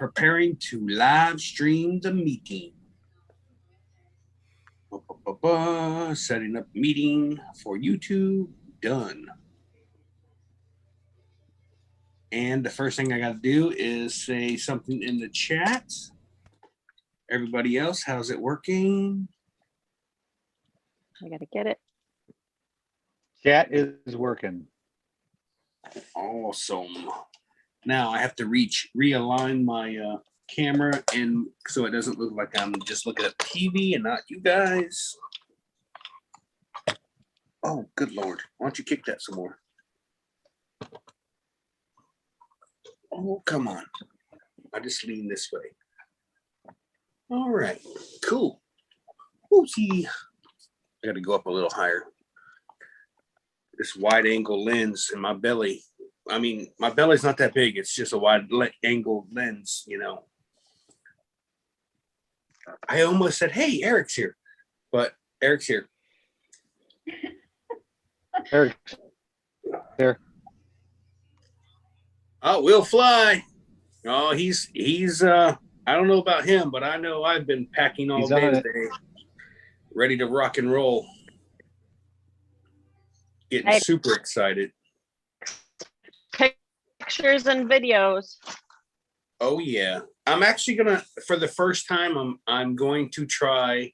preparing to live stream the meeting. Setting up meeting for YouTube. Done. And the first thing I got to do is say something in the chat. Everybody else, how's it working? I got to get it. Chat is working. Awesome. Now I have to realign my camera and so it doesn't look like I'm just looking at TV and not you guys. Oh, good Lord. Why don't you kick that some more? Oh, come on. I just lean this way. All right, cool. Oopsie. I got to go up a little higher. This wide angle lens in my belly. I mean, my belly's not that big. It's just a wide angle lens, you know. I almost said, hey, Eric's here. But Eric's here. Eric, there. Oh, we'll fly. Oh, he's I don't know about him, but I know I've been packing all day today, ready to rock and roll. Getting super excited. Pictures and videos. Oh yeah. I'm actually gonna, for the first time, I'm going to try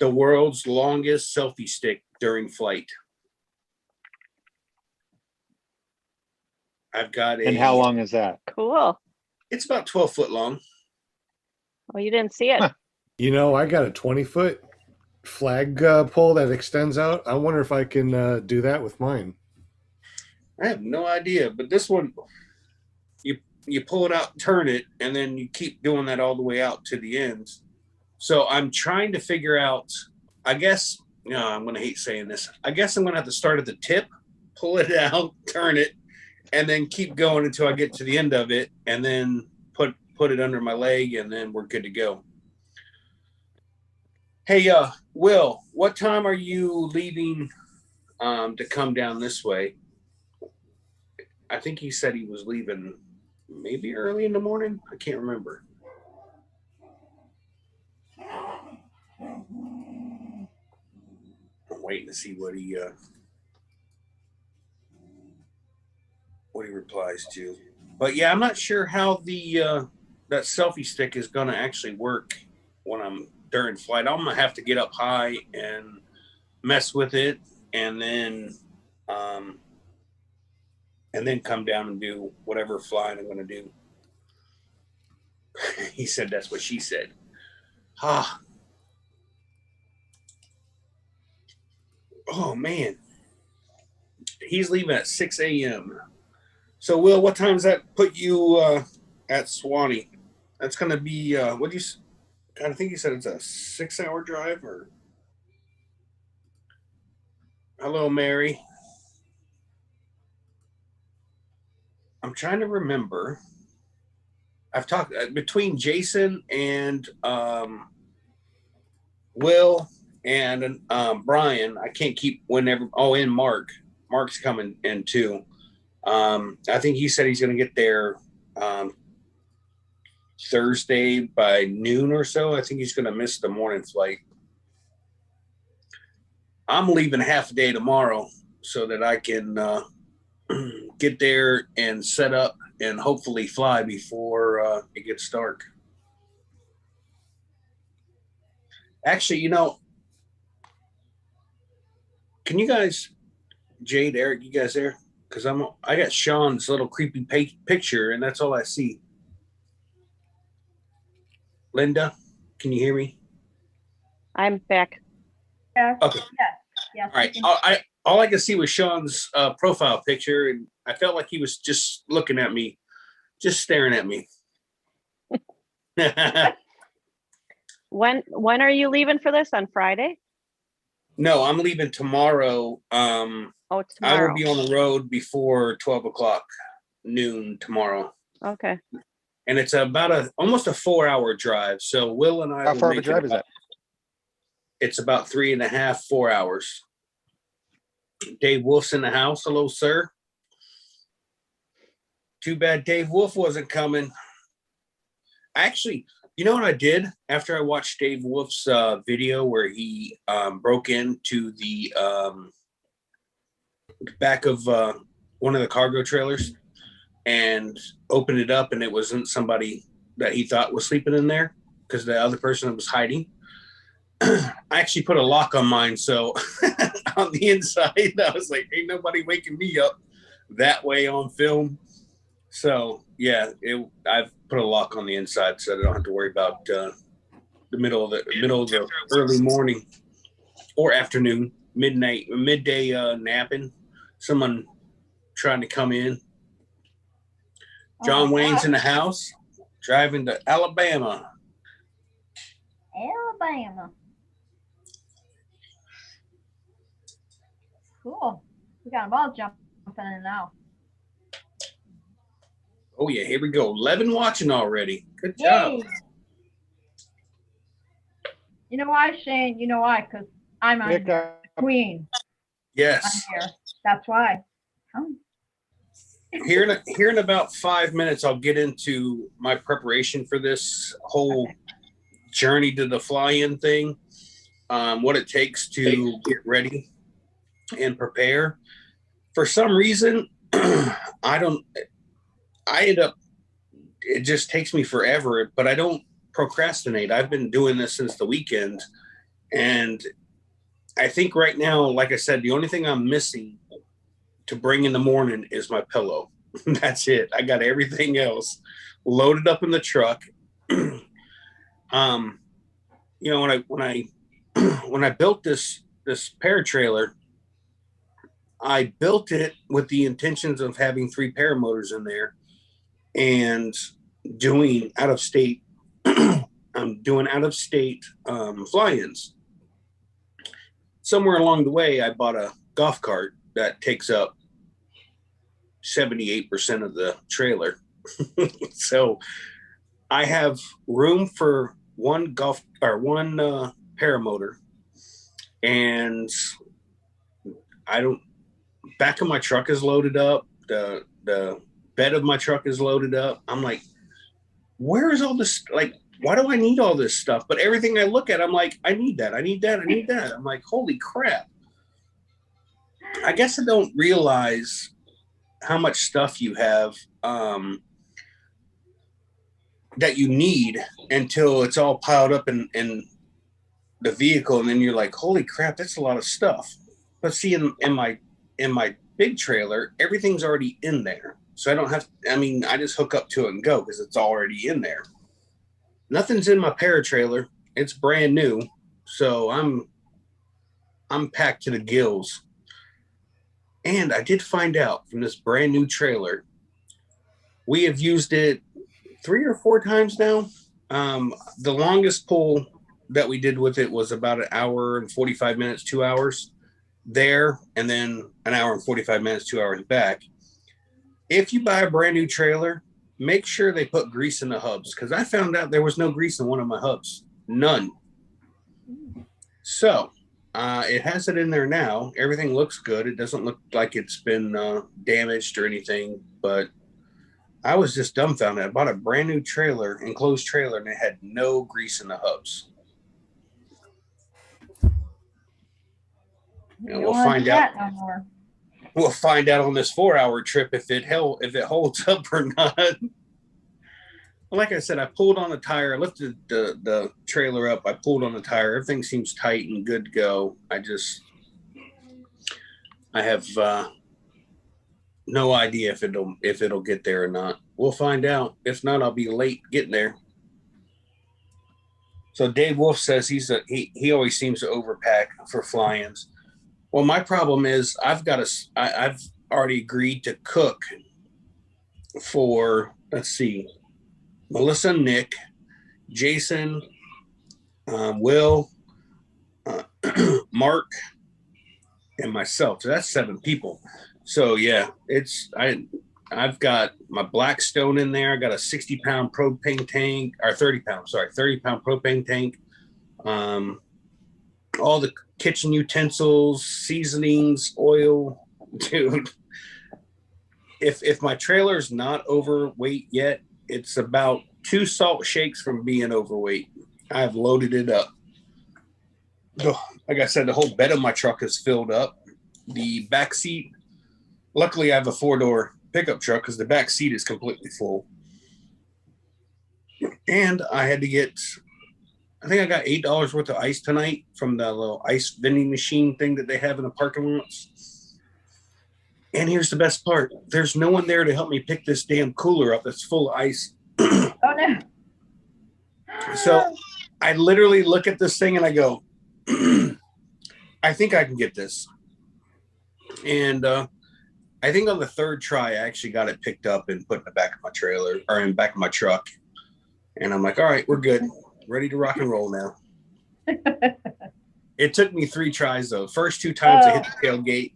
the world's longest selfie stick during flight. I've got a. And how long is that? Cool. It's about 12 foot long. Oh, you didn't see it. Huh. You know, I got a 20-foot flag pole that extends out. I wonder if I can do that with mine. I have no idea, but this one, you pull it out, turn it, and then you keep doing that all the way out to the ends. So I'm trying to figure out, I guess, I'm going to hate saying this. I guess I'm going to have to start at the tip, pull it out, turn it, and then keep going until I get to the end of it, and then put it under my leg, and then we're good to go. Hey, Will, what time are you leaving to come down this way? I think he said he was leaving maybe early in the morning. I can't remember. I'm waiting to see what he replies to. But yeah, I'm not sure how the that selfie stick is gonna actually work when I'm during flight. I'm gonna have to get up high and mess with it, and then come down and do whatever flying I'm gonna do. He said that's what she said. Ah. Oh man. He's leaving at 6 a.m. So Will, what time does that put you at Swanee? That's gonna be what do you I think you said it's a 6-hour drive or hello, Mary. I'm trying to remember. I've talked between Jason and Will and Brian. I can't keep whenever. Oh, and Mark. Mark's coming in too. I think he said he's going to get there Thursday by noon or so. I think he's going to miss the morning flight. I'm leaving half a day tomorrow so that I can get there and set up and hopefully fly before it gets dark. Actually, can you guys, Jade, Eric, you guys there? Because I got Sean's little creepy picture, and that's all I see. Linda, can you hear me? I'm back. Yeah. Okay. Yeah. All right. All I could see was Sean's profile picture, and I felt like he was just looking at me, just staring at me. When are you leaving for this? On Friday? No, I'm leaving tomorrow. Oh, it's I tomorrow. will be on the road before 12 o'clock noon tomorrow. Okay. And it's about almost a 4-hour drive. So Will and I. How far of a drive is that? It's about 3.5, 4 hours. Dave Wolf's in the house. Hello, sir. Too bad Dave Wolf wasn't coming. actually, you know what I did after I watched Dave Wolf's video where he broke into the back of one of the cargo trailers and opened it up, and it wasn't somebody that he thought was sleeping in there because the other person was hiding. I actually put a lock on mine, so on the inside, I was like, "Ain't nobody waking me up that way on film." So yeah, I've put a lock on the inside, so I don't have to worry about the middle of the early morning or afternoon, midday napping. Someone trying to come in. John Wayne's in the house, driving to Alabama. Alabama. Cool. We got them all jumping in now. Oh yeah, here we go. 11 watching already. Good job. Yay. You know why, Shane? You know why? Because I'm on Pick up. Queen. Yes. I'm here. That's why. Come. Here in about 5 minutes, I'll get into my preparation for this whole journey to the fly-in thing, what it takes to get ready and prepare. For some reason, it just takes me forever, but I don't procrastinate. I've been doing this since the weekend, and I think right now, like I said, the only thing I'm missing to bring in the morning is my pillow. That's it. I got everything else loaded up in the truck. You know, when I built this paratrailer, I built it with the intentions of having 3 paramotors in there and doing out of state fly-ins. Somewhere along the way, I bought a golf cart that takes up 78% of the trailer. So I have room for one paramotor, and back of my truck is loaded up. The bed of my truck is loaded up. I'm like, where is all this? Like, why do I need all this stuff? But everything I look at, I'm like, I need that. I need that. I need that. I'm like, holy crap. I guess I don't realize how much stuff you have that you need until it's all piled up in the vehicle. And then you're like, holy crap, that's a lot of stuff. But see, in my big trailer, everything's already in there. So I don't have, I just hook up to it and go because it's already in there. Nothing's in my paratrailer. It's brand new. So I'm packed to the gills. And I did find out from this brand new trailer, we have used it 3 or 4 times now. The longest pull that we did with it was about 1 hour and 45 minutes, 2 hours there, and then 1 hour and 45 minutes, 2 hours back. If you buy a brand new trailer, make sure they put grease in the hubs, because I found out there was no grease in one of my hubs. None. So it has it in there now. Everything looks good. It doesn't look like it's been damaged or anything, but I was just dumbfounded. I bought a brand new trailer, enclosed trailer, and it had no grease in the hubs. And we'll find out. No more. We'll find out on this 4-hour trip if it holds up or not. Like I said, I pulled on the tire. I lifted the trailer up. I pulled on the tire. Everything seems tight and good to go. I have no idea if it'll get there or not. We'll find out. If not, I'll be late getting there. So Dave Wolf says he always seems to overpack for fly-ins. Well, my problem is I've already agreed to cook for, let's see, Melissa, Nick, Jason, Will, Mark, and myself. So that's 7 people. So yeah, I've got my Blackstone in there. I got a 60-pound propane tank, or 30-pound propane tank. All the kitchen utensils, seasonings, oil, dude. If my trailer's not overweight yet, it's about 2 salt shakes from being overweight. I've loaded it up. Like I said, the whole bed of my truck is filled up. The back seat, luckily I have a 4-door pickup truck because the back seat is completely full. And I had to get, I think I got $8 worth of ice tonight from the little ice vending machine thing that they have in the parking lots. And here's the best part. There's no one there to help me pick this damn cooler up that's full of ice. Oh, no. So I literally look at this thing and I go, I think I can get this. And I think on the 3rd try, I actually got it picked up and put in the back of my trailer or in the back of my truck. And I'm like, all right, we're good. Ready to rock and roll now. It took me 3 tries though. First 2 times I hit the tailgate,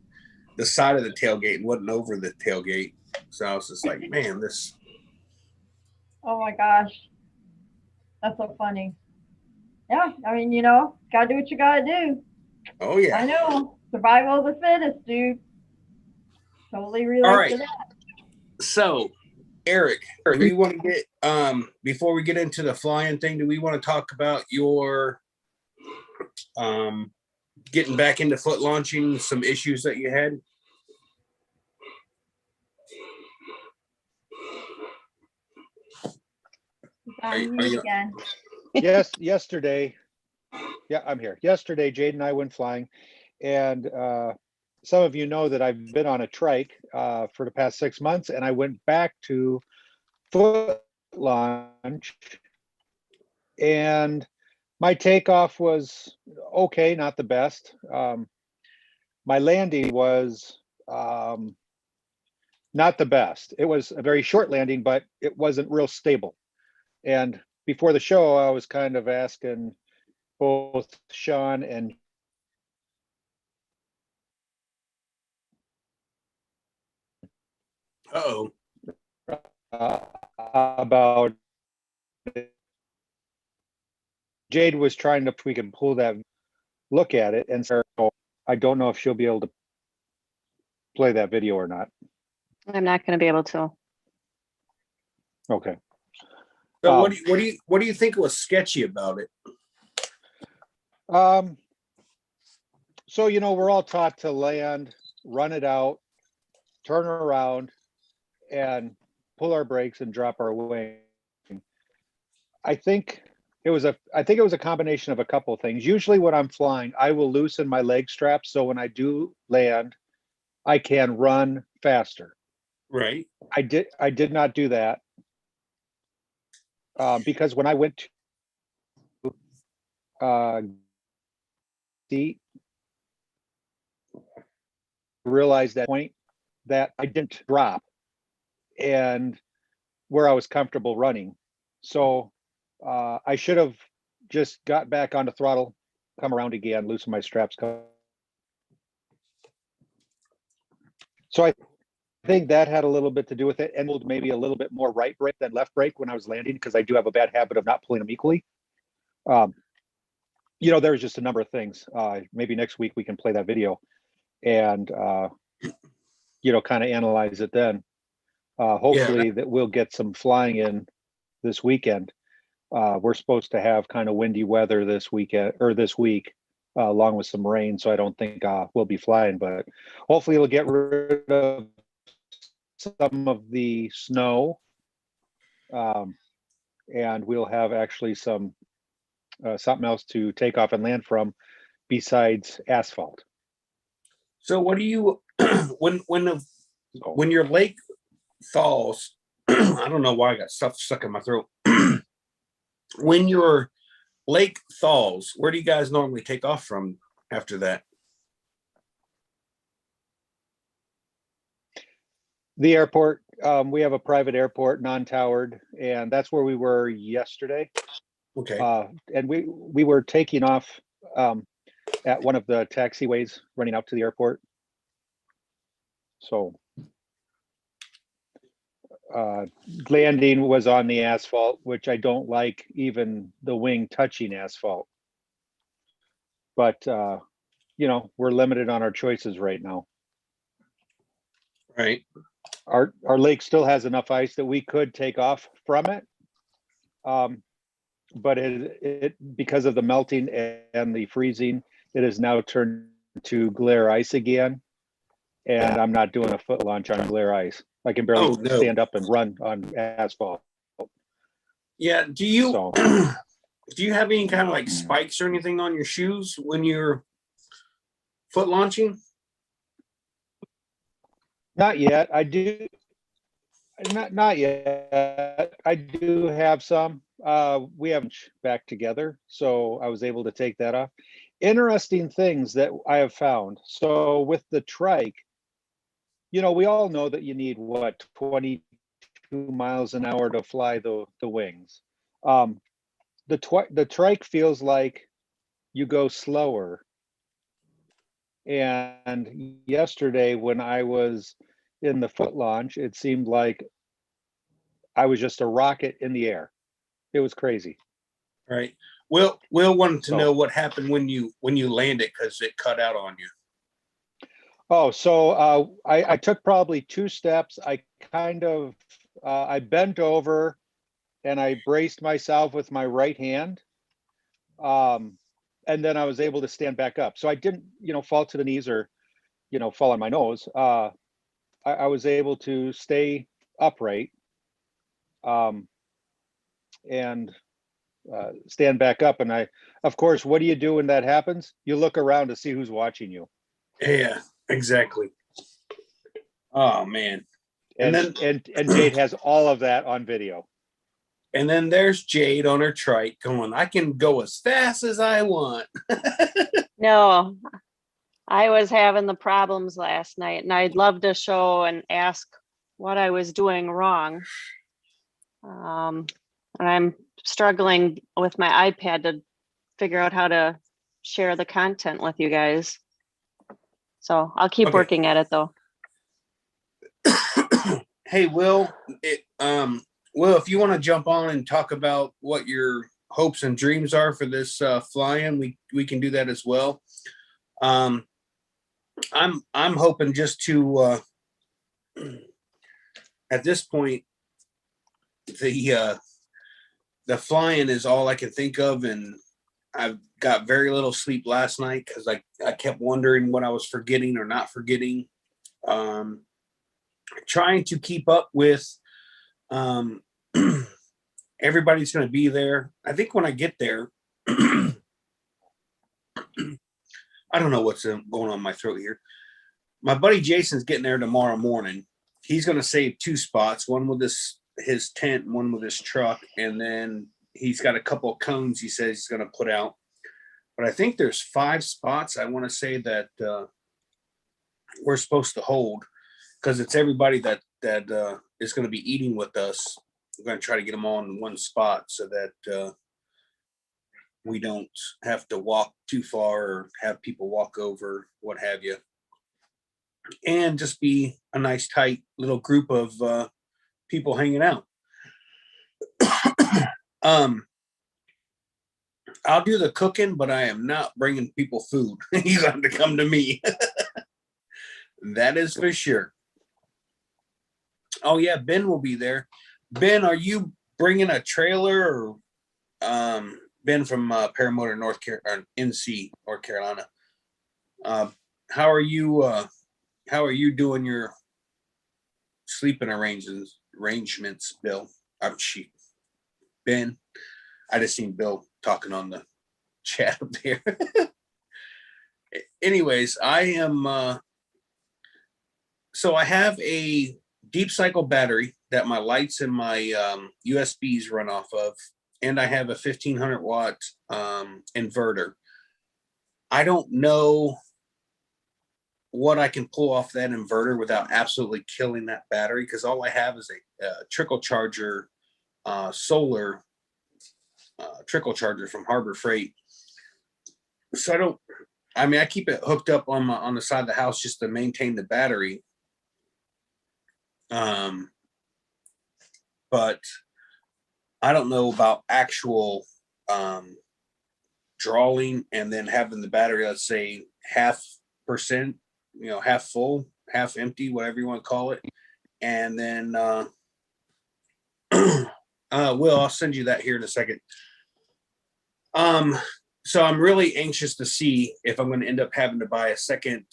the side of the tailgate, and wasn't over the tailgate. So I was just like, man, this. Oh my gosh. That's so funny. Yeah, I mean, gotta do what you gotta do. Oh yeah. I know. Survival of the fittest, dude. Totally relate All right. to that. So, Eric, do we want to get before we get into the flying thing, do we want to talk about your getting back into foot launching, some issues that you had? On Are mute you- again. Yes, yesterday. Yeah, I'm here. Yesterday, Jade and I went flying, and some of you know that I've been on a trike for the past 6 months, and I went back to foot launch, and my takeoff was okay, not the best. My landing was not the best. It was a very short landing, but it wasn't real stable. And before the show, I was kind of asking both Sean and Uh-oh. about Jade was trying to, if we can pull that, look at it, and so I don't know if she'll be able to play that video or not. I'm not going to be able to. Okay. So what do you think was sketchy about it? So we're all taught to land, run it out, turn around, and pull our brakes and drop our wing. I think it was a combination of a couple of things. Usually when I'm flying, I will loosen my leg straps so when I do land, I can run faster. Right. I did not do that because when I went to seat, realized that point that I didn't drop and where I was comfortable running. So I should have just got back on the throttle, come around again, loosen my straps. So I think that had a little bit to do with it, and maybe a little bit more right brake than left brake when I was landing, because I do have a bad habit of not pulling them equally. There was just a number of things. Maybe next week we can play that video and kind of analyze it then. Hopefully that we'll get some flying in this weekend. We're supposed to have kind of windy weather this weekend or this week, along with some rain. So I don't think we'll be flying, but hopefully it'll get rid of some of the snow, and we'll have actually some something else to take off and land from besides asphalt. So what do you when your lake thaws? I don't know why I got stuff stuck in my throat. When your lake thaws, where do you guys normally take off from after that? The airport. We have a private airport, non-towered, and that's where we were yesterday. Okay. And we were taking off at one of the taxiways running out to the airport. So landing was on the asphalt, which I don't like, even the wing touching asphalt. But we're limited on our choices right now. Right. Our lake still has enough ice that we could take off from it, But it because of the melting and the freezing, it has now turned to glare ice again. And I'm not doing a foot launch on glare ice. I can barely Oh, no. stand up and run on asphalt. Yeah. Do you So do you have any kind of like spikes or anything on your shoes when you're foot launching? not yet. I do not yet. I do have some. We haven't back together, so I was able to take that off. Interesting things that I have found. So with the trike, we all know that you need what 22 miles an hour to fly the wings. The trike feels like you go slower. And yesterday when I was in the foot launch, it seemed like I was just a rocket in the air. It was crazy. Right. Will wanted to So- know what happened when you landed because it cut out on you. Oh, so I took probably 2 steps. I kind of I bent over and I braced myself with my right hand. And then I was able to stand back up. So I didn't, fall to the knees or, fall on my nose. I was able to stay upright and stand back up. And of course, what do you do when that happens? You look around to see who's watching you. Yeah, exactly. Oh man. And And and Jade has all of that on video. And then there's Jade on her trike going, I can go as fast as I want. No, I was having the problems last night, and I'd love to show and ask what I was doing wrong. And I'm struggling with my iPad to figure out how to share the content with you guys. So I'll keep Okay. working at it though. Hey, Will, if you want to jump on and talk about what your hopes and dreams are for this fly-in, we can do that as well. I'm hoping just to at this point the fly-in is all I can think of, and I've got very little sleep last night because I kept wondering what I was forgetting or not forgetting. Trying to keep up with everybody's going to be there. I think when I get there, I don't know what's going on in my throat here. My buddy Jason's getting there tomorrow morning. He's going to save 2 spots, one with his tent, one with his truck, and then he's got a couple of cones he says he's going to put out. But I think there's 5 spots I want to say that we're supposed to hold because it's everybody that is going to be eating with us. We're going to try to get them all in one spot so that we don't have to walk too far or have people walk over, what have you. And just be a nice, tight little group of people hanging out. I'll do the cooking, but I am not bringing people food. You have to come to me. That is for sure. Oh, yeah, Ben will be there. Ben, are you bringing a trailer or Ben from Paramotor, North Carolina, NC, North Carolina? How are you doing your sleeping arrangements, Bill? Ben. I just seen Bill talking on the chat up there. Anyways, I am so I have a deep cycle battery that my lights and my USBs run off of, and I have a 1500 watt inverter. I don't know what I can pull off that inverter without absolutely killing that battery, because all I have is a trickle charger solar trickle charger from Harbor Freight. So I keep it hooked up on the side of the house just to maintain the battery. But I don't know about actual drawing and then having the battery, let's say 0.5%, half full, half empty, whatever you want to call it. And then Will, I'll send you that here in a second. So I'm really anxious to see if I'm going to end up having to buy a second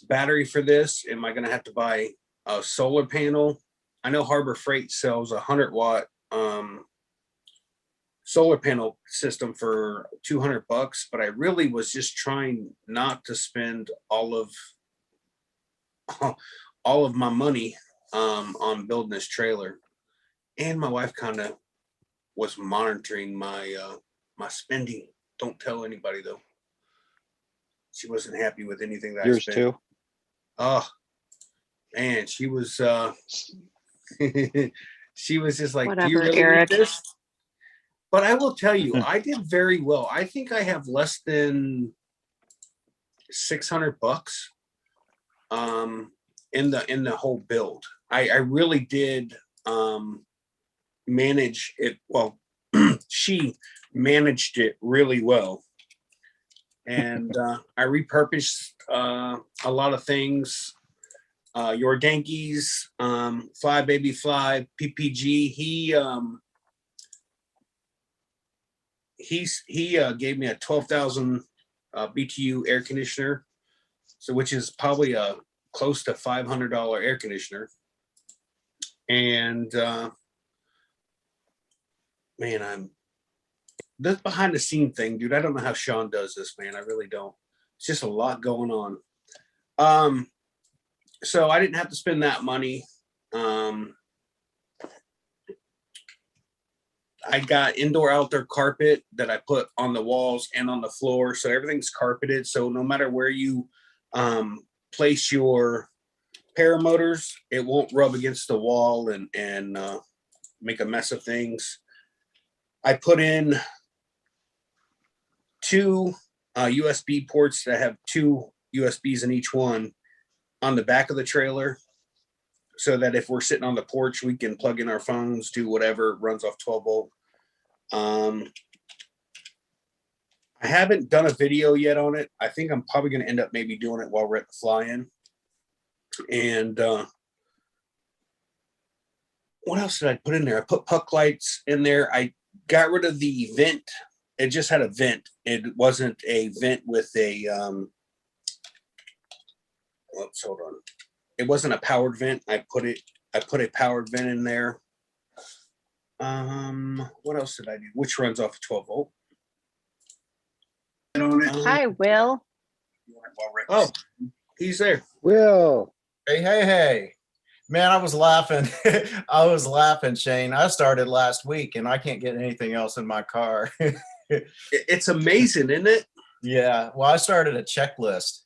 battery for this. Am I going to have to buy a solar panel? I know Harbor Freight sells a 100-watt solar panel system for $200, but I really was just trying not to spend all of my money on building this trailer. And my wife kind of was monitoring my my spending. Don't tell anybody though. She wasn't happy with anything that I Yours spent. too. Oh man, she was she was just like, do you Whatever, really Eric. need this? But I will tell you, I did very well. I think I have less than $600 in the whole build. I really did manage it well. She managed it really well, and I repurposed a lot of things. Your Yankees, Fly Baby Fly, PPG. He gave me a 12,000 BTU air conditioner, so which is probably a close to $500 air conditioner. And man, I'm this behind the scene thing, dude. I don't know how Sean does this, man. I really don't. It's just a lot going on. So I didn't have to spend that money. I got indoor outdoor carpet that I put on the walls and on the floor, so everything's carpeted. So no matter where you place your paramotors, it won't rub against the wall and make a mess of things. I put in two USB ports that have two USBs in each one on the back of the trailer, so that if we're sitting on the porch, we can plug in our phones, do whatever, runs off 12 volt. I haven't done a video yet on it. I think I'm probably going to end up maybe doing it while we're at the fly-in. And what else did I put in there? I put puck lights in there. I got rid of the vent. It just had a vent. It wasn't a vent with a oops, hold on. It wasn't a powered vent. I put a powered vent in there. What else did I do? Which runs off of 12 volt. Hi, Will. Oh, he's there. Will. Hey. Man, I was laughing. I was laughing, Shane. I started last week and I can't get anything else in my car. It's amazing, isn't it? Yeah. Well, I started a checklist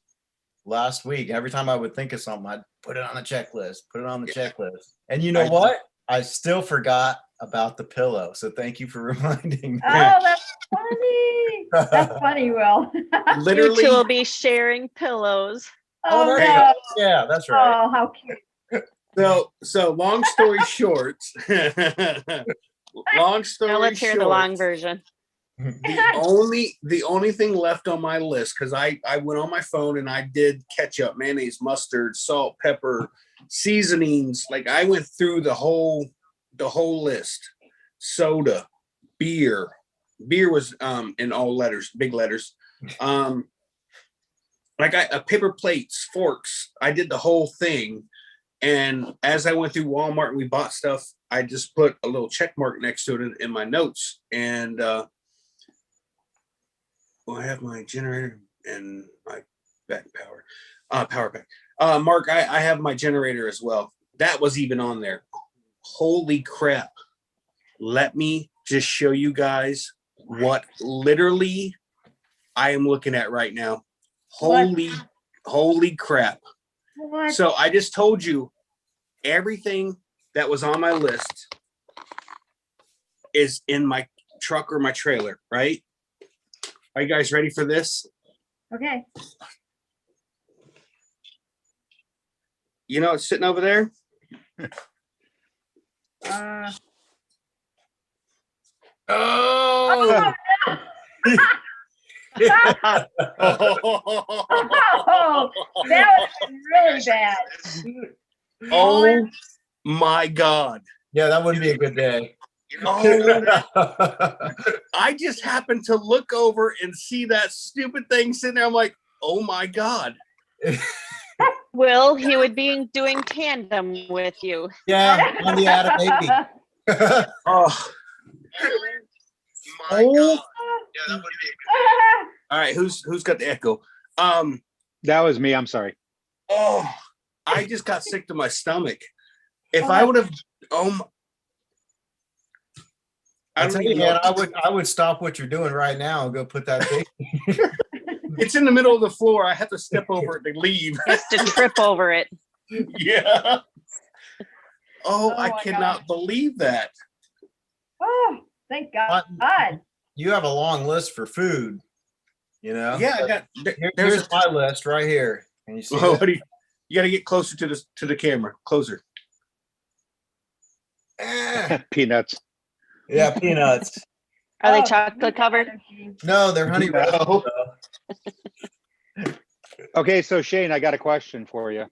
last week. Every time I would think of something, I'd put it on the checklist, checklist. And you know what? I still forgot about the pillow. So thank you for reminding me. Oh, that's funny. That's funny, Will. You two will be sharing pillows. Oh, there you no. go. Yeah, that's right. Oh, how cute. So long story short, long story Now let's hear the long version. The only thing left on my list, because I went on my phone and I did ketchup, mayonnaise, mustard, salt, pepper, seasonings. Like I went through the whole list. Soda, beer was in all letters, big letters. Like paper plates, forks. I did the whole thing. And as I went through Walmart and we bought stuff, I just put a little check mark next to it in my notes. And I have my generator and my back power pack. Mark, I have my generator as well. That was even on there. Holy crap. Let me just show you guys what literally I am looking at right now. Holy crap. What? So I just told you everything that was on my list is in my truck or my trailer, right? Are you guys ready for this? Okay. You know, it's sitting over there. Oh, Oh, that was really bad. Oh my God. yeah, that wouldn't be a good day. Oh, I just happened to look over and see that stupid thing sitting there. I'm like, oh my God. Will, he would be doing tandem with you. Yeah, on the Adam baby. Oh, Oh, all right. Who's got the echo? That was me. I'm sorry. Oh, I just got sick to my stomach. If Oh, I would have, I I don't tell you, even man, know. I would stop what you're doing right now and go put that thing. It's in the middle of the floor. I have to step over it to leave. Just to trip over it. Yeah. Oh, Oh I my cannot believe that. Oh, thank God. You have a long list for food, you know? Yeah, I got. Here's There's my list right here. Can you see Oh, that? what do you got to get closer to the camera. Closer. Peanuts. Yeah, peanuts. Are they Oh, chocolate covered? No, they're honey roasted. No. though. Okay, so Shane, I got a question for you.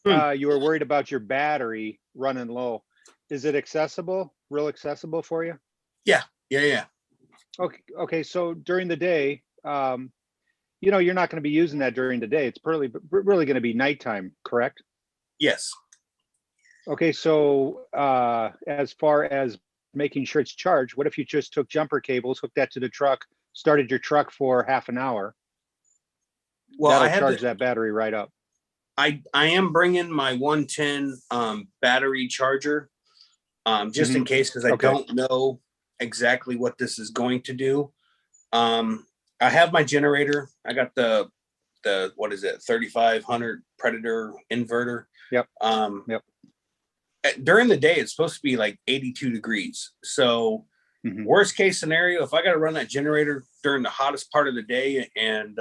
Hmm. You were worried about your battery running low. Is it accessible, real accessible for you? Yeah. Okay, so during the day, you know, you're not going to be using that during the day. It's really going to be nighttime, correct? Yes. Okay, so as far as making sure it's charged, what if you just took jumper cables, hooked that to the truck, started your truck for half an hour? Well, That'll I have charge that battery right up. I am bringing my 110 battery charger just in case, because I Okay. don't know exactly what this is going to do. I have my generator. I got the what is it, 3500 Predator inverter. Yep. Yep. During the day, it's supposed to be like 82 degrees. So worst case scenario, if I got to run that generator during the hottest part of the day and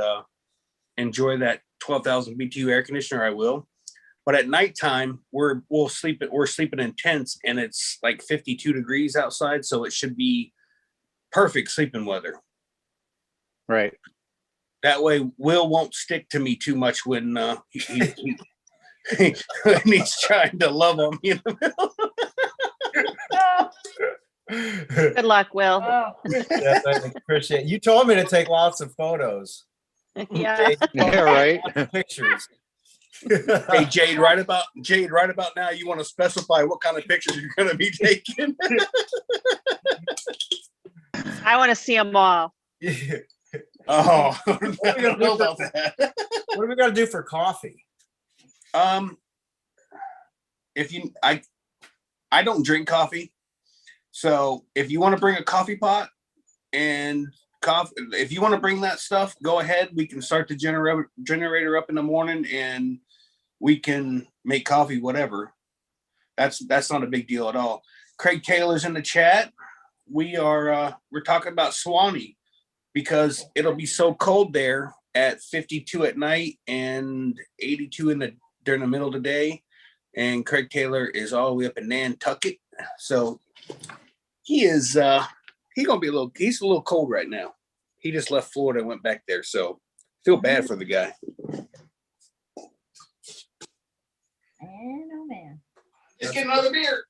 enjoy that 12,000 BTU air conditioner, I will. But at nighttime, we're sleeping in tents, and it's like 52 degrees outside, so it should be perfect sleeping weather. Right. That way, Will won't stick to me too much when when he's trying to love him. You know? Good luck, Will. Oh, Yeah, I appreciate it. You told me to take lots of photos. Yeah. Yeah, right. Pictures. Hey, Jade, right about now, you want to specify what kind of pictures you're going to be taking? I want to see them all. Oh, I don't know about that. What are we gonna do for coffee? If you, I don't drink coffee, so if you want to bring a coffee pot and coffee, if you want to bring that stuff, go ahead. We can start the generator up in the morning, and we can make coffee. Whatever. That's not a big deal at all. Craig Taylor's in the chat. We're talking about Swanee, because it'll be so cold there at 52 at night and 82 during the middle of the day. And Craig Taylor is all the way up in Nantucket. So he's a little cold right now. He just left Florida and went back there. So feel bad for the guy. man, oh man. Just get another beer.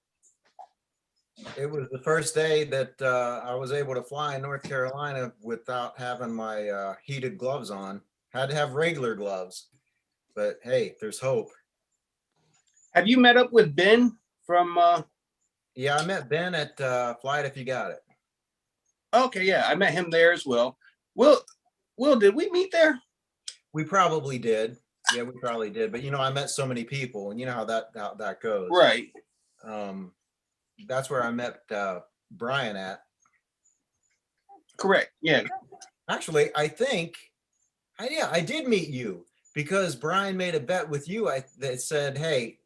It was the first day that I was able to fly in North Carolina without having my heated gloves on. Had to have regular gloves, but hey, there's hope. Have you met up with Ben from? Yeah, I met Ben at Flight If You Got It. Okay, yeah, I met him there as well. Will, did we meet there? We probably did. Yeah, we probably did. But you know, I met so many people, and you know how that goes. Right. That's where I met Brian at. Correct. Yeah. Actually, I think, I did meet you because Brian made a bet with you. That said, hey,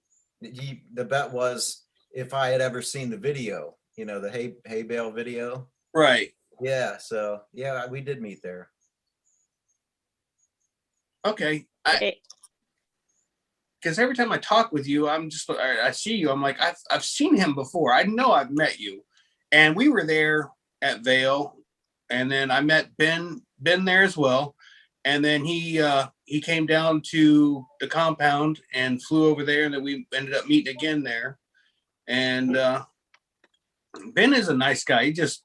the bet was if I had ever seen the video, you know, the hay bale video. Right. Yeah. So yeah, we did meet there. Okay. Okay. Because every time I talk with you, I see you. I'm like, I've seen him before. I know I've met you, and we were there at Vail, and then I met Ben there as well, and then he came down to the compound and flew over there, and then we ended up meeting again there, and Ben is a nice guy. He just,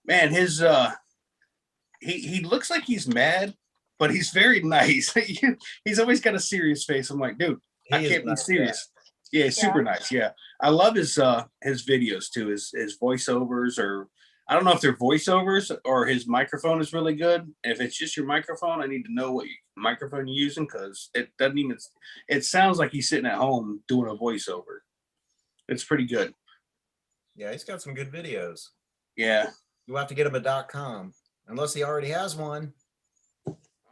man, his he looks like he's mad, but he's very nice. He's always got a serious face. I'm like, dude, I He is can't be nice, serious. Yeah, he's super nice. Yeah, I love his videos too. His voiceovers, or I don't know if they're voiceovers or his microphone is really good. If it's just your microphone, I need to know what microphone you're using, because it doesn't even. It sounds like he's sitting at home doing a voiceover. It's pretty good. Yeah, he's got some good videos. Yeah. You have to get him a .com, unless he already has one.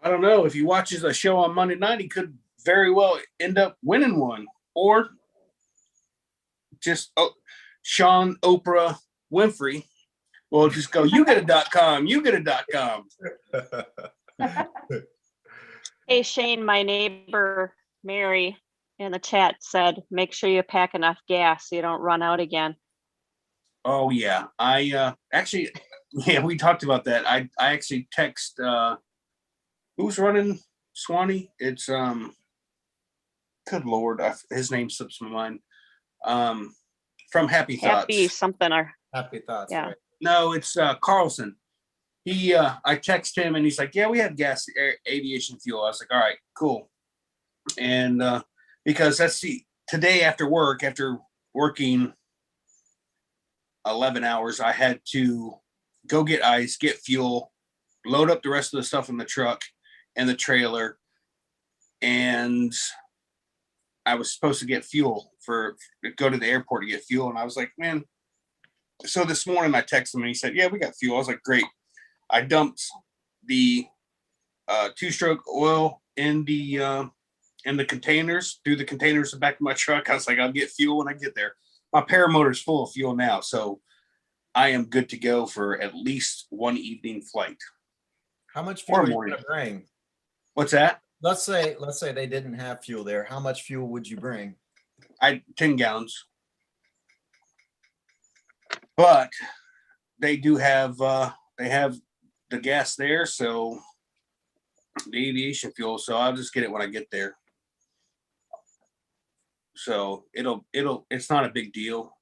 I don't know. If he watches a show on Monday night, he could very well end up winning one. Or just Sean Oprah Winfrey will just go, you get a .com, you get a .com. Hey, Shane, my neighbor, Mary, in the chat said, make sure you pack enough gas so you don't run out again. Oh yeah. I actually, yeah, we talked about that. I actually text who's running Swanee? It's good Lord, his name slips my mind. From Happy Thoughts. Happy something or Happy Thoughts, yeah. right? No, it's Carlson. I text him and he's like, yeah, we have gas, aviation fuel. I was like, all right, cool. And because today after working 11 hours, I had to go get ice, get fuel, load up the rest of the stuff in the truck and the trailer. And I was supposed to get fuel go to the airport to get fuel. And I was like, man. So this morning I texted him and he said, yeah, we got fuel. I was like, great. I dumped the 2-stroke oil in the containers, through the containers in the back of my truck. I was like, I'll get fuel when I get there. My paramotor's full of fuel now, so I am good to go for at least one evening flight. How much fuel are you going to bring? What's that? Let's say they didn't have fuel there. How much fuel would you bring? 10 gallons. But they do have the gas there, so the aviation fuel. So I'll just get it when I get there. So it's not a big deal.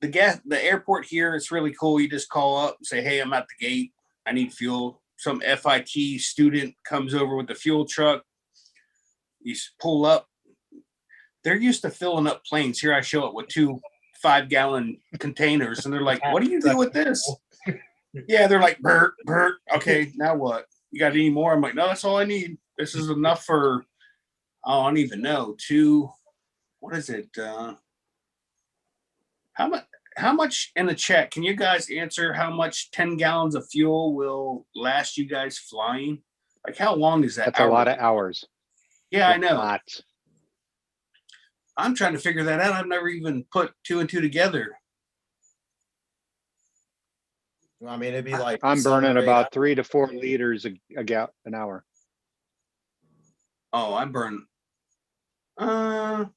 The airport here, it's really cool. You just call up and say, hey, I'm at the gate. I need fuel. Some FIT student comes over with the fuel truck. You pull up. They're used to filling up planes. Here I show up with 2 5-gallon containers and they're like, what do you do with this? Yeah, they're like, Bert. Okay, now what? You got any more? I'm like, no, that's all I need. This is enough for, I don't even know, what is it? How much in the chat? Can you guys answer how much 10 gallons of fuel will last you guys flying? Like, how long is that? That's a lot of hours. Yeah, I know. Lots. I'm trying to figure that out. I've never even put 2 and 2 together. I mean, it'd be like I'm 7 or burning 8 about 3 to 4 liters an hour. Oh, I burn. I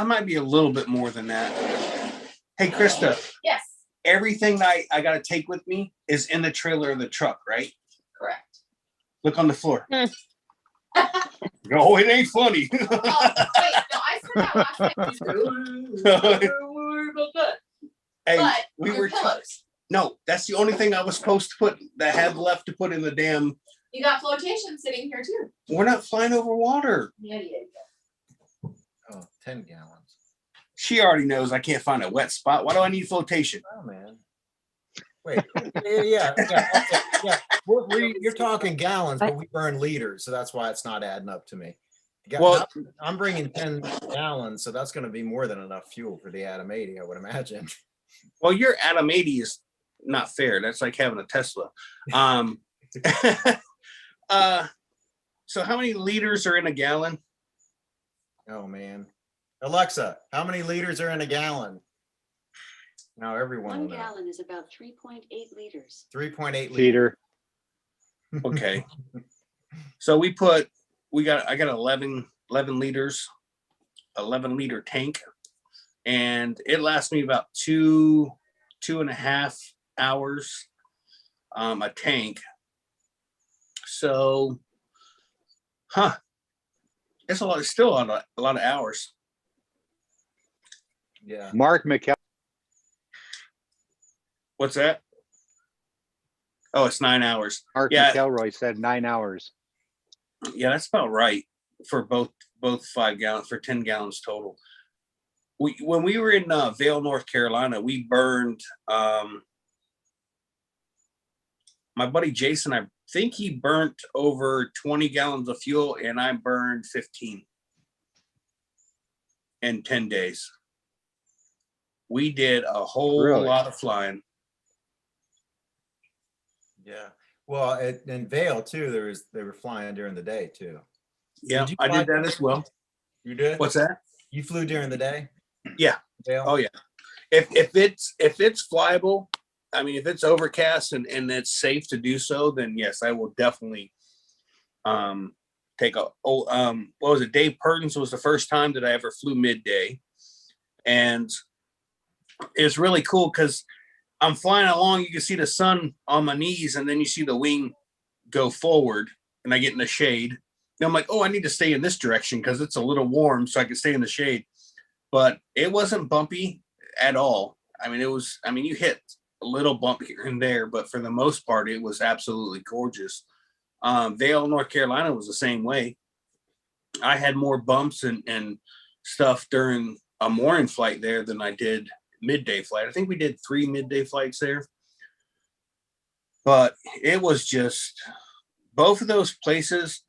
might be a little bit more than that. Hey, Krista. Yes, Everything I got to take with me is in the trailer of the truck, right? correct. Look on the floor. No, it ain't funny. Oh, wait, no, I said that last time. Don't worry about that. Hey, But we your were pillows. no, that's the only thing I was supposed to put that I had left to put in the damn. You got flotation sitting here too. We're not flying over water. Yeah. Oh, 10 gallons. She already knows I can't find a wet spot. Why do I need flotation? Oh man. Wait. Yeah. Okay, yeah. You're talking gallons, but we burn liters, so that's why it's not adding up to me. Well, I'm bringing 10 gallons, so that's going to be more than enough fuel for the Atom 80, I would imagine. well, your Atom 80 is not fair. That's like having a Tesla. So how many liters are in a gallon? Oh man. Alexa, how many liters are in a gallon? Now everyone will One know. gallon is about 3.8 liters. 3.8 liters. Feeder. Okay. So I got 11 liters, 11-liter tank, and it lasts me about 2.5 hours, a tank. So, it's still a lot of hours. Yeah. Mark McKell. What's that? Oh, it's 9 hours. Mark Yeah. McElroy said 9 hours. Yeah, that's about right for both 5 gallons, for 10 gallons total. When we were in Vail, North Carolina, we burned my buddy Jason. I think he burnt over 20 gallons of fuel, and I burned 15 in 10 days. We did a whole Really? lot of flying. Yeah. Well, in Vail too, they were flying during the day too. Yeah, you I fly did that during as the well. day? You did? What's that? You flew during the day? Yeah. Vail? Oh yeah. If it's flyable, I mean, if it's overcast and it's safe to do so, then yes, I will definitely take what was it? Dave Purton's was the first time that I ever flew midday. And it's really cool because I'm flying along, you can see the sun on my knees, and then you see the wing go forward, and I get in the shade. And I'm like, oh, I need to stay in this direction because it's a little warm, so I can stay in the shade. But it wasn't bumpy at all. I mean, you hit a little bump here and there, but for the most part, it was absolutely gorgeous. Vail, North Carolina was the same way. I had more bumps and stuff during a morning flight there than I did midday flight. I think we did 3 midday flights there. But it was just both of those places.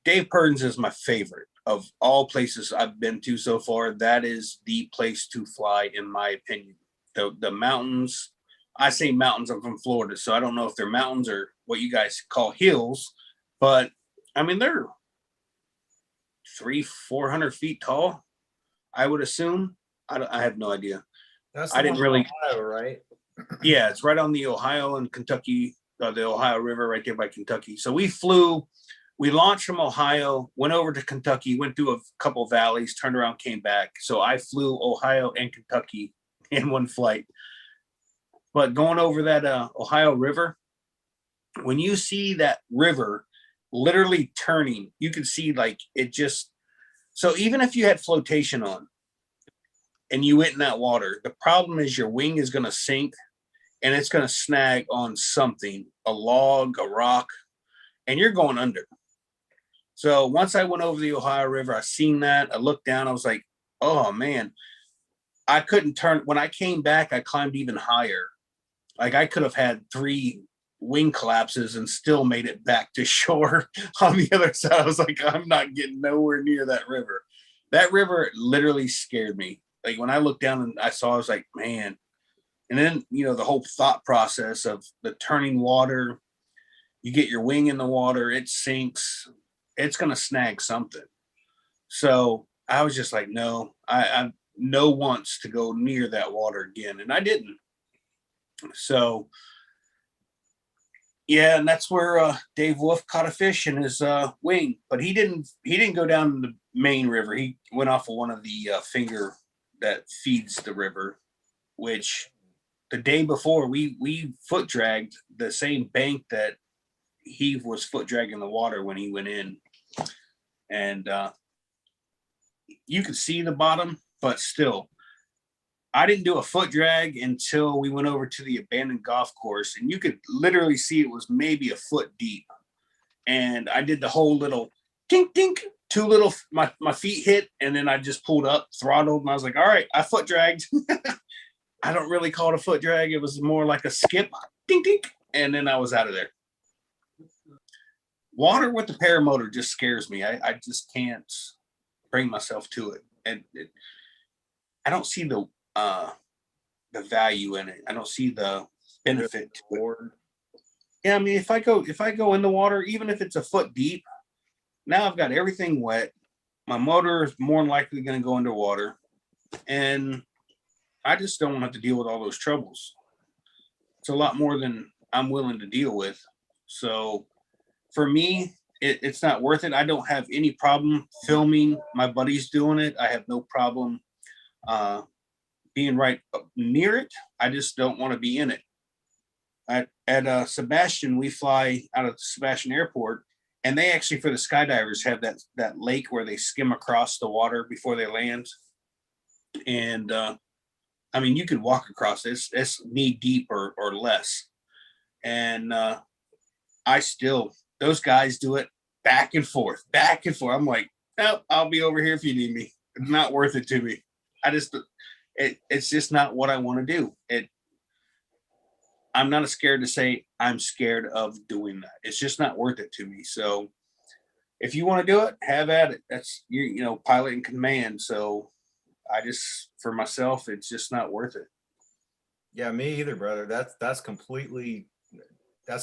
Dave Purton's is my favorite of all places I've been to so far. That is the place to fly, in my opinion. The mountains, I say mountains, I'm from Florida, so I don't know if they're mountains or what you guys call hills, but I mean, they're 300-400 feet tall, I would assume. I have no idea. That's I the didn't one in really. Ohio, right? Yeah, it's right on the Ohio and Kentucky, the Ohio River right there by Kentucky. So we launched from Ohio, went over to Kentucky, went through a couple valleys, turned around, came back. So I flew Ohio and Kentucky in one flight. But going over that Ohio River, when you see that river literally turning, you can see like it just, so even if you had flotation on and you went in that water, the problem is your wing is going to sink and it's going to snag on something, a log, a rock, and you're going under. So once I went over the Ohio River, I seen that. I looked down. I was like, oh, man, I couldn't turn. When I came back, I climbed even higher. Like I could have had 3 wing collapses and still made it back to shore on the other side. I was like, I'm not getting nowhere near that river. That river literally scared me. Like when I looked down and I saw, I was like, man. And then, the whole thought process of the turning water, you get your wing in the water, it sinks, it's going to snag something. So I was just like, no, I no wants to go near that water again. And I didn't. So, yeah, and that's where Dave Wolf caught a fish in his wing, but he didn't go down the main river. He went off of one of the finger that feeds the river, which the day before we foot dragged the same bank that he was foot dragging the water when he went in. And you could see the bottom, but still, I didn't do a foot drag until we went over to the abandoned golf course, and you could literally see it was maybe a foot deep. And I did the whole little tink, tink, 2 little, my feet hit, and then I just pulled up, throttled, and I was like, all right, I foot dragged. I don't really call it a foot drag. It was more like a skip, ding, ding, and then I was out of there. Water with the paramotor just scares me. I just can't bring myself to it. And I don't see the value in it. I don't see the benefit to it. Yeah, I mean, if I go in the water, even if it's a foot deep, now I've got everything wet. My motor is more than likely going to go underwater, and I just don't want to have to deal with all those troubles. It's a lot more than I'm willing to deal with. So for me, it's not worth it. I don't have any problem filming my buddies doing it. I have no problem being right near it. I just don't want to be in it. At Sebastian, we fly out of Sebastian Airport, and they actually, for the skydivers, have that lake where they skim across the water before they land. And I mean, you could walk across it. It's knee deep or less. And those guys do it back and forth, back and forth. I'm like, oh, I'll be over here if you need me. It's not worth it to me. It's just not what I want to do. I'm not scared to say I'm scared of doing that. It's just not worth it to me. So if you want to do it, have at it. That's you know, pilot in command. So for myself, it's just not worth it. Yeah, me either, brother. That's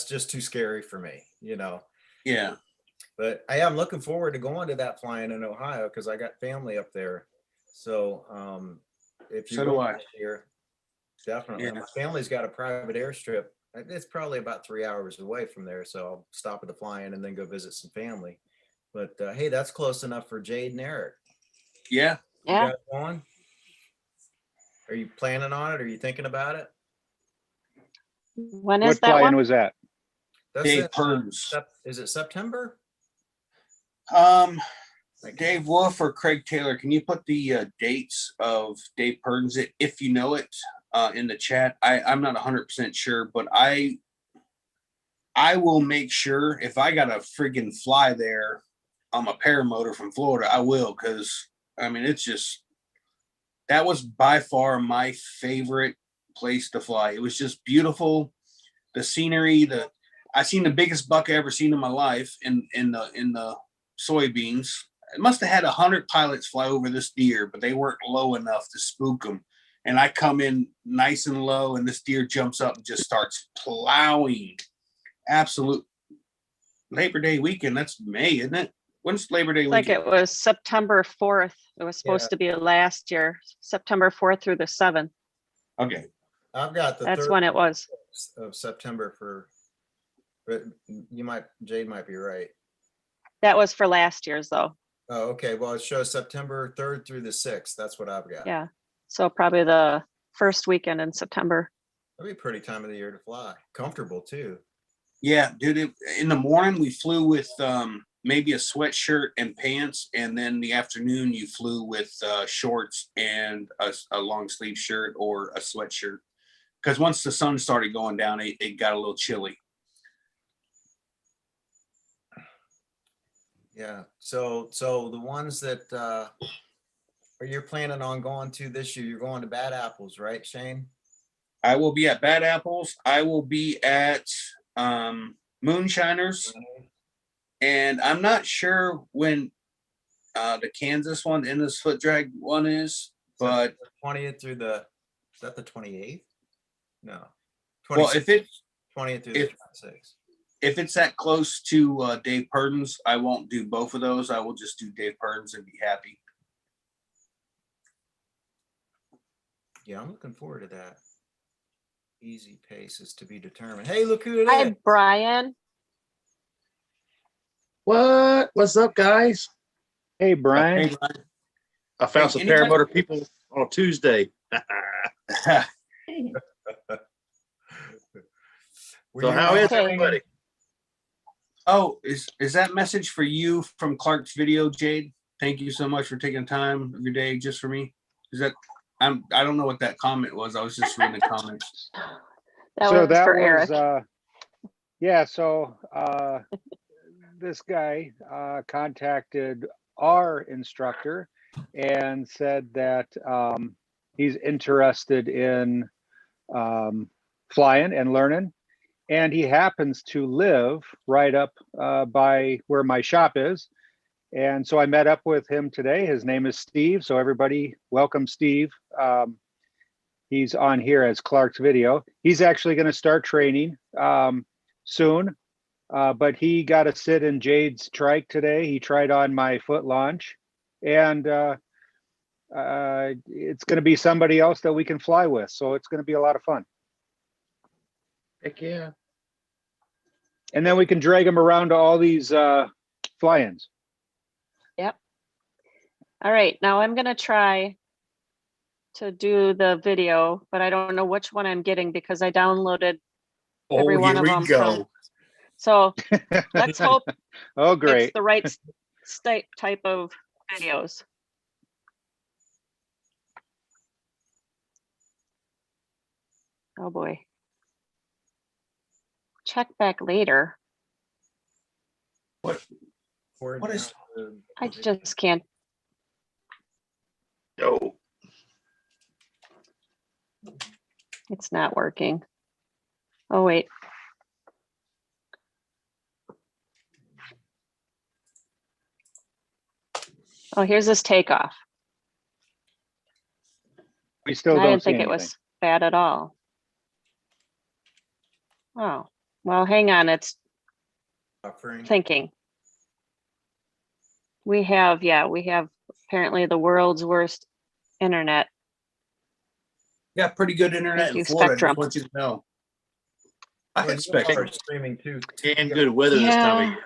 just too scary for me, you know. Yeah. But I'm looking forward to going to that flying in Ohio because I got family up there. So if you're So do going I. this year, definitely. Yeah. My family's got a private airstrip. It's probably about 3 hours away from there. So I'll stop at the fly-in and then go visit some family. But hey, that's close enough for Jade and Eric. Yeah. You Yeah. guys going? Are you planning on it? Are you thinking about it? When What is that fly-in one? was that? That's Dave it. Perns. Is it September? Dave Wolf or Craig Taylor, can you put the dates of Dave Perns, if you know it, in the chat? I'm not 100% sure, but I will make sure if I got a friggin' fly there on a paramotor from Florida, I will, because I mean, that was by far my favorite place to fly. It was just beautiful. The scenery, I seen the biggest buck I ever seen in my life in the soybeans. It must have had 100 pilots fly over this deer, but they weren't low enough to spook them. And I come in nice and low, and this deer jumps up and just starts plowing. Absolute Labor Day weekend. That's May, isn't it? When's Labor Day It's like weekend? it was September 4th. It was supposed to be last year, September 4th through the 7th. Okay. I've got the That's 3rd when it was. of September but Jade might be right. That was for last year's though. Oh, okay. Well, it shows September 3rd through the 6th. That's what I've got. Yeah. So probably the first weekend in September. That'd be a pretty time of the year to fly. Comfortable too. Yeah, dude. In the morning we flew with maybe a sweatshirt and pants, and then the afternoon you flew with shorts and a long sleeve shirt or a sweatshirt. Because once the sun started going down, it got a little chilly. Yeah. So the ones that you're planning on going to this year, you're going to Bad Apples, right, Shane? I will be at Bad Apples. I will be at Moonshiners, and I'm not sure when the Kansas one, in this foot drag one is, but 20th through is that the 28th? No. Well, if it's 20th through the 26th. If it's that close to Dave Purdon's, I won't do both of those. I will just do Dave Purdon's and be happy. Yeah, I'm looking forward to that. Easy pace is to be determined. Hey, look who it is. Hi, Brian. What's up, guys? Hey, Brian. Hey, Brian. I found Hey, some anytime- paramotor people on Tuesday. So how is Okay. everybody? Oh, is that message for you from Clark's video, Jade? Thank you so much for taking time of your day just for me. Is that I don't know what that comment was. I was just reading the comments. That was for Eric. Yeah, so this guy contacted our instructor and said that he's interested in flying and learning, and he happens to live right up by where my shop is. And so I met up with him today. His name is Steve. So everybody, welcome Steve. He's on here as Clark's video. He's actually going to start training soon, but he got to sit in Jade's trike today. He tried on my foot launch, and it's going to be somebody else that we can fly with. So it's going to be a lot of fun. Heck yeah. And then we can drag him around to all these fly-ins. Yep. All right, now I'm gonna try to do the video, but I don't know which one I'm getting because I downloaded every one of them. So let's hope Oh, it's great. the right type of videos. Oh boy. Check back later. What is? I just can't. No. It's not working. Oh wait. Oh, here's this takeoff. We still I don't didn't see think it anything. was bad at all. Oh, well, hang on. It's thinking. We have apparently the world's worst internet. Got pretty good internet Thank in you, Florida. Spectrum. Just want you to know. I And had Spectrum. streaming too. And good weather this time of Yeah. year.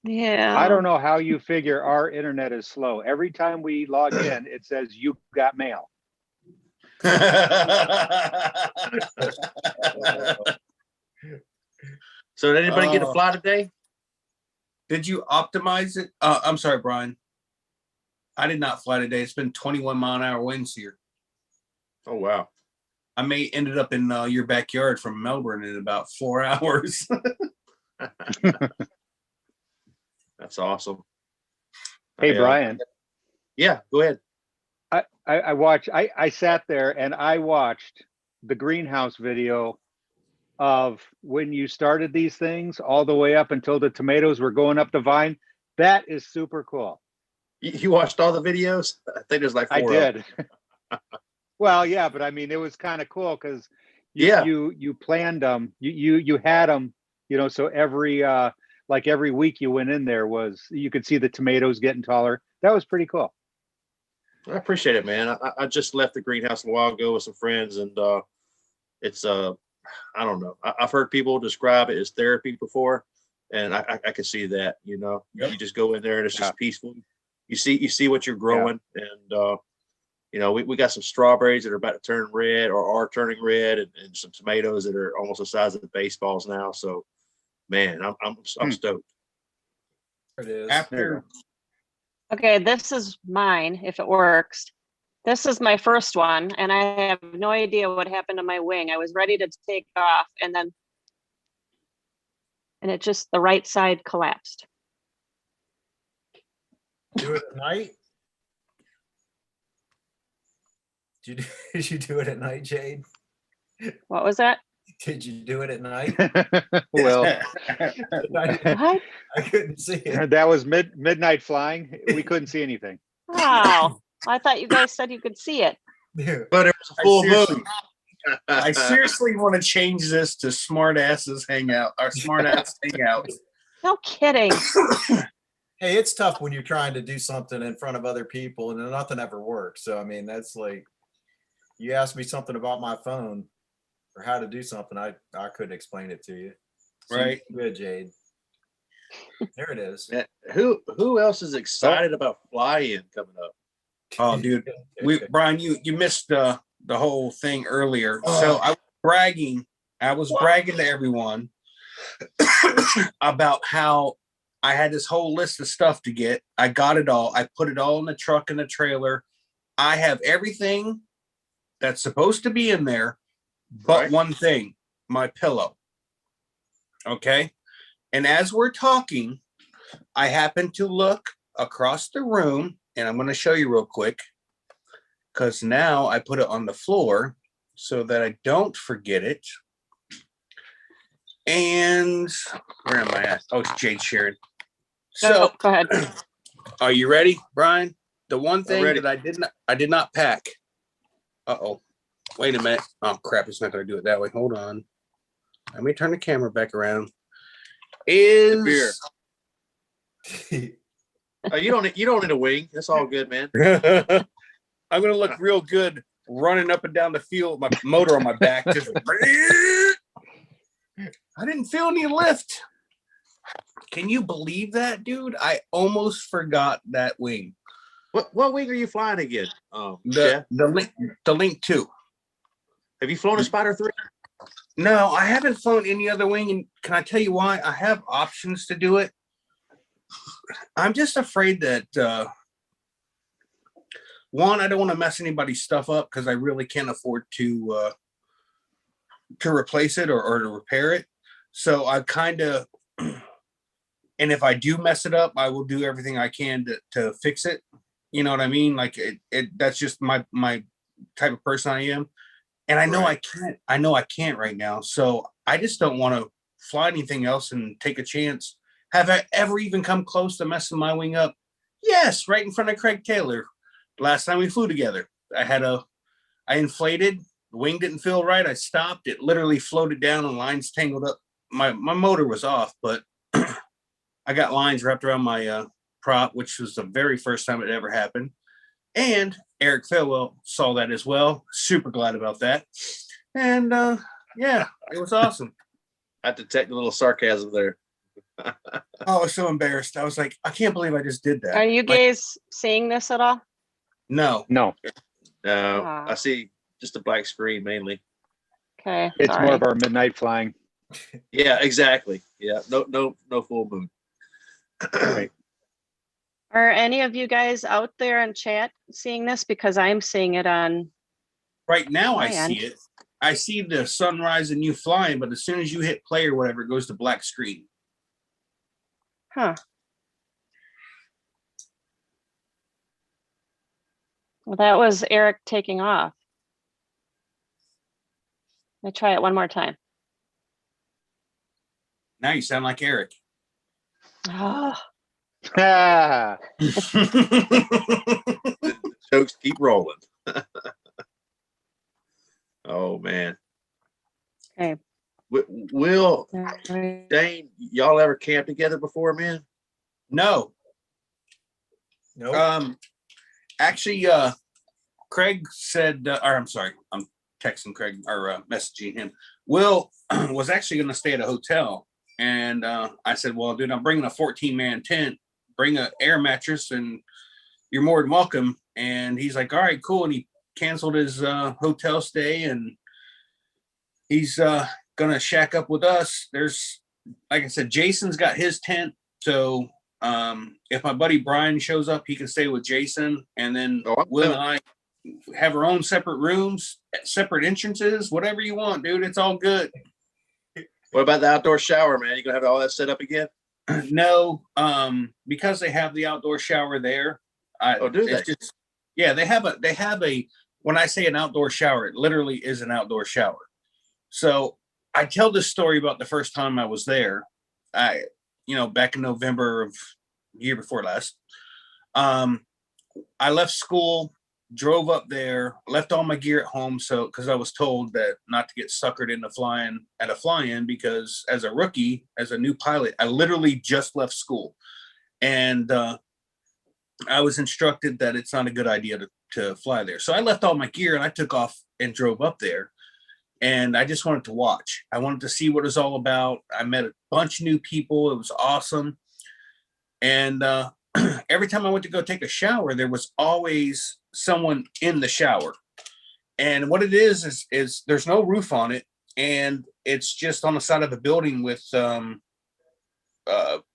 Yeah. I don't know how you figure our internet is slow. Every time we log in, it says you got mail. So did anybody get a Oh. fly today? Did you optimize it? I'm sorry, Brian. I did not fly today. It's been 21-mile-an-hour winds here. Oh wow. I ended up in your backyard from Melbourne in about 4 hours. That's awesome. Hey, Brian, Yeah, go ahead. I sat there and I watched the greenhouse video of when you started these things all the way up until the tomatoes were going up the vine. That is super cool. You watched all the videos? I think there's like 4 I of them. did. Well, yeah, but I mean, it was kind of cool because Yeah. you planned them, you had them, so every week you went in there you could see the tomatoes getting taller. That was pretty cool. I appreciate it, man. I just left the greenhouse a while ago with some friends, and it's I don't know. I've heard people describe it as therapy before, and I can see that. Yep. You just go in there and it's just peaceful. You see what you're growing, and we got some strawberries that are about to turn red or are turning red, and some tomatoes that are almost the size of the baseballs now. So, man, I'm stoked. There it is. After Okay, this is mine if it works. This is my first one, and I have no idea what happened to my wing. I was ready to take off, and it just, the right side collapsed. Do it at night. Did you do it at night, Jade? What was that? Did you do it at night? Well, What? I couldn't see it. that was midnight flying. We couldn't see anything. Wow. I thought you guys said you could see it. But it was a full moon. I seriously want to change this to smart asses hangout or smart ass hangout. No kidding. Hey, it's tough when you're trying to do something in front of other people and nothing ever works. So I mean, that's like, you asked me something about my phone or how to do something, I couldn't explain it to you. So Right. good, Jade. There it is. Who else is excited about fly-in coming up? Oh, dude, Brian, you missed the whole thing earlier. So I was bragging to everyone about how I had this whole list of stuff to get. I got it all. I put it all in the truck and the trailer. I have everything that's supposed to be in there, but Right. one thing, my pillow. Okay. And as we're talking, I happen to look across the room, and I'm going to show you real quick because now I put it on the floor so that I don't forget it. And where am I at? Oh, it's Jade Sharon. So Go ahead. are you ready, Brian? The one thing ready. that I did not pack. Uh-oh. Wait a minute. Oh crap, it's not gonna do it that way. Hold on. Let me turn the camera back around. The beer. There You don't need a wing. That's all good, man. I'm gonna look real good running up and down the field with my motor on my back. Just I didn't feel any lift. Can you believe that, dude? I almost forgot that wing. What wing are you flying again? Jeff? The Link 2. Have you flown a Spider 3? No, I haven't flown any other wing, and can I tell you why? I have options to do it. I'm just afraid that one, I don't want to mess anybody's stuff up because I really can't afford to replace it or to repair it. So I kind of, and if I do mess it up, I will do everything I can to fix it. You know what I mean? Like that's just my type of person I am. And I know Right. I know I can't right now. So I just don't want to fly anything else and take a chance. Have I ever even come close to messing my wing up? Yes, right in front of Craig Taylor. Last time we flew together, I inflated, the wing didn't feel right. I stopped, it literally floated down and lines tangled up. My motor was off, but I got lines wrapped around my prop, which was the very first time it ever happened. And Eric Fairwell saw that as well. Super glad about that. And yeah, it was awesome. I detect a little sarcasm there. Oh, I was so embarrassed. I was like, I can't believe I just did that. Are you Like, guys seeing this at all? no. No, No, Ah. I see just a black screen mainly. Okay, it's sorry. more of our midnight flying. Yeah, exactly. Yeah, no full moon. Right. Are any of you guys out there in chat seeing this? Because I'm seeing it on, Right now I My see end. it. I see the sunrise and you flying, but as soon as you hit play or whatever, it goes to black screen. huh. Well, that was Eric taking off. Let me try it one more time. Now you sound like Eric. Oh, Ah, Jokes keep rolling. Oh man. okay. Will Dane, y'all ever camp together before, man? No. Nope. Actually, Craig said, or I'm sorry, I'm texting Craig or messaging him. Will was actually going to stay at a hotel. And I said, well, dude, I'm bringing a 14-man tent, bring an air mattress, and you're more than welcome. And he's like, all right, cool. And he canceled his hotel stay, and he's going to shack up with us. There's, like I said, Jason's got his tent. So if my buddy Brian shows up, he can stay with Jason. And then Oh, Will and I have our own separate rooms, separate entrances, whatever you want, dude. It's all good. What about the outdoor shower, man? You gonna have all that set up again? No, because they have the outdoor shower there. Oh, do it's they? just, yeah, they have a, when I say an outdoor shower, it literally is an outdoor shower. So I tell this story about the first time I was there. Back in November of year before last. I left school, drove up there, left all my gear at home. So, because I was told that not to get suckered into flying at a fly-in, because as a rookie, as a new pilot, I literally just left school. And I was instructed that it's not a good idea to fly there. So I left all my gear and I took off and drove up there. And I just wanted to watch. I wanted to see what it was all about. I met a bunch of new people. It was awesome. And every time I went to go take a shower, there was always someone in the shower. And what it is there's no roof on it, and it's just on the side of a building with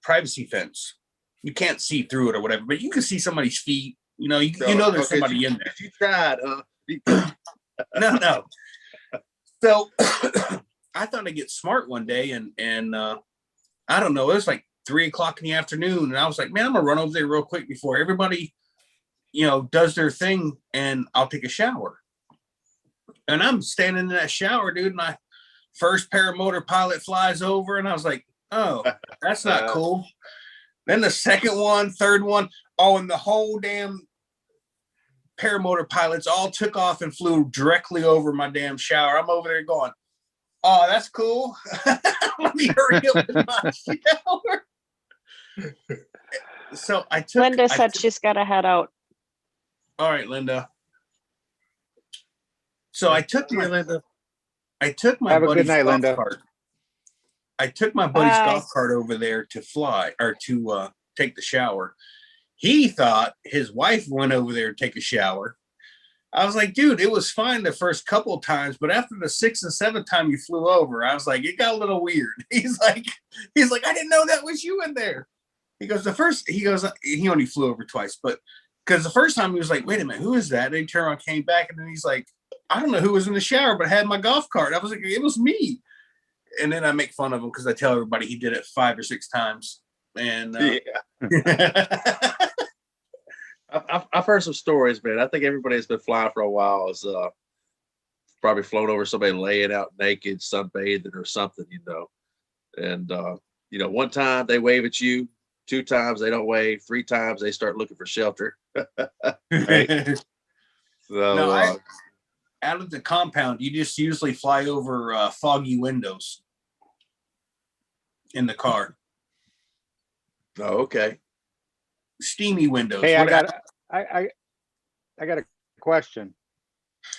privacy fence. You can't see through it or whatever, but you can see somebody's feet. You know there's somebody in there. You tried, huh? No. So I thought I'd get smart one day, and I don't know, it was like 3:00 in the afternoon, and I was like, man, I'm gonna run over there real quick before everybody, does their thing, and I'll take a shower. And I'm standing in that shower, dude, and my first paramotor pilot flies over, and I was like, oh, that's not cool. Then the second one, third one, and the whole damn paramotor pilots all took off and flew directly over my damn shower. I'm over there going, oh, that's cool. Let me hurry up with my shower. So Linda said she's got to head out. All right, Linda. So I took my Have a buddy's good night, golf Linda. cart. I took my buddy's Bye. golf cart over there to fly or to take the shower. He thought his wife went over there to take a shower. I was like, dude, it was fine the first couple of times, but after the 6th and 7th time you flew over, I was like, it got a little weird. He's like, I didn't know that was you in there. He goes, he only flew over twice, but Because the first time he was like, wait a minute, who is that? And he turned around, came back, and then he's like, I don't know who was in the shower, but had my golf cart. I was like, it was me. And then I make fun of him because I tell everybody he did it 5 or 6 times. And I've heard some stories, man. I think everybody that's been flying for a while has probably flown over somebody laying out naked, sunbathing or something, And one time they wave at you, 2 times they don't wave, 3 times they start looking for shelter. Right? So, no, out of the compound, you just usually fly over foggy windows in the car. oh, okay. Steamy windows. Hey, What- I got a question.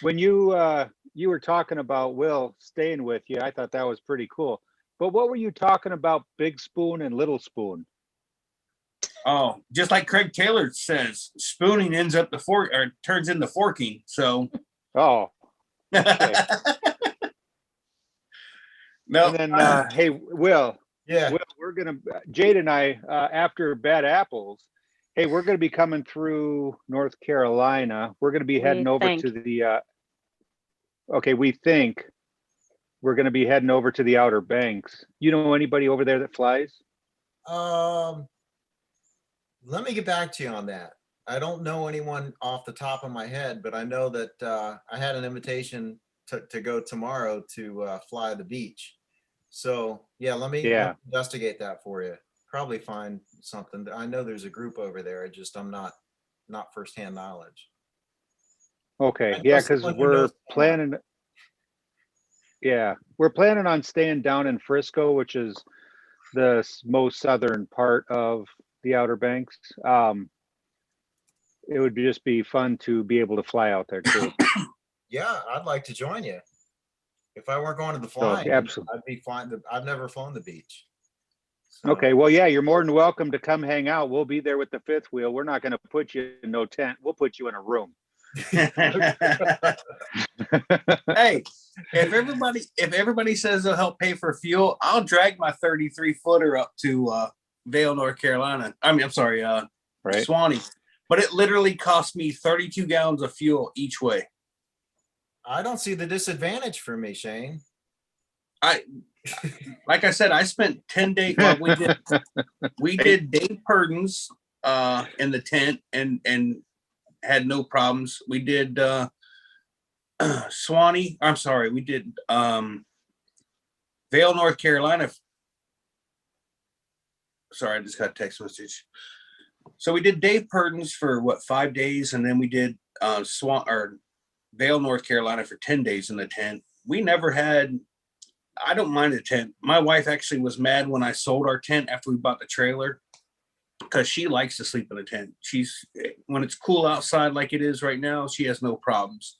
When you were talking about Will staying with you, I thought that was pretty cool. But what were you talking about, Big Spoon and Little Spoon? Oh, just like Craig Taylor says, spooning ends up the fork or turns into forking. So Oh, okay. no. And then hey, Will, Yeah. we're gonna Jade and I after Bad Apples. Hey, we're gonna be coming through North Carolina. We're gonna be heading over think. to the. Okay, we think we're gonna be heading over to the Outer Banks. You know anybody over there that flies? Let me get back to you on that. I don't know anyone off the top of my head, but I know that I had an invitation to go tomorrow to fly the beach. So yeah, let me investigate that for you. Probably find something. I know there's a group over there. I'm not firsthand knowledge. Okay, yeah, because we're planning. Yeah, we're planning on staying down in Frisco, which is the most southern part of the Outer Banks. It would just be fun to be able to fly out there too. Yeah, I'd like to join you. If I weren't going to the flying, absolutely. I'd be flying. I've never flown the beach. So. Okay, well, yeah, you're more than welcome to come hang out. We'll be there with the fifth wheel. We're not going to put you in no tent. We'll put you in a room. Hey, if everybody says they'll help pay for fuel, I'll drag my 33-footer up to Vale, North Carolina. I'm sorry, right. Swanee. But it literally cost me 32 gallons of fuel each way. I don't see the disadvantage for me, Shane. Like I said, I spent 10 days. Well, we did Dave Purden's in the tent and had no problems. We did Swanee. I'm sorry, we did Vale, North Carolina. Sorry, I just got a text message. So we did Dave Purden's for 5 days, and then we did Vale, North Carolina for 10 days in the tent. We never had. I don't mind the tent. My wife actually was mad when I sold our tent after we bought the trailer because she likes to sleep in a tent. When it's cool outside like it is right now, she has no problems.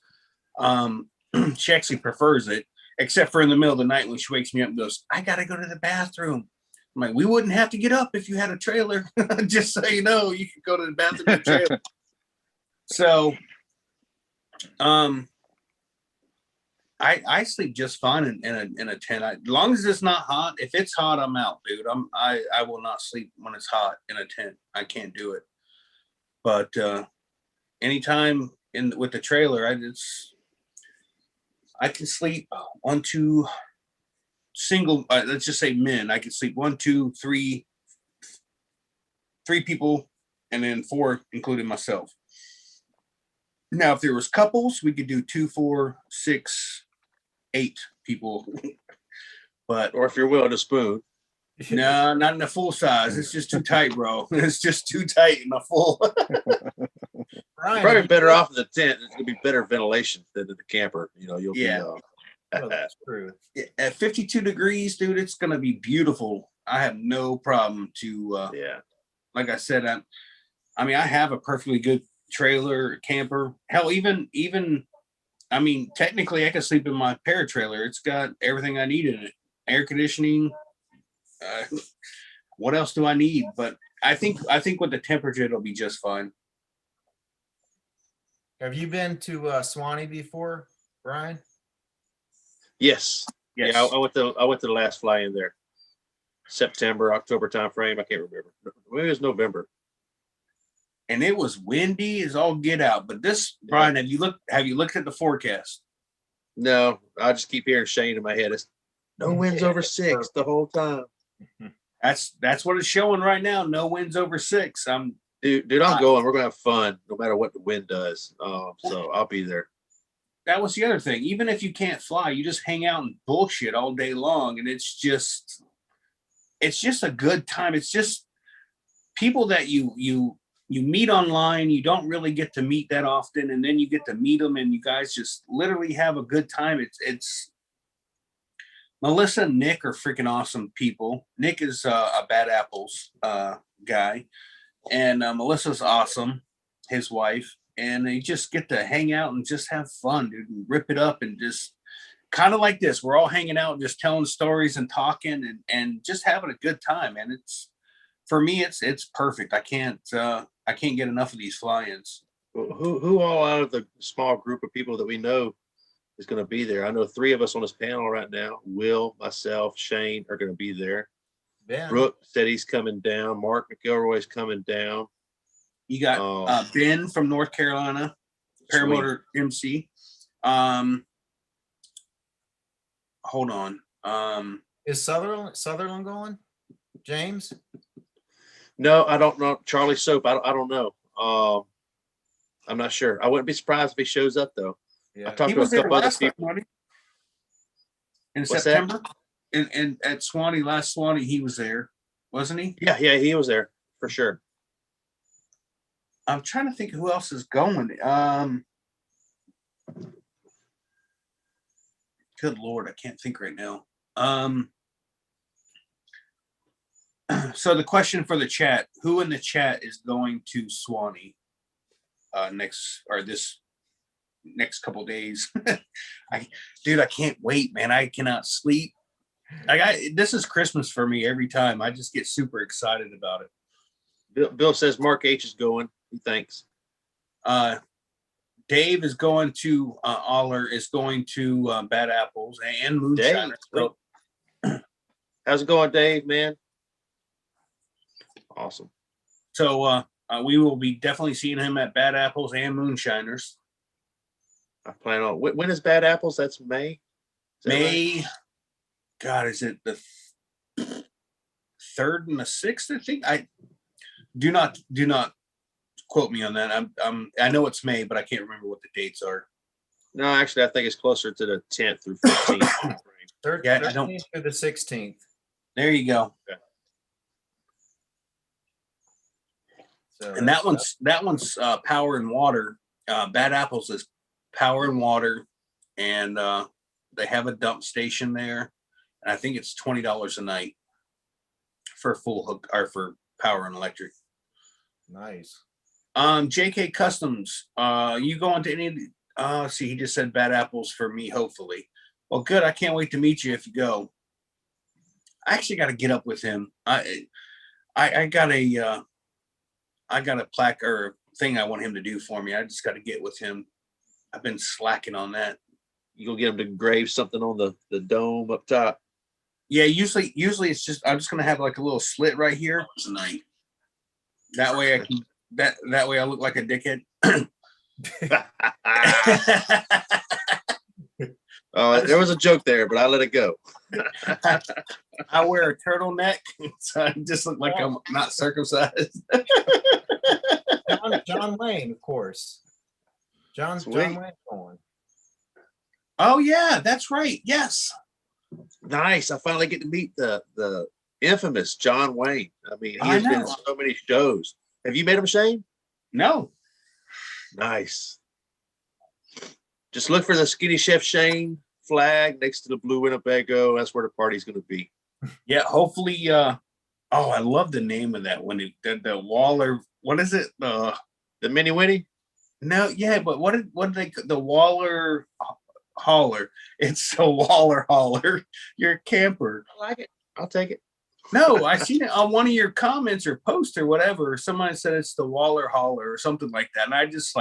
She actually prefers it, except for in the middle of the night when she wakes me up and goes, I got to go to the bathroom. I'm like, we wouldn't have to get up if you had a trailer. Just so you know, you could go to the bathroom in the trailer. So, I sleep just fine in a tent. As long as it's not hot. If it's hot, I'm out, dude. I will not sleep when it's hot in a tent. I can't do it. But anytime with the trailer, I can sleep 1, 2 single. Let's just say men. I can sleep 1, 2, 3 people, and then 4, including myself. Now, if there was couples, we could do 2, 4, 6, 8 people. But or if you're willing to spoon. No, not in the full size. It's just too tight, bro. It's just too tight in the full. Brian, probably better off in the tent. It's gonna be better ventilation than in the camper. You'll be. Oh, that's true. At 52 degrees, dude, it's gonna be beautiful. I have no problem to. Like I said, I have a perfectly good trailer, camper. Hell, even. I mean, technically, I can sleep in my paratrailer. It's got everything I need in it. Air conditioning. What else do I need? But I think with the temperature, it'll be just fine. Have you been to Swanee before, Brian? Yes. Yeah, I went to the last fly in there. September, October time frame. I can't remember. Maybe it was November. and it was windy as all get out. But this, Brian, have you looked at the forecast? No, I just keep hearing Shane in my head. It's no winds over 6 the whole time. That's what it's showing right now. No winds over 6. Dude, I'm going. We're gonna have fun no matter what the wind does. So I'll be there. That was the other thing. Even if you can't fly, you just hang out and bullshit all day long, and it's just a good time. It's just people that you meet online. You don't really get to meet that often, and then you get to meet them, and you guys just literally have a good time. It's Melissa and Nick are freaking awesome people. Nick is a Bad Apples guy, and Melissa's awesome, his wife, and they just get to hang out and just have fun, dude, and rip it up, and just kind of like this. We're all hanging out, and just telling stories and talking, and just having a good time. And it's, for me, it's perfect. I can't get enough of these fly-ins. Who all out of the small group of people that we know is going to be there? I know 3 of us on this panel right now. Will, myself, Shane are going to be there. Ben. Brooke said he's coming down. Mark McElroy's coming down. You got Ben from North Carolina, Paramotor MC. Hold on. Is Sutherland going? James? No, I don't know. Charlie Soap. I don't know. I'm not sure. I wouldn't be surprised if he shows up though. Yeah. I talked He to a was there couple other last time, people. wasn't he? In What's September. And at Swanee, last Swanee, he was there, wasn't he? Yeah, he was there for sure. I'm trying to think who else is going. Good Lord, I can't think right now. So the question for the chat: who in the chat is going to Swanee this next couple days? I can't wait, man. I cannot sleep. This is Christmas for me every time. I just get super excited about it. Bill says Mark H is going. He thinks. Dave is going to Aller is going to Bad Apples and Moonshine. How's it going, Dave, man? Awesome. So we will be definitely seeing him at Bad Apples and Moonshiners. I plan on. When is Bad Apples? That's May. Is that May. right? God, is it the 3rd and the 6th? I think. I do not quote me on that. I know it's May, but I can't remember what the dates are. No, actually, I think it's closer to the 10th through 15th. 13th to the 16th. There you go. Okay. So And that one's Power and Water. Bad Apples is Power and Water, and they have a dump station there, and I think it's $20 a night for full hook or for power and electric. nice. JK Customs, you going to any of the, see, he just said Bad Apples for me, hopefully. Well, good. I can't wait to meet you if you go. I actually got to get up with him. I got a plaque or thing I want him to do for me. I just got to get with him. I've been slacking on that. You gonna get him to engrave something on the dome up top? Yeah, usually it's just, I'm just gonna have like a little slit right here tonight. That way I can that way I look like a dickhead. Oh, there was a joke there, but I let it go. I wear a turtleneck, so I just look like I'm not circumcised. John Wayne, of course. John Wayne going. Oh yeah, that's right. Yes. Nice. I finally get to meet the infamous John Wayne. I mean, he I has been know. in so many shows. Have you met him, Shane? No. Nice. Just look for the Skinny Chef Shane flag next to the blue Winnebago. That's where the party's going to be. Yeah, hopefully. Oh, I love the name of that one. The Waller. What is it? The Mini Winnie? No, yeah, but what did they? The Waller Hauler. It's the Waller Hauler. You're a camper. I like it. I'll take it. No, I seen it on one of your comments or posts or whatever. Somebody said it's the Waller Hauler or something like that, and I just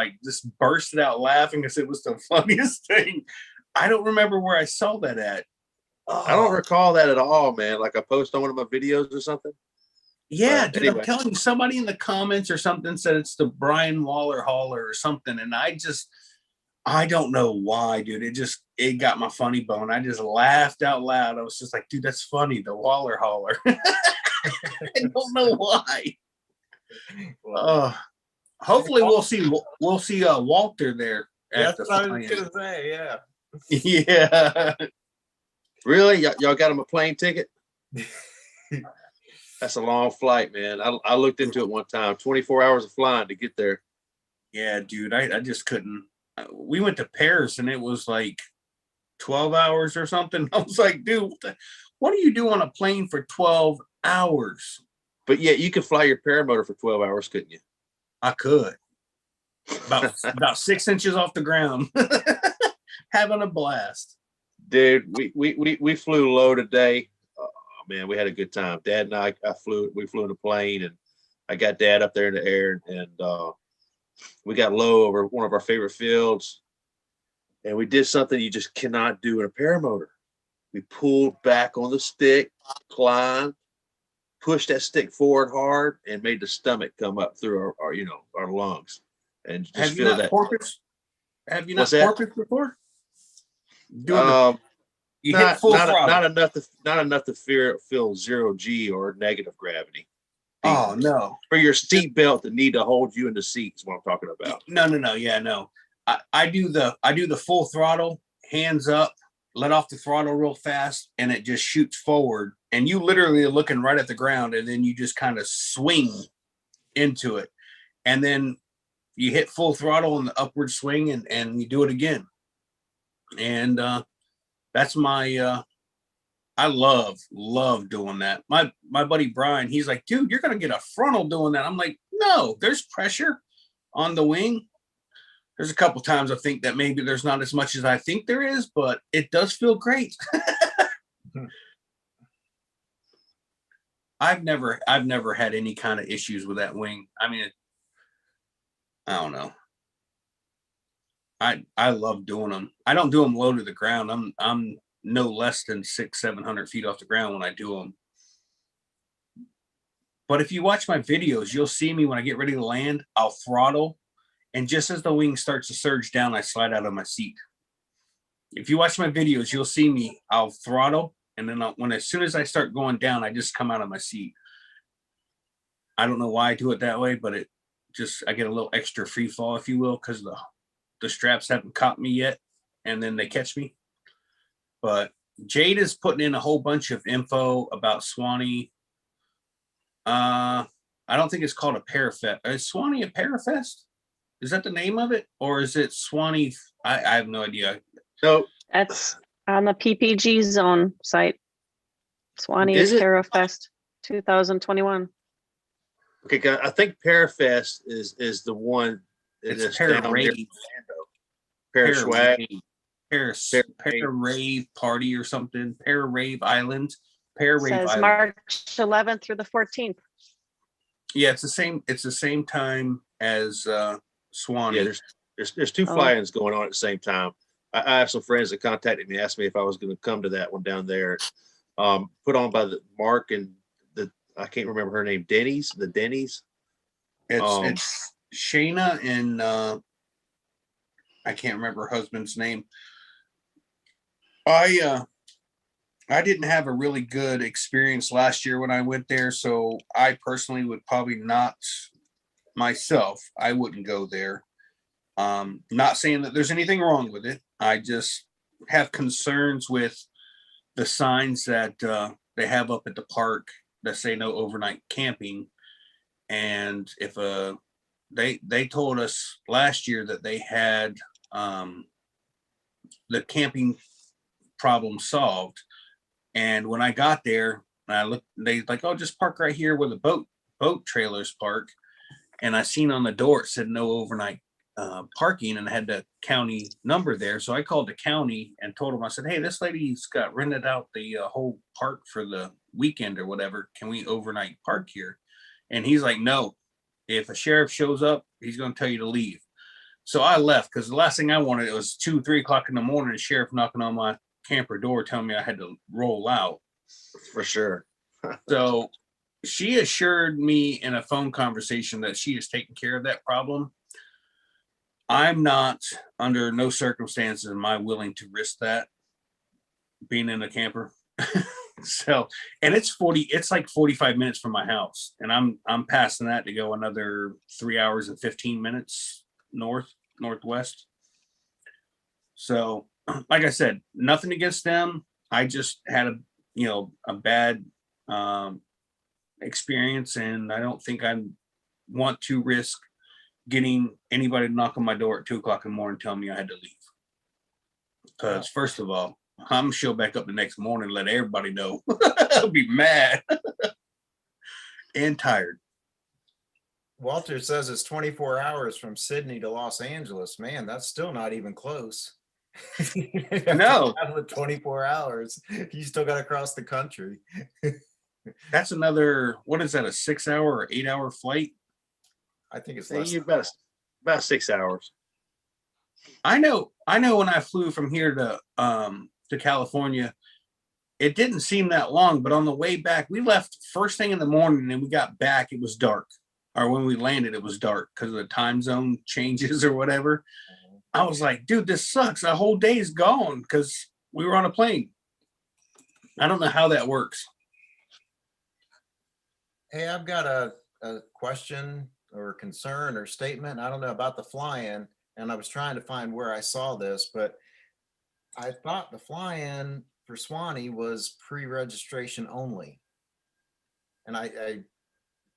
bursted out laughing because it was the funniest thing. I don't remember where I saw that at. I don't recall that at all, man. Like I post on one of my videos or something. Yeah, But dude, I'm anyway. telling you, somebody in the comments or something said it's the Brian Waller hauler or something, and I don't know why, dude. It got my funny bone. I just laughed out loud. I was just like, dude, that's funny, the Waller hauler. I don't know why. Hopefully we'll see Walter there at That's the what I was fly-in. gonna say. Yeah. Yeah. Really, y'all got him a plane ticket? That's a long flight, man. I looked into it one time. 24 hours of flying to get there. Yeah, dude. I just couldn't. We went to Paris and it was like 12 hours or something. I was like, dude, what do you do on a plane for 12 hours? But yeah, you could fly your paramotor for 12 hours, couldn't you? I could. About 6 inches off the ground. Having a blast. Dude, we flew low today. Oh man, we had a good time. Dad and we flew in a plane, and I got Dad up there in the air, and we got low over one of our favorite fields, and we did something you just cannot do in a paramotor. We pulled back on the stick, climbed, pushed that stick forward hard, and made the stomach come up through our lungs, and just Have you feel not that. porpoise? Have you not What's that? porpoise before? You hit Not full not throttle. not enough to feel 0G or negative gravity. Oh no. For your seat belt to need to hold you in the seat is what I'm talking about. No. Yeah, no. I do the full throttle, hands up, let off the throttle real fast, and it just shoots forward. And you literally are looking right at the ground, and then you just kind of swing into it. And then you hit full throttle in the upward swing, and you do it again. And that's my I love doing that. My buddy Brian, he's like, dude, you're gonna get a frontal doing that. I'm like, no, there's pressure on the wing. There's a couple times I think that maybe there's not as much as I think there is, but it does feel great. I've never had any kind of issues with that wing. I mean, I don't know. I love doing them. I don't do them low to the ground. I'm no less than 600-700 feet off the ground when I do them. But if you watch my videos, you'll see me when I get ready to land, I'll throttle. And just as the wing starts to surge down, I slide out of my seat. If you watch my videos, you'll see me, I'll throttle. And then as soon as I start going down, I just come out of my seat. I don't know why I do it that way, but I get a little extra free fall, if you will, because the straps haven't caught me yet. And then they catch me. But Jade is putting in a whole bunch of info about Swanee. I don't think it's called a Parafest. Is Swanee a Parafest? Is that the name of it? Or is it Swanee? I have no idea. So That's on the PPG zone site. Swanee Is it? Parafest 2021. Okay, I think Parafest is the one. It's down Pararave. near Orlando. Paraswag. Pararave party or something. Pararave Island. Pararave Says Island. March 11th through the 14th. Yeah, it's the same time as Swanee. Yeah, there's two Oh. fly-ins going on at the same time. I have some friends that contacted me, asked me if I was going to come to that one down there. Put on by the Mark and I can't remember her name, Denny's. It's Shayna and I can't remember her husband's name. I didn't have a really good experience last year when I went there, so I personally would probably not myself. I wouldn't go there. Not saying that there's anything wrong with it. I just have concerns with the signs that they have up at the park that say no overnight camping. And if they told us last year that they had the camping problem solved. And when I got there, I looked, they like, oh, just park right here where the boat trailers park. And I seen on the door it said no overnight parking, and had the county number there. So I called the county and told them, I said, hey, this lady's got rented out the whole park for the weekend or whatever. Can we overnight park here? And he's like, no, if a sheriff shows up, he's going to tell you to leave. So I left because the last thing I wanted, it was 2-3 o'clock in the morning, a sheriff knocking on my camper door telling me I had to roll out. For sure. So she assured me in a phone conversation that she is taking care of that problem. I'm not, under no circumstances am I willing to risk that, being in a camper. So, and it's like 45 minutes from my house, and I'm passing that to go another 3 hours and 15 minutes northwest. So, like I said, nothing against them. I just had a bad experience, and I don't think I want to risk getting anybody to knock on my door at 2 o'clock in the morning telling me I had to leave. Because first of all, I'm gonna show back up the next morning and let everybody know. I'll be mad and tired. Walter says it's 24 hours from Sydney to Los Angeles. Man, that's still not even close. No. 24 hours. You still got to cross the country. That's another, what is that, a 6 hour or 8 hour flight? I think it's Say less. you about 6 hours. I know when I flew from here to California, it didn't seem that long, but on the way back, we left first thing in the morning and we got back, it was dark. Or when we landed, it was dark because of the time zone changes or whatever. I was like, dude, this sucks. A whole day is gone because we were on a plane. I don't know how that works. Hey, I've got a question or concern or statement. I don't know about the fly-in, and I was trying to find where I saw this, but I thought the fly-in for Swanee was pre-registration only. And I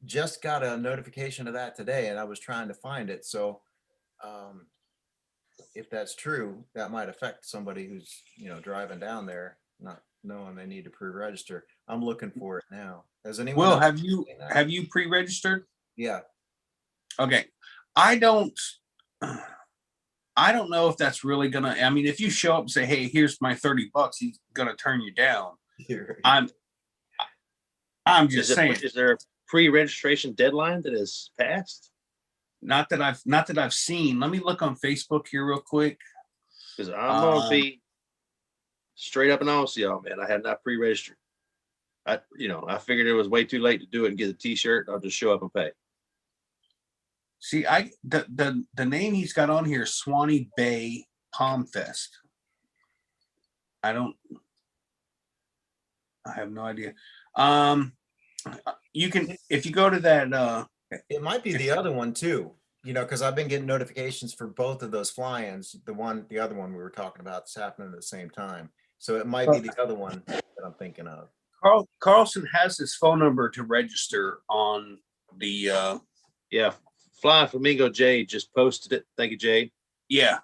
just got a notification of that today, and I was trying to find it. So if that's true, that might affect somebody who's, driving down there, not knowing they need to pre-register. I'm looking for it now. Has anyone Will, else have you pre-registered? Yeah. Okay. I don't know if that's really gonna, I mean, if you show up and say, hey, here's my $30, he's gonna turn you down. I'm just saying. Is there a pre-registration deadline that is passed? Not that I've seen. Let me look on Facebook here real quick. Because I'm gonna be straight up and honest with y'all, man. I had not pre-registered. I figured it was way too late to do it and get a t-shirt. I'll just show up and pay. See, the name he's got on here, Swanee Bay Palm Fest. I have no idea. You can, if you go to that, it might be the other one too, because I've been getting notifications for both of those fly-ins. The other one we were talking about is happening at the same time. So it might be the other one that I'm thinking of. Carlson has his phone number to register on the, yeah. Flying Flamingo Jade just posted it. Thank you, Jade. Yeah.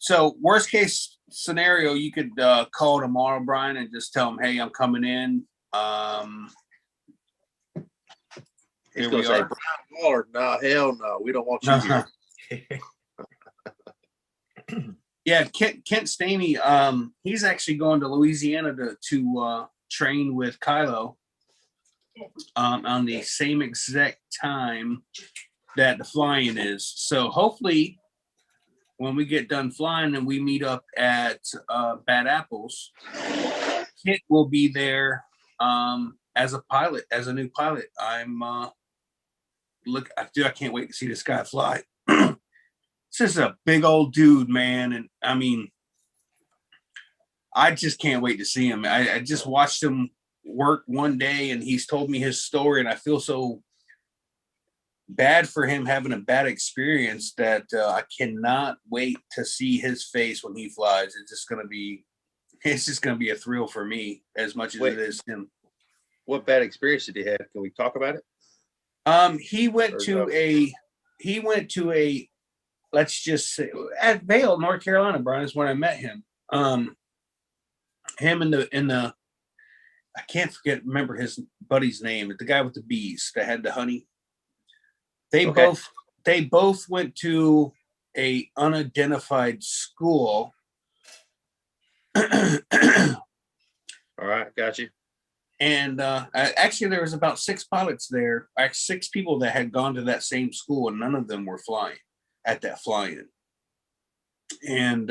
So worst case scenario, you could call tomorrow, Brian, and just tell him, hey, I'm coming in. He's gonna say, Brian Waller, no, hell no, we don't want you here. Yeah, Kent Stamey, he's actually going to Louisiana to train with Kylo on the same exact time that the flying is. So hopefully when we get done flying and we meet up at Bad Apples, Kent will be there as a pilot, as a new pilot. I can't wait to see this guy fly. This is a big old dude, man. And I mean, I just can't wait to see him. I just watched him work one day and he's told me his story, and I feel so bad for him having a bad experience that I cannot wait to see his face when he flies. It's just gonna be a thrill for me as much as it is him. What bad experience did he have? Can we talk about it? He went to a let's just say at Vail, North Carolina, Brian, is when I met him. Him in the I can't remember his buddy's name, the guy with the bees that had the honey. They both went to a unidentified school. All right, got you. And actually, there was about 6 pilots there, like 6 people that had gone to that same school, and none of them were flying at that fly-in. And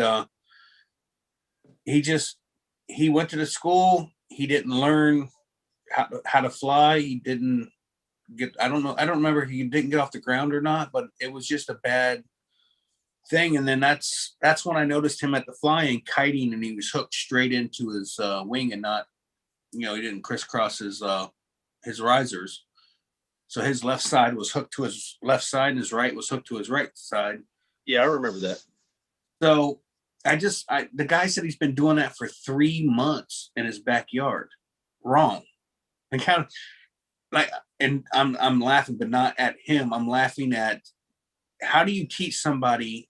he went to the school. He didn't learn how to fly. He didn't get, I don't know. I don't remember if he didn't get off the ground or not, but it was just a bad thing. And then that's when I noticed him at the flying kiting, and he was hooked straight into his wing and not, he didn't crisscross his risers. So his left side was hooked to his left side and his right was hooked to his right side. Yeah, I remember that. So the guy said he's been doing that for 3 months in his backyard. Wrong. And kind of like, and I'm laughing, but not at him. I'm laughing at, how do you teach somebody,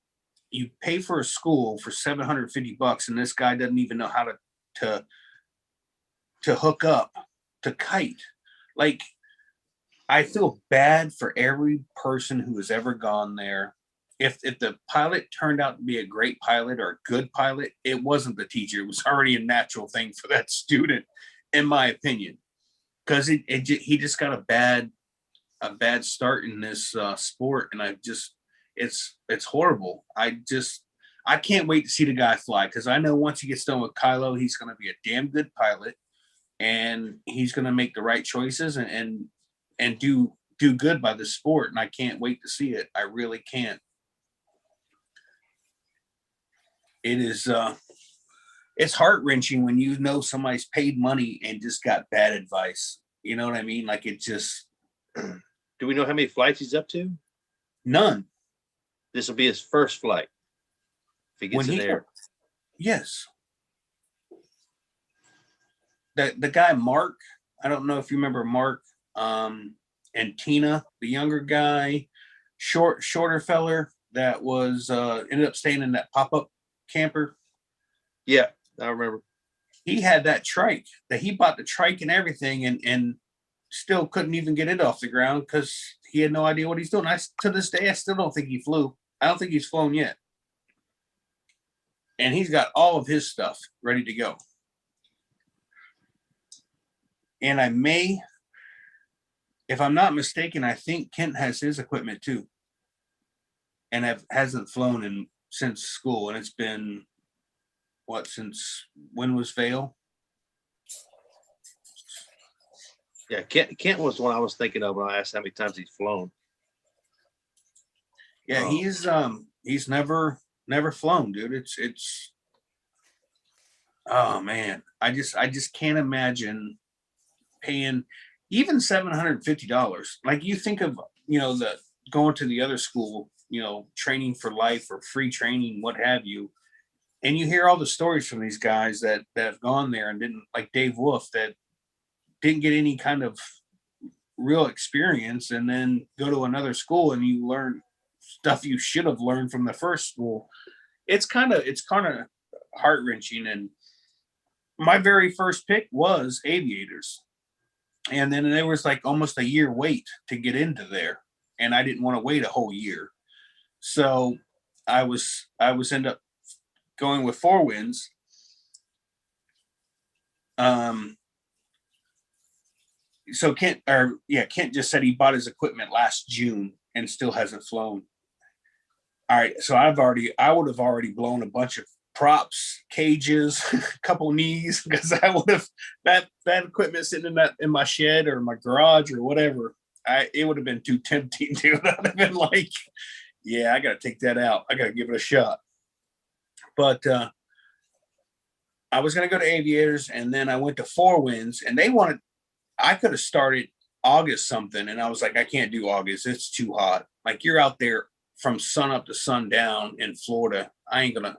you pay for a school for $750 and this guy doesn't even know how to hook up, to kite. Like, I feel bad for every person who has ever gone there. If the pilot turned out to be a great pilot or a good pilot, it wasn't the teacher. It was already a natural thing for that student, in my opinion, because he just got a bad start in this sport, and it's horrible. I can't wait to see the guy fly, because I know once he gets done with Kylo, he's going to be a damn good pilot, and he's going to make the right choices and do good by the sport. And I can't wait to see it. I really can't. It is it's heart-wrenching when you know somebody's paid money and just got bad advice. You know what I mean? Like, it just, Do we know how many flights he's up to? none. This will be his first flight if he gets in there. Yes. The guy Mark, I don't know if you remember Mark, and Tina, the younger guy, shorter feller that was ended up staying in that pop-up camper. Yeah, I remember. He had that trike, that he bought the trike and everything, and still couldn't even get it off the ground because he had no idea what he's doing. To this day, I still don't think he flew. I don't think he's flown yet. And he's got all of his stuff ready to go. And if I'm not mistaken, I think Kent has his equipment too. And hasn't flown since school. And it's been, since when was Vail? Yeah, Kent was one I was thinking of when I asked how many times he's flown. Yeah, he's never flown, dude. It's oh man. I just can't imagine paying even $750. Like, you think of, the going to the other school, training for life or free training, what have you. And you hear all the stories from these guys that have gone there and didn't, like Dave Wolf, that didn't get any kind of real experience, and then go to another school and you learn stuff you should have learned from the first school. It's kind of heart-wrenching. And my very first pick was aviators. And then there was like almost a year wait to get into there. And I didn't want to wait a whole year. So I was end up going with Four Winds. So Kent just said he bought his equipment last June and still hasn't flown. All right. So I would have already blown a bunch of props, cages, a couple knees, because I would have that equipment sitting in my shed or my garage or whatever. It would have been too tempting, dude. I'd have been like, yeah, I got to take that out. I got to give it a shot. But I was going to go to aviators, and then I went to Four Winds, and I could have started August something, and I was like, I can't do August. It's too hot. Like, you're out there from sun up to sundown in Florida. I ain't gonna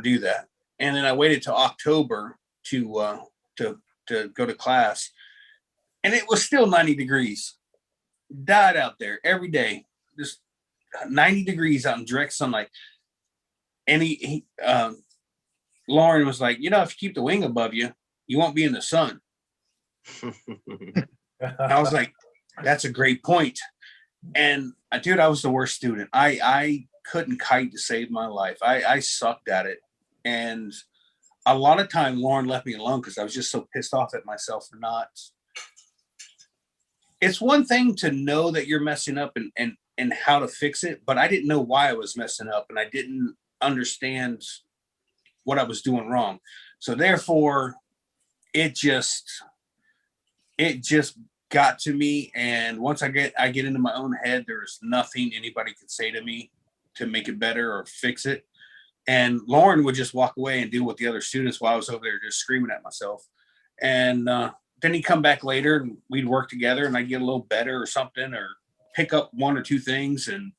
do that. And then I waited till October to go to class, and it was still 90 degrees. Died out there every day, just 90 degrees out in direct sunlight. And Lauren was like, if you keep the wing above you, you won't be in the sun. I was like, that's a great point. And dude, I was the worst student. I couldn't kite to save my life. I sucked at it. And a lot of time Lauren left me alone because I was just so pissed off at myself for not. It's one thing to know that you're messing up and how to fix it, but I didn't know why I was messing up, and I didn't understand what I was doing wrong. So therefore, it just it just got to me. And once I get into my own head, there's nothing anybody could say to me to make it better or fix it. And Lauren would just walk away and deal with the other students while I was over there just screaming at myself. And then he'd come back later and we'd work together and I'd get a little better or something, or pick up one or two things. And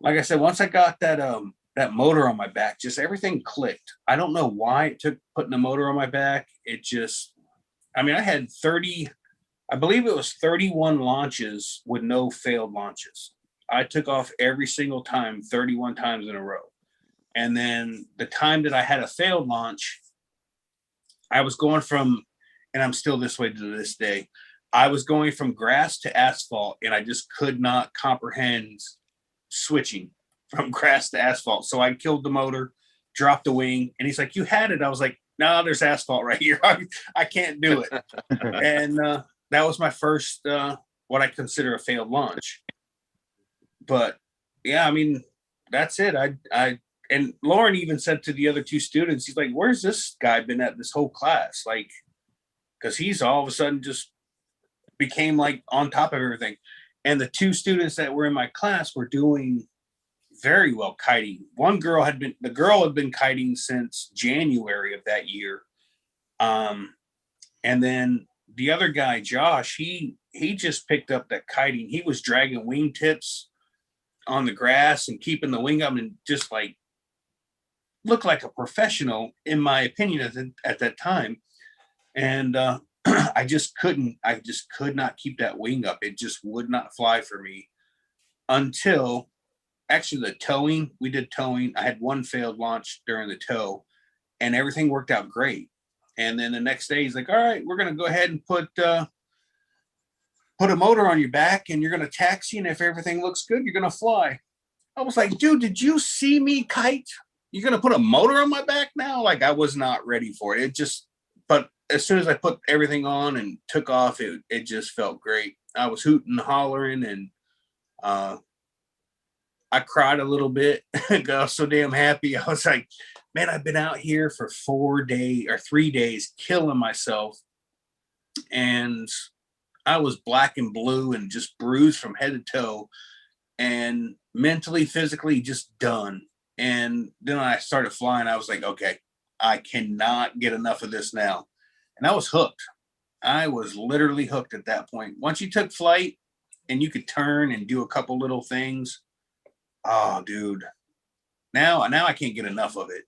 like I said, once I got that motor on my back, just everything clicked. I don't know why it took putting the motor on my back. It just, I mean, I had 30, I believe it was 31 launches with no failed launches. I took off every single time, 31 times in a row. And then the time that I had a failed launch, I was going from, and I'm still this way to this day, I was going from grass to asphalt, and I just could not comprehend switching from grass to asphalt. So I killed the motor, dropped the wing, and he's like, "You had it." I was like, "No, there's asphalt right here. I can't do it." And that was my first, what I consider a failed launch. But yeah, I mean, that's it. And Lauren even said to the other two students, he's like, "Where's this guy been at this whole class?" Like, because he's all of a sudden just became like on top of everything. And the two students that were in my class were doing very well kiting. The girl had been kiting since January of that year. And then the other guy, Josh, he just picked up that kiting. He was dragging wingtips on the grass and keeping the wing up and just like looked like a professional, in my opinion, at that time. And I just could not keep that wing up. It just would not fly for me until actually the towing. We did towing. I had one failed launch during the tow, and everything worked out great. And then the next day he's like, "All right, we're going to go ahead and put a motor on your back and you're going to taxi. And if everything looks good, you're going to fly." I was like, "Dude, did you see me kite? You're going to put a motor on my back now?" Like, I was not ready for it. But as soon as I put everything on and took off, it just felt great. I was hooting and hollering, and I cried a little bit. I was so damn happy. I was like, man, I've been out here for 3 days killing myself. And I was black and blue and just bruised from head to toe and mentally, physically just done. And then I started flying. I was like, okay, I cannot get enough of this now. And I was hooked. I was literally hooked at that point. Once you took flight and you could turn and do a couple little things, oh, dude, now I can't get enough of it.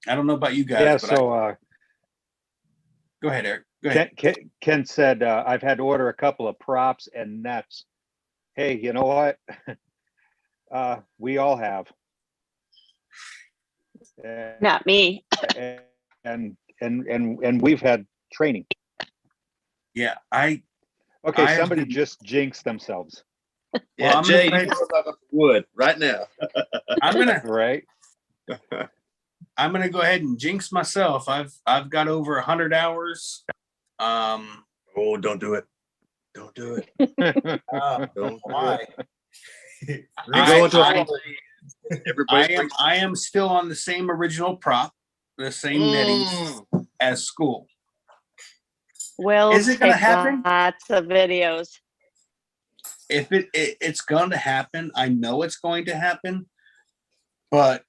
I don't know about you guys. Yeah, but so go ahead, Eric. Go ahead. Ken said, I've had to order a couple of props and nets. Hey, you know what? We all have. Not me. And we've had training. Yeah, Okay, somebody just jinxed themselves. Yeah, Well, Jay, you would right now. Right. I'm gonna go ahead and jinx myself. I've got over 100 hours. Oh, don't do it. Don't do it. Don't Why? I am still on the same original prop, the same nettings as school. Will Is it gonna take happen? lots of videos. If it's going to happen, I know it's going to happen. But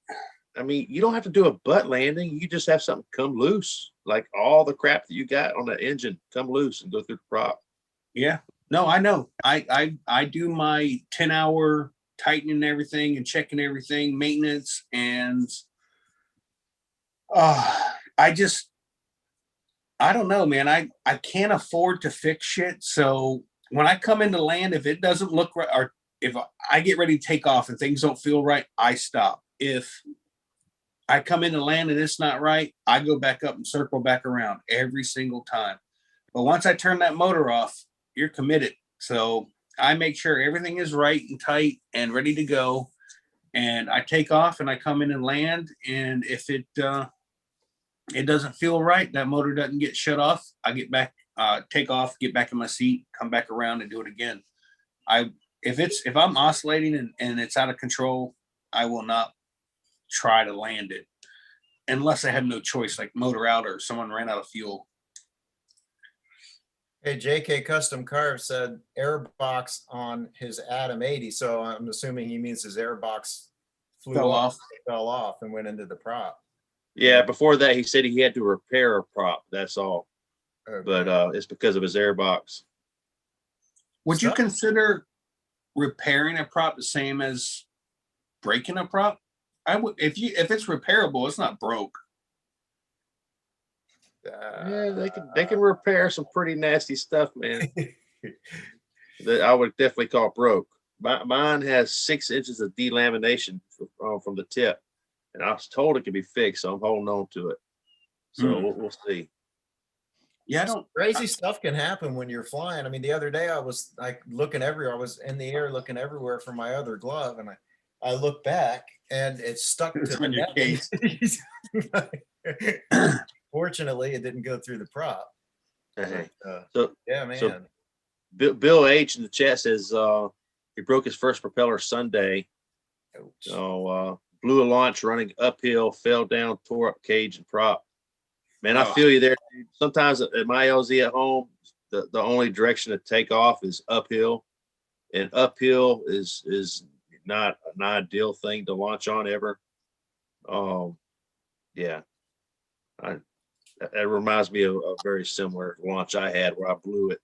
I mean, you don't have to do a butt landing. You just have something come loose, like all the crap that you got on the engine come loose and go through the prop. yeah, no, I know. I do my 10-hour tightening everything and checking everything, maintenance, and I don't know, man. I can't afford to fix shit. So when I come into land, if it doesn't look right, or if I get ready to take off and things don't feel right, I stop. If I come into land and it's not right, I go back up and circle back around every single time. But once I turn that motor off, you're committed. So I make sure everything is right and tight and ready to go. And I take off and I come in and land. And if it doesn't feel right, that motor doesn't get shut off, I get back, take off, get back in my seat, come back around and do it again. If I'm oscillating and it's out of control, I will not try to land it unless I have no choice, like motor out or someone ran out of fuel. Hey, JK Custom Carve said airbox on his Atom 80. So I'm assuming he means his airbox Fell off. fell off and went into the prop. Yeah, before that, he said he had to repair a prop. That's all. Okay. But it's because of his airbox. Would you Stuff. consider repairing a prop the same as breaking a prop? I would, if it's repairable, it's not broke. Yeah, they can repair some pretty nasty stuff, man. That I would definitely call broke. Mine has 6 inches of delamination from the tip, and I was told it could be fixed, so I'm holding on to it. So we'll see. Yeah, I don't. Crazy stuff can happen when you're flying. I mean, the other day I was like looking everywhere. I was in the air looking everywhere for my other glove, and I look back and it's stuck It's to on your case. Fortunately, it didn't go through the prop. Hey, But, yeah, man. so Bill H in the chat says he broke his first propeller Sunday. Ouch. So blew a launch running uphill, fell down, tore up cage and prop. Man, I Oh. feel you there, dude. Sometimes at my LZ at home, the only direction to take off is uphill, and uphill is not an ideal thing to launch on ever. Yeah, that reminds me of a very similar launch I had where I blew it.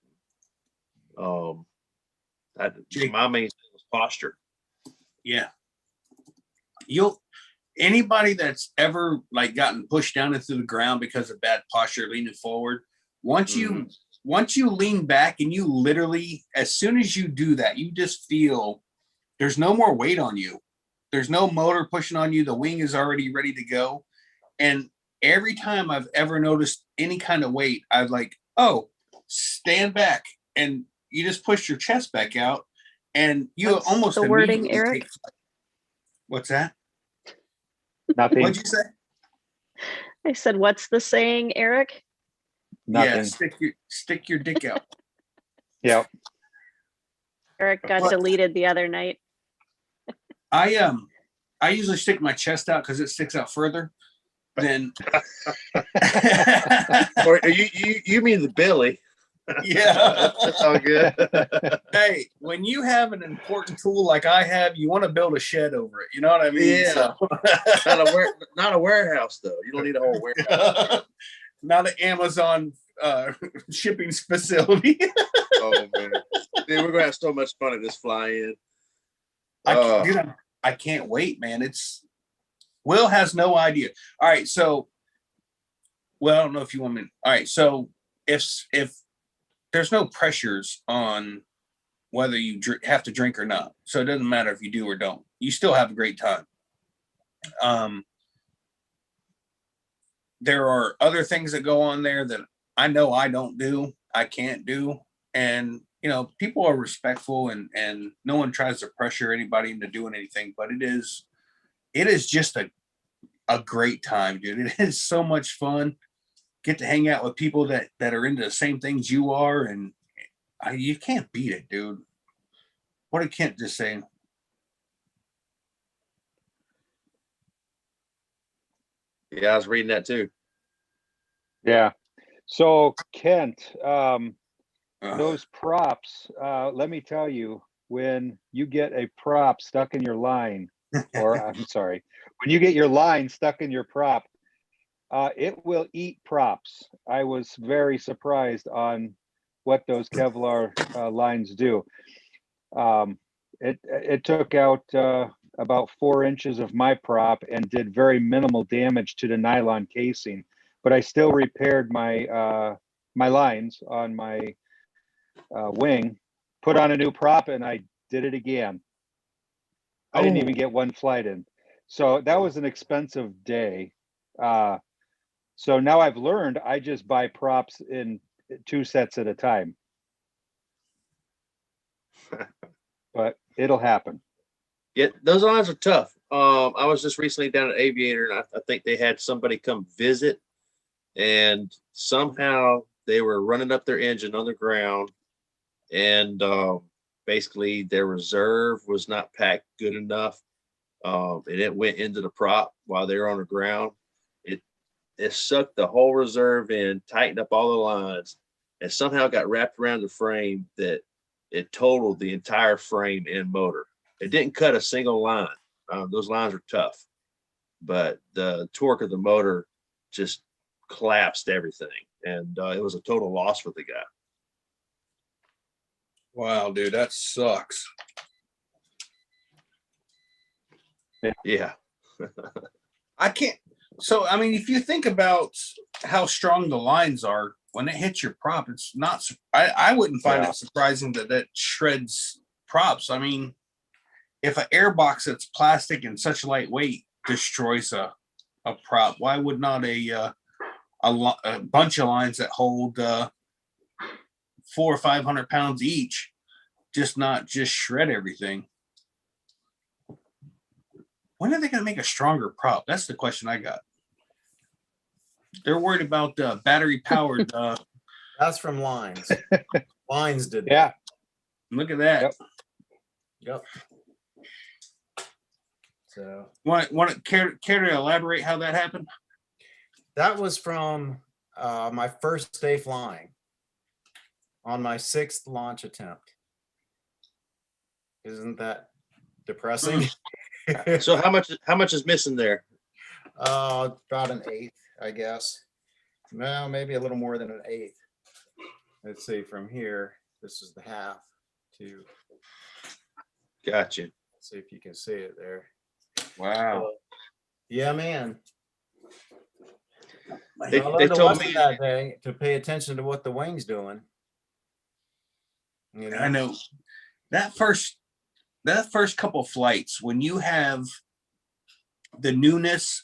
My main thing was posture. Yeah. Anybody that's ever like gotten pushed down into the ground because of bad posture leaning forward, once you lean back and you literally, as soon as you do that, you just feel there's no more weight on you. There's no motor pushing on you. The wing is already ready to go. And every time I've ever noticed any kind of weight, I've like, oh, stand back. And you just push your chest back out and you What's almost the wording, immediately Eric? take flight. What's that? Nothing. What'd you say? I said, what's the saying, Eric? Nothing. Yeah, stick your dick out. Yeah. Eric got What? deleted the other night. I usually stick my chest out because it sticks out further. Then Or you mean the belly? yeah. That's all good. Hey, when you have an important tool like I have, you want to build a shed over it. You know what I mean? Yeah. So. Not a warehouse though. You don't need a whole warehouse. Not an Amazon shipping facility. Oh man, dude, we're gonna have so much fun at this fly-in. I can't wait, man. Will has no idea. All right, so I don't know if you want me. All right, so if there's no pressures on whether you have to drink or not, so it doesn't matter if you do or don't. You still have a great time. There are other things that go on there that I know I don't do, I can't do, and people are respectful and no one tries to pressure anybody into doing anything, but it is just a great time, dude. It is so much fun. Get to hang out with people that are into the same things you are, and you can't beat it, dude. What did Kent just say? Yeah, I was reading that too. Yeah. So Kent, those props, let me tell you, when you get a prop stuck in your line, or I'm sorry, when you get your line stuck in your prop, it will eat props. I was very surprised on what those Kevlar lines do. It took out about 4 inches of my prop and did very minimal damage to the nylon casing, but I still repaired my my lines on my wing, put on a new prop, and I did it again. I didn't even get one flight in. So that was an expensive day. So now I've learned I just buy props in 2 sets at a time. But it'll happen. Yeah, those lines are tough. I was just recently down at Aviator, and I think they had somebody come visit, and somehow they were running up their engine on the ground, and basically their reserve was not packed good enough, and it went into the prop while they were on the ground. It sucked the whole reserve in, tightened up all the lines, and somehow got wrapped around the frame that it totaled the entire frame and motor. It didn't cut a single line. Those lines are tough, but the torque of the motor just collapsed everything, and it was a total loss for the guy. Wow, dude, that sucks. Yeah. I can't. So, I mean, if you think about how strong the lines are when it hits your prop, it's not. I wouldn't find it surprising that that shreds props. I mean, if an airbox that's plastic and such lightweight destroys a prop, why would not a bunch of lines that hold 400 or 500 pounds each just not just shred everything? When are they going to make a stronger prop? That's the question I got. They're worried about battery powered. That's from Lines. Lines did Yeah. that. Look at that. Yep. So Want to care to elaborate how that happened? that was from my first day flying on my 6th launch attempt. Isn't that depressing? So how much is missing there? About an 1/8, I guess. No, maybe a little more than an 1/8. Let's see, from here, this is the half to, Gotcha. see if you can see it there. Wow. Yeah, man. They I learned a told lesson me that day to pay attention to what the wing's doing. You I know that first couple flights, when you have the newness,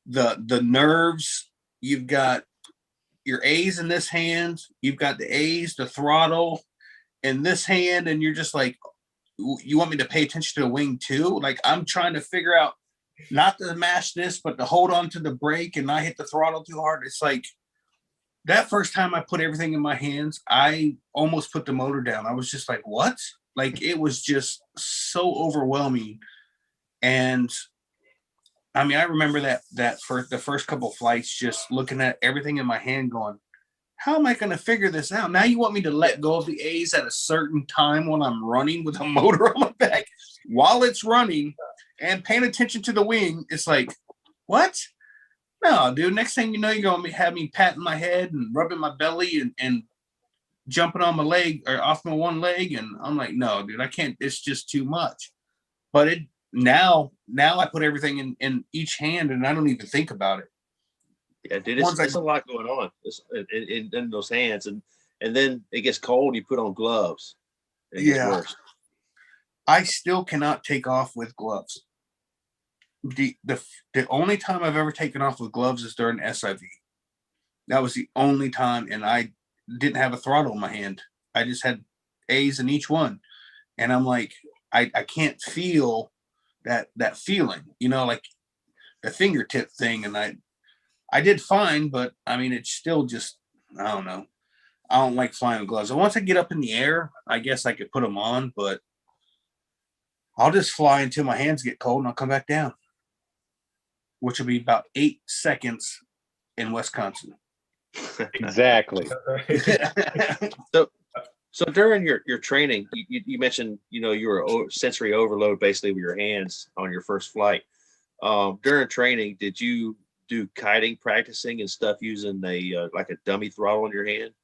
the nerves, you've got your A's in this hand, you've got the A's, the throttle in this hand, and you're just like, you want me to pay attention to the wing too? Like, I'm trying to figure out not to mash this, but to hold on to the brake and not hit the throttle too hard. It's like that first time I put everything in my hands, I almost put the motor down. I was just like, what? Like, it was just so overwhelming. And I mean, I remember the first couple flights, just looking at everything in my hand going, how am I going to figure this out? Now you want me to let go of the A's at a certain time when I'm running with a motor on my back while it's running and paying attention to the wing. It's like, what? No, dude. Next thing you know, you're going to have me patting my head and rubbing my belly and jumping on my leg or off my one leg. And I'm like, no, dude, I can't. It's just too much. But now I put everything in each hand and I don't even think about it. Yeah, dude, it's a lot going on in those hands, and then it gets cold. You put on gloves. It gets worse. I still cannot take off with gloves. The only time I've ever taken off with gloves is during SIV. That was the only time, and I didn't have a throttle in my hand. I just had A's in each one, and I'm like, I can't feel that feeling, like the fingertip thing, and I did fine, but I mean, it's still just, I don't know. I don't like flying with gloves. And once I get up in the air, I guess I could put them on, but I'll just fly until my hands get cold and I'll come back down, which will be about 8 seconds in Wisconsin. Exactly. So during your training, you mentioned, you were sensory overload basically with your hands on your first flight. During training, did you do kiting practicing and stuff using like a dummy throttle in your hand?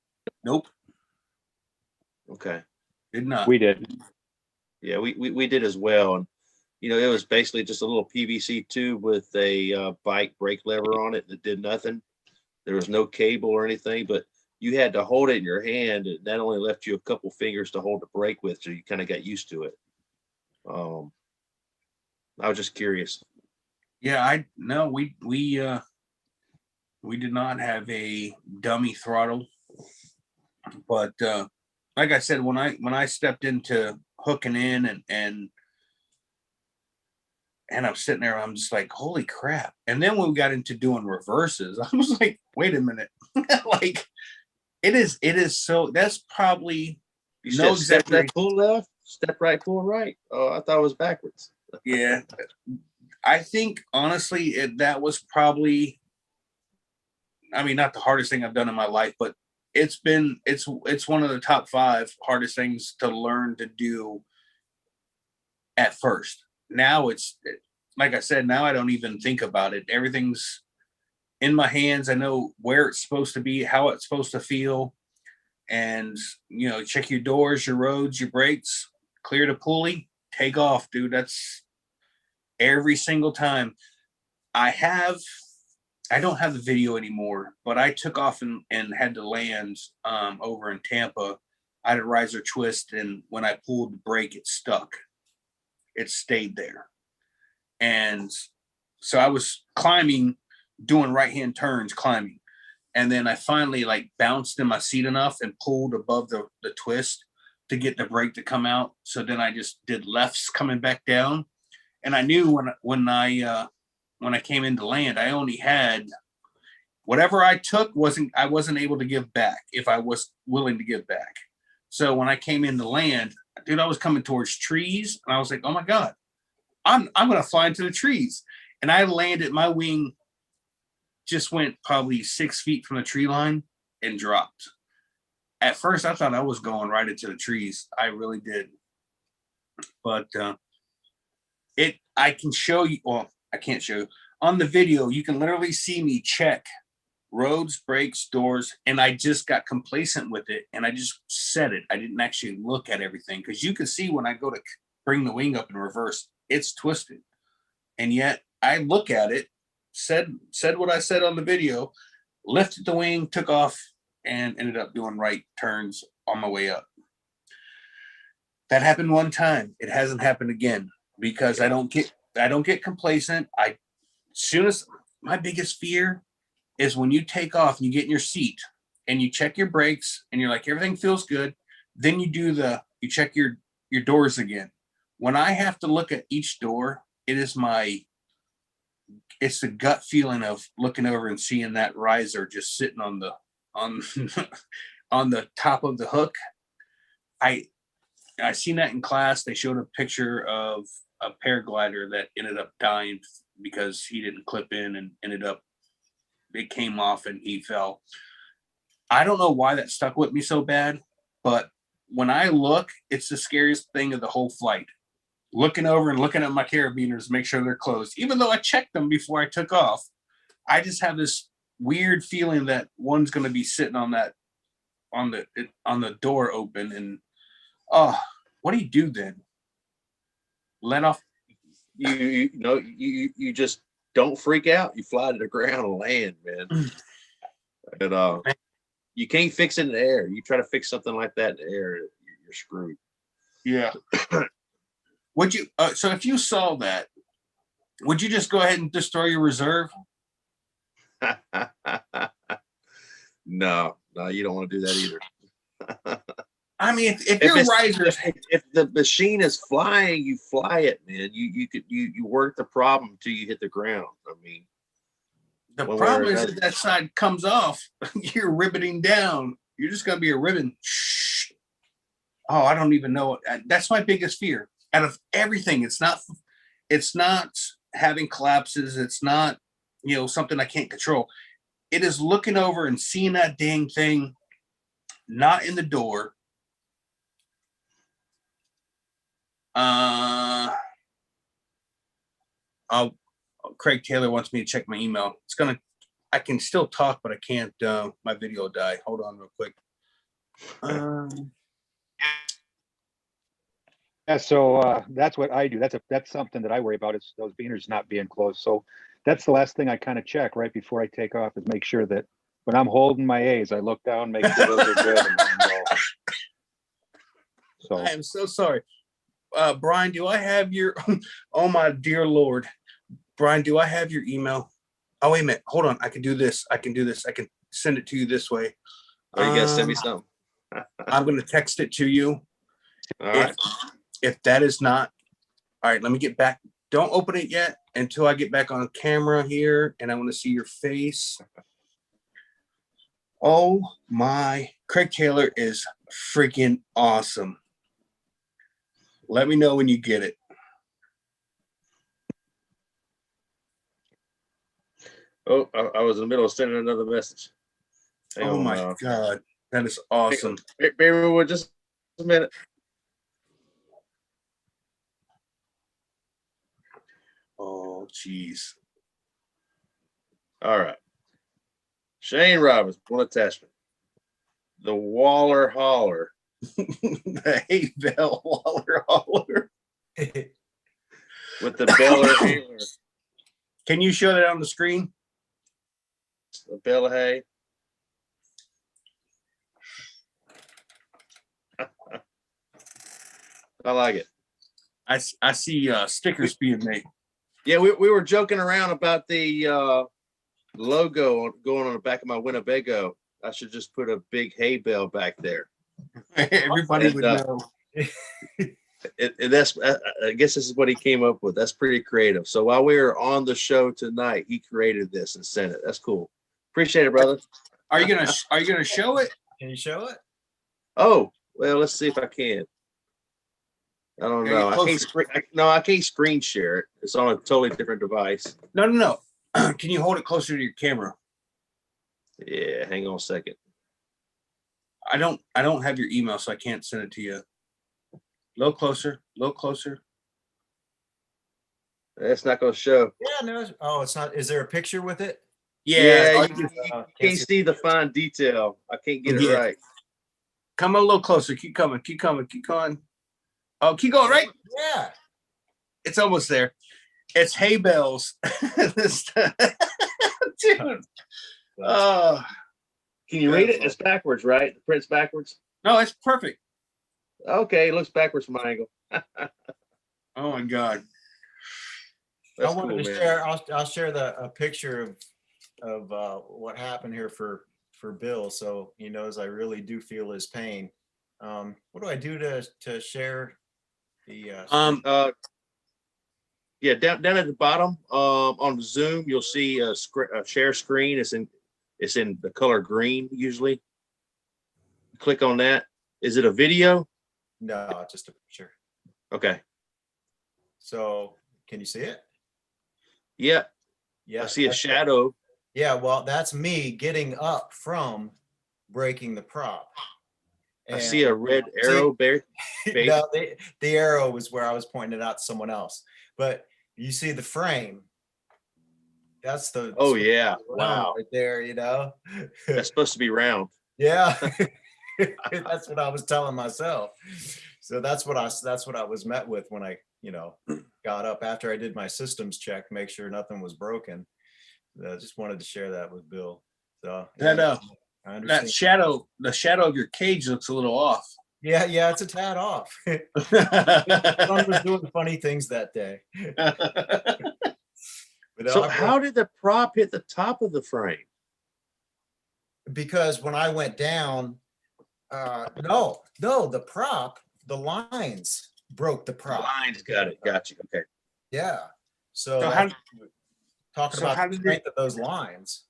Nope. Okay. Did not. We did. Yeah, we did as well. And, it was basically just a little PVC tube with a bike brake lever on it that did nothing. There was no cable or anything, but you had to hold it in your hand. And that only left you a couple fingers to hold the brake with. So you kind of got used to it. I was just curious. Yeah, we did not have a dummy throttle, but like I said, when I stepped into hooking in and I'm sitting there, I'm just like, holy crap. And then when we got into doing reverses, I was like, wait a minute. Like, it is so, that's probably You said step left, pull left, step right, pull right. Oh, I thought it was backwards. Yeah. I think honestly, that was probably, I mean, not the hardest thing I've done in my life, but it's one of the top 5 hardest things to learn to do at first. Now it's like I said, now I don't even think about it. Everything's in my hands. I know where it's supposed to be, how it's supposed to feel. And check your doors, your roads, your brakes, clear the pulley, take off, dude. That's every single time. I don't have the video anymore, but I took off and had to land over in Tampa. I had a riser twist, and when I pulled the brake, it stuck. It stayed there. And so I was climbing, doing right-hand turns, climbing. And then I finally bounced in my seat enough and pulled above the twist to get the brake to come out. So then I just did lefts coming back down. And I knew when I came into land, I only had whatever I took I wasn't able to give back if I was willing to give back. So when I came into land, dude, I was coming towards trees, and I was like, oh my God, I'm gonna fly into the trees. And I landed, my wing just went probably 6 feet from the tree line and dropped. At first I thought I was going right into the trees. I really did. But I can show you, well, I can't show you. On the video, you can literally see me check roads, brakes, doors, and I just got complacent with it, and I just set it. I didn't actually look at everything, because you can see when I go to bring the wing up in reverse, it's twisted. And yet I look at it, said what I said on the video, lifted the wing, took off, and ended up doing right turns on my way up. That happened one time. It hasn't happened again, because I don't get complacent. Soon as my biggest fear is when you take off and you get in your seat and you check your brakes and you're like, everything feels good. Then you check your doors again. When I have to look at each door, it's the gut feeling of looking over and seeing that riser just sitting on the on the top of the hook. I seen that in class. They showed a picture of a paraglider that ended up dying because he didn't clip in, and it came off and he fell. I don't know why that stuck with me so bad, but when I look, it's the scariest thing of the whole flight. Looking over and looking at my carabiners, make sure they're closed. Even though I checked them before I took off, I just have this weird feeling that one's going to be sitting on the door open. And what do you do then? Let off? You just don't freak out. You fly to the ground and land, man. And you can't fix it in the air. You try to fix something like that in the air, you're screwed. Yeah. Would you? So if you saw that, would you just go ahead and destroy your reserve? No, you don't want to do that either. I mean, if your risers, if the machine is flying, you fly it, man. You work the problem until you hit the ground. I mean, the problem is if that side comes off, you're ribbiting down. You're just gonna be a ribbon. Shh. Oh, I don't even know. That's my biggest fear. Out of everything, it's not having collapses. It's not, something I can't control. It is looking over and seeing that dang thing not in the door. Craig Taylor wants me to check my email. I can still talk, but I can't. My video died. Hold on real quick. Yeah, so that's what I do. That's something that I worry about, is those beaners not being closed. So that's the last thing I kind of check right before I take off, is make sure that when I'm holding my A's, I look down, make sure those are good, and go. So I am so sorry. Brian, do I have your, oh my dear Lord. Brian, do I have your email? Oh, wait a minute. Hold on. I can do this. I can send it to you this way. Oh, you gotta send me something. I'm going to text it to you. All right. If that is not, all right, let me get back. Don't open it yet until I get back on camera here, and I want to see your face. Oh my, Craig Taylor is freaking awesome. Let me know when you get it. Oh, I was in the middle of sending another message. Oh my God. That is awesome. Bear with just a minute. Oh, jeez. All right. Shane Robbins, one attachment. The Waller Holler. The hay bell Waller Holler. With the Beller Hailer. Can you show that on the screen? The Bella Hay. I like it. I see stickers being made. Yeah, we were joking around about the logo going on the back of my Winnebago. I should just put a big hay bale back there. Everybody And, would know. And that's, I guess this is what he came up with. That's pretty creative. So while we were on the show tonight, he created this and sent it. That's cool. Appreciate it, brother. Are you gonna show it? Can you show it? Oh, well, let's see if I can. I don't Yeah, know. get I can't screen share it. It's on a totally different device. No. Can you hold it closer to your camera? Yeah, hang on a second. I don't have your email, so I can't send it to you. A little closer. It's not going to show. Yeah, no. Oh, it's not. Is there a picture with it? Yeah. You can't see the fine detail. I can't get it Yeah. right. Come a little closer. Keep coming. Oh, keep going, right? Yeah. It's almost there. It's hay bales. Dude. Can you read it? It's backwards, right? The print's backwards. No, it's perfect. Okay, it looks backwards from my angle. Oh my God. That's I wanted cool, to man. share. I'll share a picture of what happened here for Bill, so he knows I really do feel his pain. What do I do to share the? Yeah, down at the bottom on Zoom, you'll see a share screen. It's in the color green usually. Click on that. Is it a video? No, just a picture. Okay. So can you see it? Yeah, Yeah. I see a shadow. Yeah, well, that's me getting up from breaking the prop. I see a red arrow there. No, the arrow was where I was pointing it out to someone else. But you see the frame. That's the Oh yeah, wow, right there, you know. that's supposed to be round. Yeah. That's what I was telling myself. So that's what I was met with when I, got up after I did my systems check, make sure nothing was broken. I just wanted to share that with Bill. So That I understand. the shadow of your cage looks a little off. Yeah, it's a tad off. The sun was doing funny things that day. But So how did the prop hit the top of the frame? Because when I went down, no, the lines broke the prop. Lines, got it. Got you. Okay. Yeah. So talking so about how the did strength of those lines.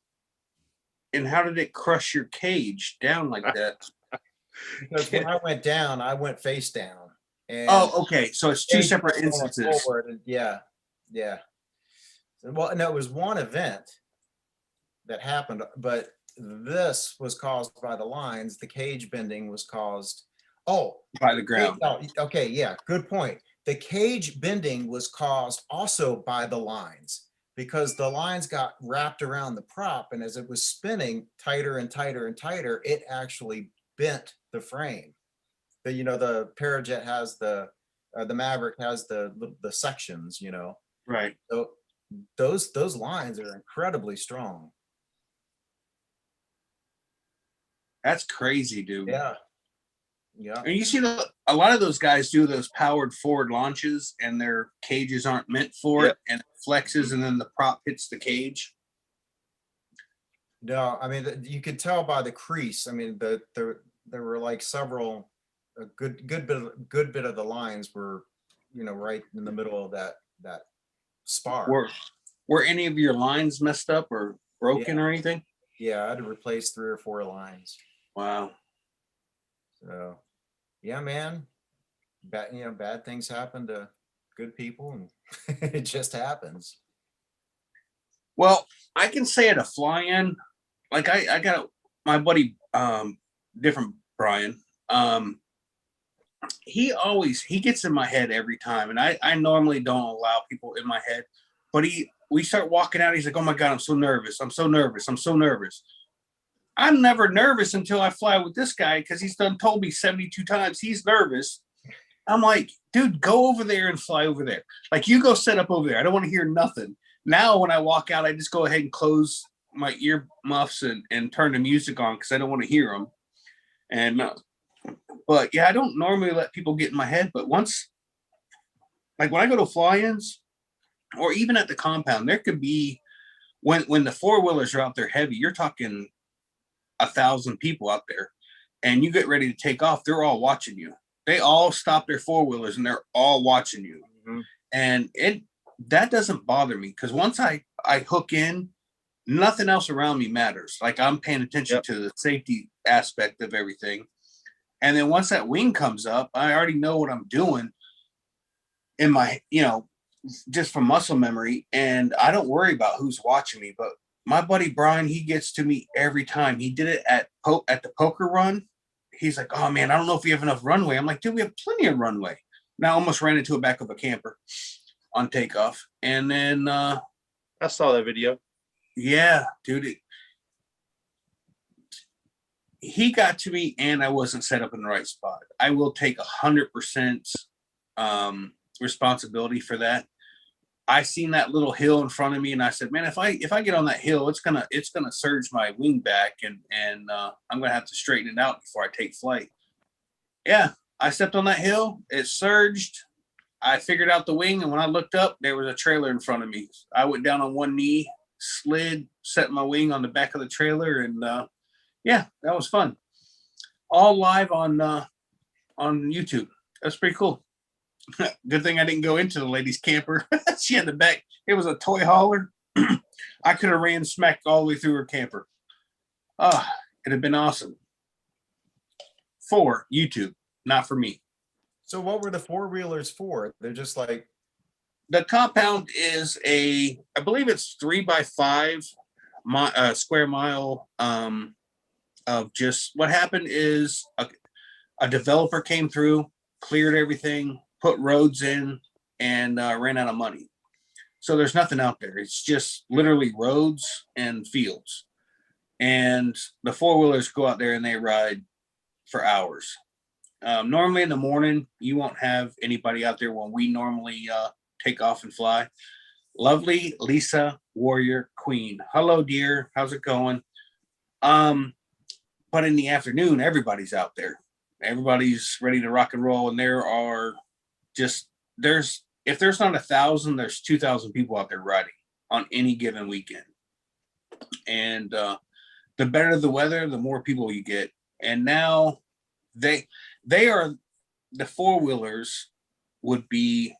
And how did it crush your cage down like that? Because when I went down, I went face down. And okay. So it's two separate instances. Forward, yeah. Well, no, it was one event that happened, but this was caused by the lines. The cage bending was caused by the ground. Okay, yeah, good point. The cage bending was caused also by the lines because the lines got wrapped around the prop, and as it was spinning tighter and tighter and tighter, it actually bent the frame. The Parajet has the Maverick has the sections, Right. So those lines are incredibly strong. That's crazy, dude. Yeah. And you see a lot of those guys do those powered forward launches and their cages aren't meant for it and it flexes and then the prop hits the cage. No, I mean, you could tell by the crease. I mean, there were like several, a good bit of the lines were, right in the middle of that spar. Were any of your lines messed up or broken or anything? Yeah, I had to replace 3 or 4 lines. Wow. So, yeah, man, bad things happen to good people, and it just happens. Well, I can say at a fly-in, like I got my buddy different Brian. He gets in my head every time, and I normally don't allow people in my head, but we start walking out. He's like, "Oh my God, I'm so nervous. I'm so nervous. I'm so nervous." I'm never nervous until I fly with this guy because he's done told me 72 times he's nervous. I'm like, dude, go over there and fly over there. Like, you go set up over there. I don't want to hear nothing. Now, when I walk out, I just go ahead and close my ear muffs and turn the music on because I don't want to hear them. And, but yeah, I don't normally let people get in my head. But once, like when I go to fly-ins or even at the compound, there could be, when the four-wheelers are out there heavy, you're talking 1,000 people out there, and you get ready to take off, they're all watching you. They all stop their four-wheelers and they're all watching you. Mm-hmm. And that doesn't bother me because once I hook in, nothing else around me matters. Like, I'm paying attention to the safety aspect of everything. And then once that wing comes up, I already know what I'm doing in my, just from muscle memory, and I don't worry about who's watching me. But my buddy Brian, he gets to me every time. He did it at the poker run. He's like, "Oh man, I don't know if we have enough runway." I'm like, "Dude, we have plenty of runway." Now I almost ran into a back of a camper on takeoff. And then I saw that video. Yeah, dude. He got to me and I wasn't set up in the right spot. I will take 100% responsibility for that. I seen that little hill in front of me, and I said, "Man, if I get on that hill, it's gonna surge my wing back, and I'm gonna have to straighten it out before I take flight." Yeah, I stepped on that hill. It surged. I figured out the wing, and when I looked up, there was a trailer in front of me. I went down on one knee, slid, set my wing on the back of the trailer, and yeah, that was fun. All live on YouTube. That's pretty cool. Good thing I didn't go into the lady's camper. She had the back. It was a toy hauler. I could have ran smack all the way through her camper. It'd have been awesome. For YouTube, not for me. So what were the four-wheelers for? They're just like, the compound is I believe it's 3x5 square mile of just what happened is a developer came through, cleared everything, put roads in, and ran out of money. So there's nothing out there. It's just literally roads and fields. And the four-wheelers go out there and they ride for hours. Normally in the morning, you won't have anybody out there when we normally take off and fly. Lovely Lisa Warrior Queen. Hello, dear. How's it going? But in the afternoon, everybody's out there. Everybody's ready to rock and roll, and there are if there's not 1,000, there's 2,000 people out there riding on any given weekend. And the better the weather, the more people you get. And now they are the four-wheelers would be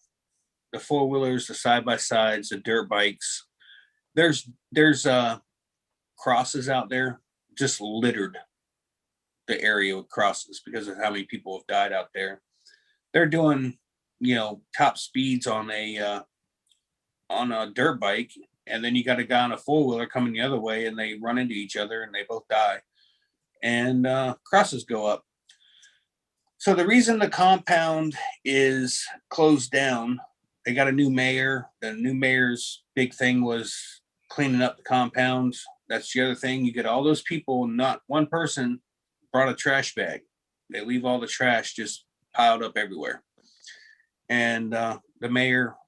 the four-wheelers, the side-by-sides, the dirt bikes. There's crosses out there just littered the area with crosses because of how many people have died out there. They're doing, top speeds on a dirt bike, and then you got a guy on a four-wheeler coming the other way, and they run into each other and they both die. And crosses go up. So the reason the compound is closed down, they got a new mayor. The new mayor's big thing was cleaning up the compound. That's the other thing. You get all those people, not one person brought a trash bag. They leave all the trash just piled up everywhere. And the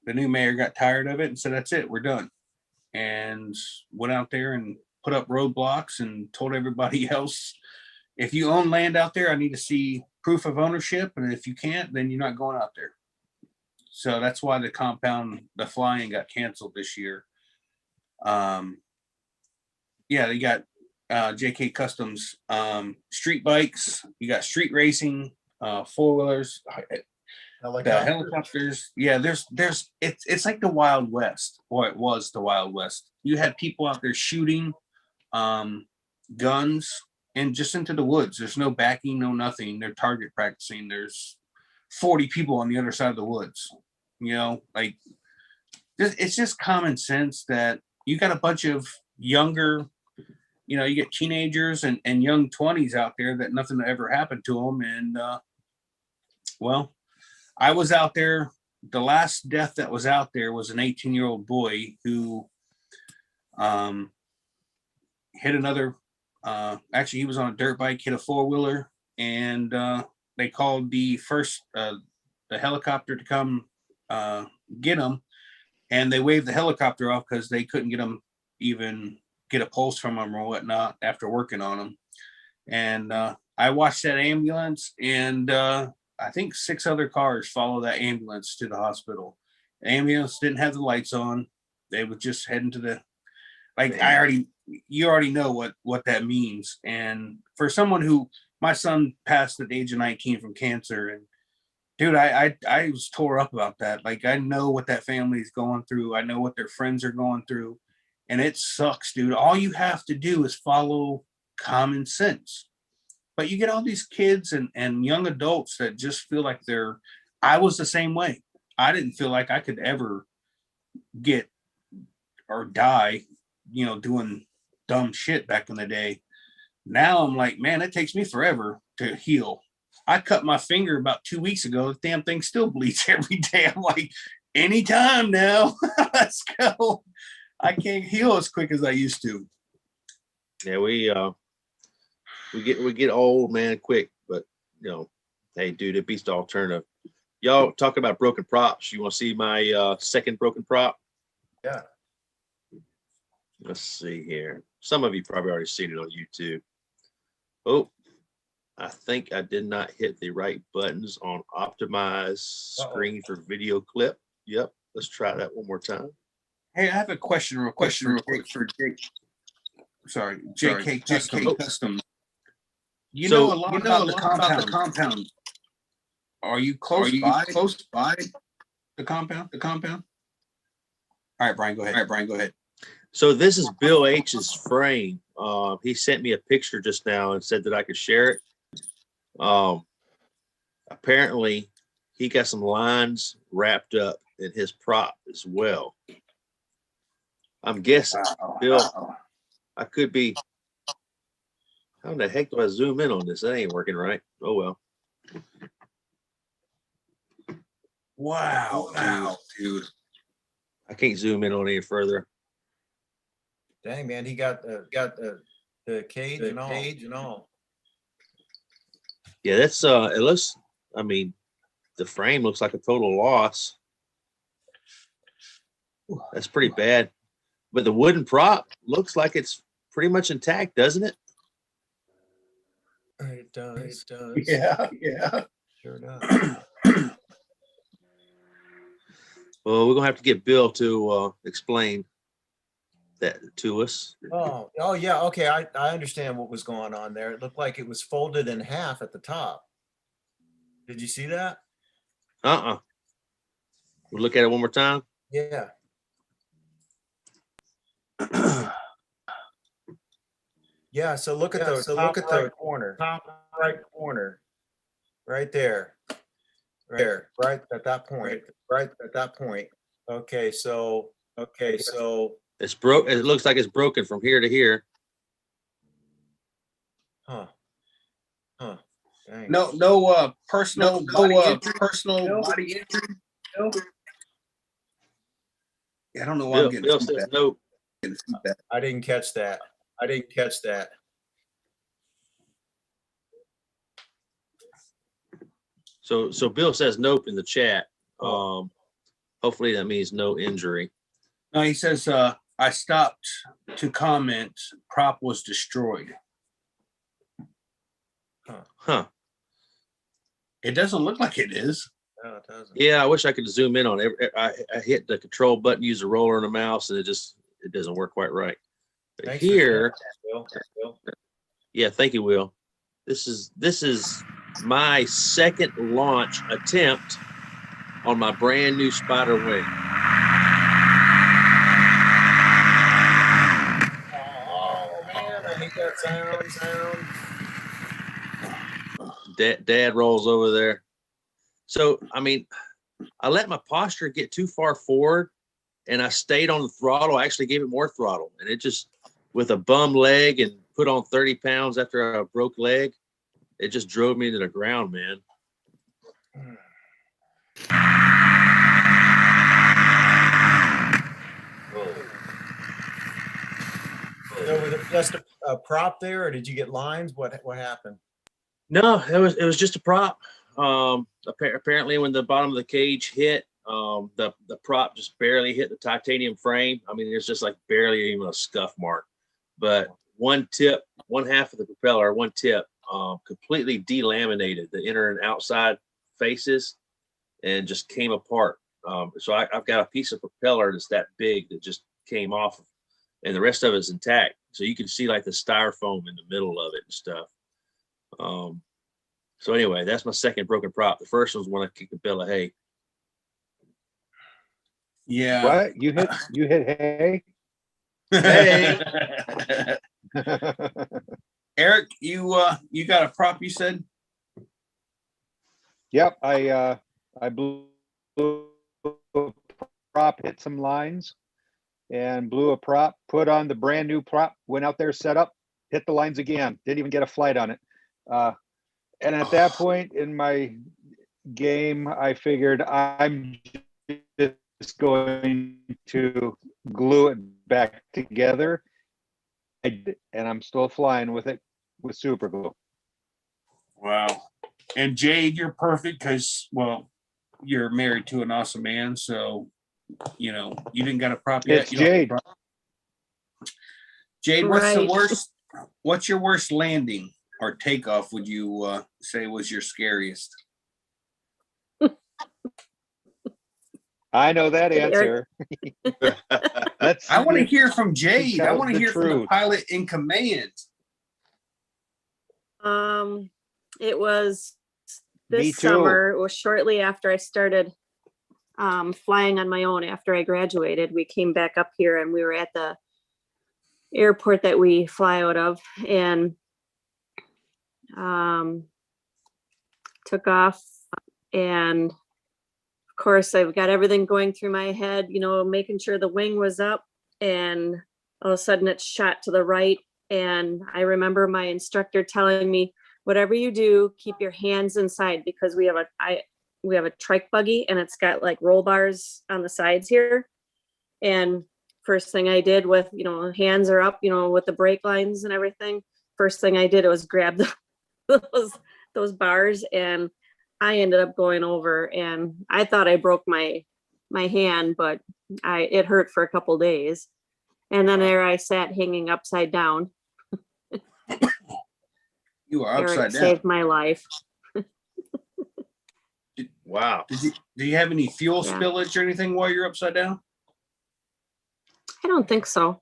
new mayor got tired of it and said, "That's it, we're done." And went out there and put up roadblocks and told everybody else, "If you own land out there, I need to see proof of ownership. And if you can't, then you're not going out there." So that's why the flying got canceled this year. They got JK Customs street bikes. You got street racing, four-wheelers, the helicopters. Yeah, it's like the Wild West, or it was the Wild West. You had people out there shooting guns and just into the woods. There's no backing, no nothing. They're target practicing. There's 40 people on the other side of the woods. It's just common sense that you got a bunch of younger you know, you get teenagers and young 20s out there that nothing ever happened to them. And well, I was out there. The last death that was out there was an 18-year-old boy who hit another. Actually, he was on a dirt bike, hit a four-wheeler, and they called the helicopter to come get him, and they waved the helicopter off because they couldn't even get a pulse from him or whatnot after working on him. And I watched that ambulance, and I think 6 other cars followed that ambulance to the hospital. The ambulance didn't have the lights on. They were just heading to the, like, you already know what that means. And for someone who, my son passed at the age of 19 from cancer, and dude, I was tore up about that. Like, I know what that family is going through. I know what their friends are going through, and it sucks, dude. All you have to do is follow common sense. But you get all these kids and young adults that just feel like I was the same way. I didn't feel like I could ever get or die, you know, doing dumb shit back in the day. Now I'm like, man, it takes me forever to heal. I cut my finger about 2 weeks ago. The damn thing still bleeds every day. I'm like, anytime now, let's go. I can't heal as quick as I used to. Yeah, we get old, man, quick, but you know, hey, dude, it beats the alternative. Y'all talking about broken props. You want to see my second broken prop? Yeah. Let's see here. Some of you probably already seen it on YouTube. Oh, I think I did not hit the right buttons on optimize screen for video clip. Yep. Let's try that one more time. Hey, I have a question real quick for Jake. Sorry, JK Custom. You know a lot about the compound. Are you close by the compound? All right, Brian, go ahead. So this is Bill H's frame. He sent me a picture just now and said that I could share it. Apparently he got some lines wrapped up in his prop as well. I'm guessing, Bill, I could be. How the heck do I zoom in on this? That ain't working right. Oh well. Wow, dude. I can't zoom in on any further. Dang, man, he got the cage and all. Yeah, that's it looks, I mean, the frame looks like a total loss. That's pretty bad. But the wooden prop looks like it's pretty much intact, doesn't it? It does. Yeah. Sure does. Well, we're gonna have to get Bill to explain that to us. Oh yeah, okay. I understand what was going on there. It looked like it was folded in half at the top. Did you see that? We'll look at it one more time. Yeah. Yeah, so look at the top right corner. Right there. Right at that point. Okay, so It's broke. It looks like it's broken from here to here. Huh. Dang. No personal body injury. No. Yeah, I don't know why I'm getting Bill says no. I didn't catch that. So Bill says nope in the chat. Hopefully that means no injury. No, he says I stopped to comment. Prop was destroyed. Huh. It doesn't look like it is. No, it doesn't. Yeah, I wish I could zoom in on it. I hit the control button, use the roller and the mouse, and it doesn't work quite right. But Thanks here, Bill. yeah, thank you, Will. This is my second launch attempt on my brand new Spider Wing. Oh man, I hate that sound. Dad rolls over there. So, I mean, I let my posture get too far forward and I stayed on the throttle. I actually gave it more throttle and it just with a bum leg and put on 30 pounds after a broke leg. It just drove me to the ground, man. So was it just a prop there, or did you get lines? What happened? No, it was just a prop. Apparently when the bottom of the cage hit, the prop just barely hit the titanium frame. I mean, it's just like barely even a scuff mark. But one half of the propeller, one tip, completely delaminated the inner and outside faces and just came apart. So I've got a piece of propeller that's that big that just came off, and the rest of it's intact. So you can see like the styrofoam in the middle of it and stuff. So anyway, that's my second broken prop. The first one was when I kicked a bale of hay. Yeah. What? You hit hay? Hey. Eric, you got a prop, you said? Yep, I blew a prop, hit some lines, and blew a prop, put on the brand new prop, went out there, set up, hit the lines again, didn't even get a flight on it. And at that point in my game, I figured I'm just going to glue it back together. And I'm still flying with it with super glue. Wow. And Jade, you're perfect because, well, you're married to an awesome man. So, you know, you didn't got a prop yet. It's You don't have a Jade. prop. Jade, what's the Right. worst? What's your worst landing or takeoff? Would you say was your scariest? I know that answer. Let's. I want to hear from Jade. I tells want to the hear from the truth. pilot in command. It was Me this too. summer. It was shortly after I started flying on my own after I graduated. We came back up here and we were at the airport that we fly out of, and took off. And of course, I've got everything going through my head, you know, making sure the wing was up, and all of a sudden it shot to the right. And I remember my instructor telling me, whatever you do, keep your hands inside, because we have a trike buggy and it's got like roll bars on the sides here. And first thing I did with, you know, hands are up, you know, with the brake lines and everything. First thing I did was grab those bars, and I ended up going over, and I thought I broke my hand, but it hurt for a couple days. And then there I sat hanging upside down. You are Eric upside down. saved my life. Wow. Do you have any fuel Yeah. spillage or anything while you're upside down? I don't think so.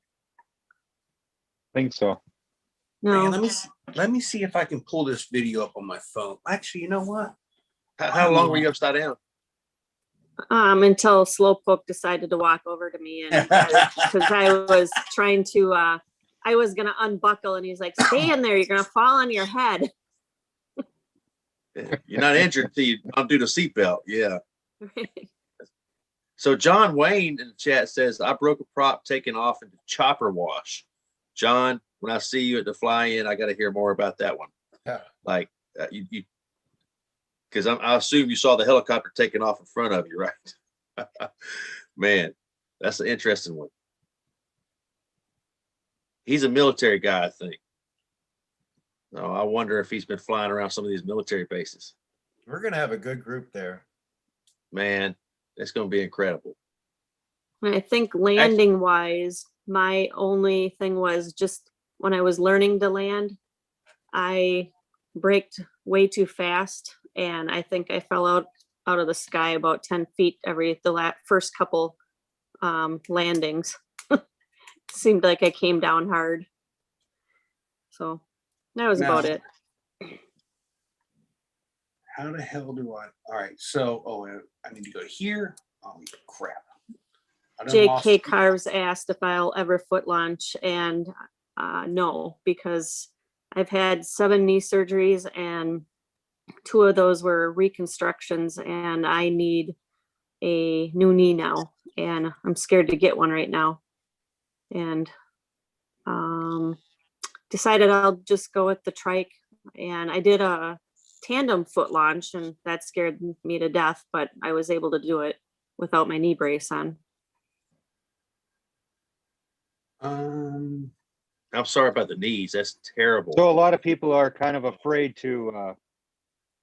Think so. No. Man, let me see if I can pull this video up on my phone. Actually, you know what? How long were you upside down? Until Slowpoke decided to walk over to me, and because I was trying to, I was gonna unbuckle, and he's like, "Stay in there, you're gonna fall on your head." You're not injured until you undo the seatbelt. Yeah. So John Wayne in the chat says, I broke a prop taking off into chopper wash. John, when I see you at the fly-in, I got to hear more about that one. Yeah. Like you because I assume you saw the helicopter taking off in front of you, right? Man, that's an interesting one. He's a military guy, I think. No, I wonder if he's been flying around some of these military bases. We're gonna have a good group there. Man, it's going to be incredible. I think landing wise, my only thing was just when I was learning to land, I braked way too fast, and I think I fell out of the sky about 10 feet the first couple landings. Seemed like I came down hard. So that was about it. How the hell do I? All right. So, I need to go here. Oh, crap. JK Carves asked if I'll ever foot launch, and no, because I've had 7 knee surgeries, and 2 of those were reconstructions, and I need a new knee now, and I'm scared to get one right now. And decided I'll just go with the trike, and I did a tandem foot launch, and that scared me to death, but I was able to do it without my knee brace on. Um, I'm sorry about the knees. That's terrible. So a lot of people are kind of afraid to,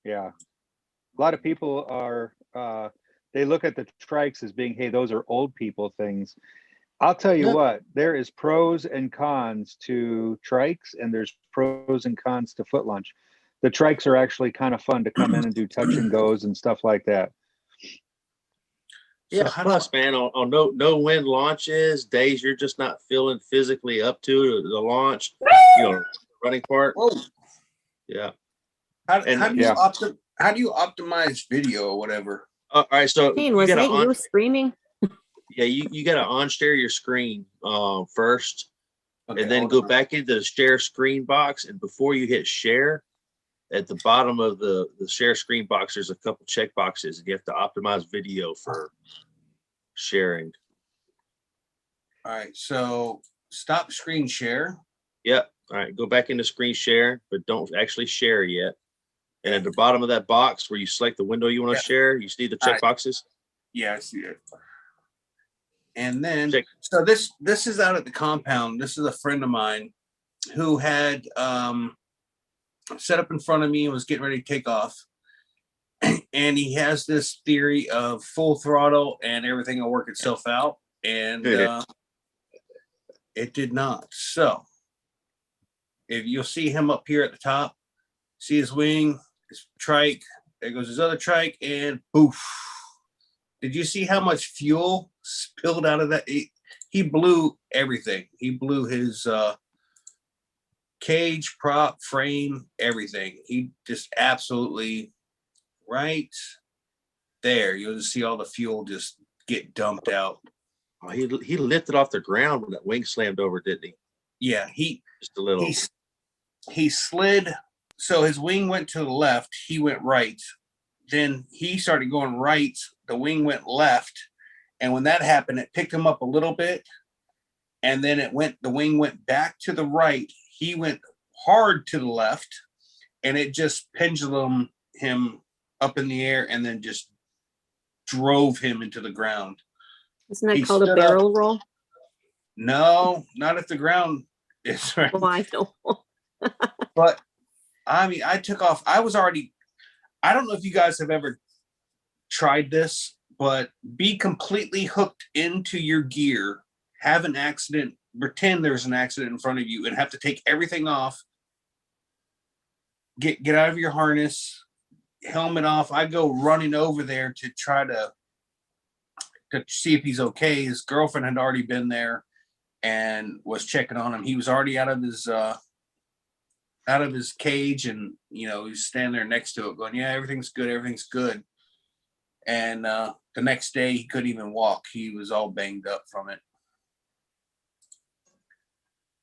yeah. A lot of people are, they look at the trikes as being, hey, those are old people things. I'll tell you No. what, there is pros and cons to trikes, and there's pros and cons to foot launch. The trikes are actually kind of fun to come in and do touch and goes and stuff like that. Yeah, how plus, man, on no wind launches, days you're just not feeling physically up to the launch, running part. Whoa. Yeah. How do you Yeah. how do you optimize video or whatever? All right. So Shane, was that you screaming? yeah, you got to on-share your screen first, Okay, and then hold go on. back into the share screen box. And before you hit share, at the bottom of the share screen box, there's a couple check boxes, and you have to optimize video for sharing. All right, so stop screen share. Yep. All right, go back into screen share, but don't actually share yet. And at the bottom of that box where you select the window you want to share, you see the check boxes. Yeah, I see it. And then, Check. so this is out at the compound. This is a friend of mine who had set up in front of me and was getting ready to take off. And he has this theory of full throttle and everything will work itself out. And it did not. So if you'll see him up here at the top, see his wing, his trike, there goes his other trike, and poof. Did you see how much fuel spilled out of that? He blew everything. He blew his cage, prop, frame, everything. He just absolutely right there. You'll just see all the fuel just get dumped out. Oh, he lifted off the ground when that wing slammed over, didn't he? Yeah, Just a little. He slid. So his wing went to the left. He went right. Then he started going right. The wing went left. And when that happened, it picked him up a little bit. And then the wing went back to the right. He went hard to the left. And it just pendulum him up in the air and then just drove him into the ground. Isn't that called a barrel roll? No, not if the ground is right. Well, I know. But I mean, I took off. I don't know if you guys have ever tried this, but be completely hooked into your gear, have an accident, pretend there's an accident in front of you, and have to take everything off. Get out of your harness, helmet off. I go running over there to try to see if he's okay. His girlfriend had already been there and was checking on him. He was already out of his cage, and he's standing there next to it going, yeah, everything's good. And the next day he couldn't even walk. He was all banged up from it.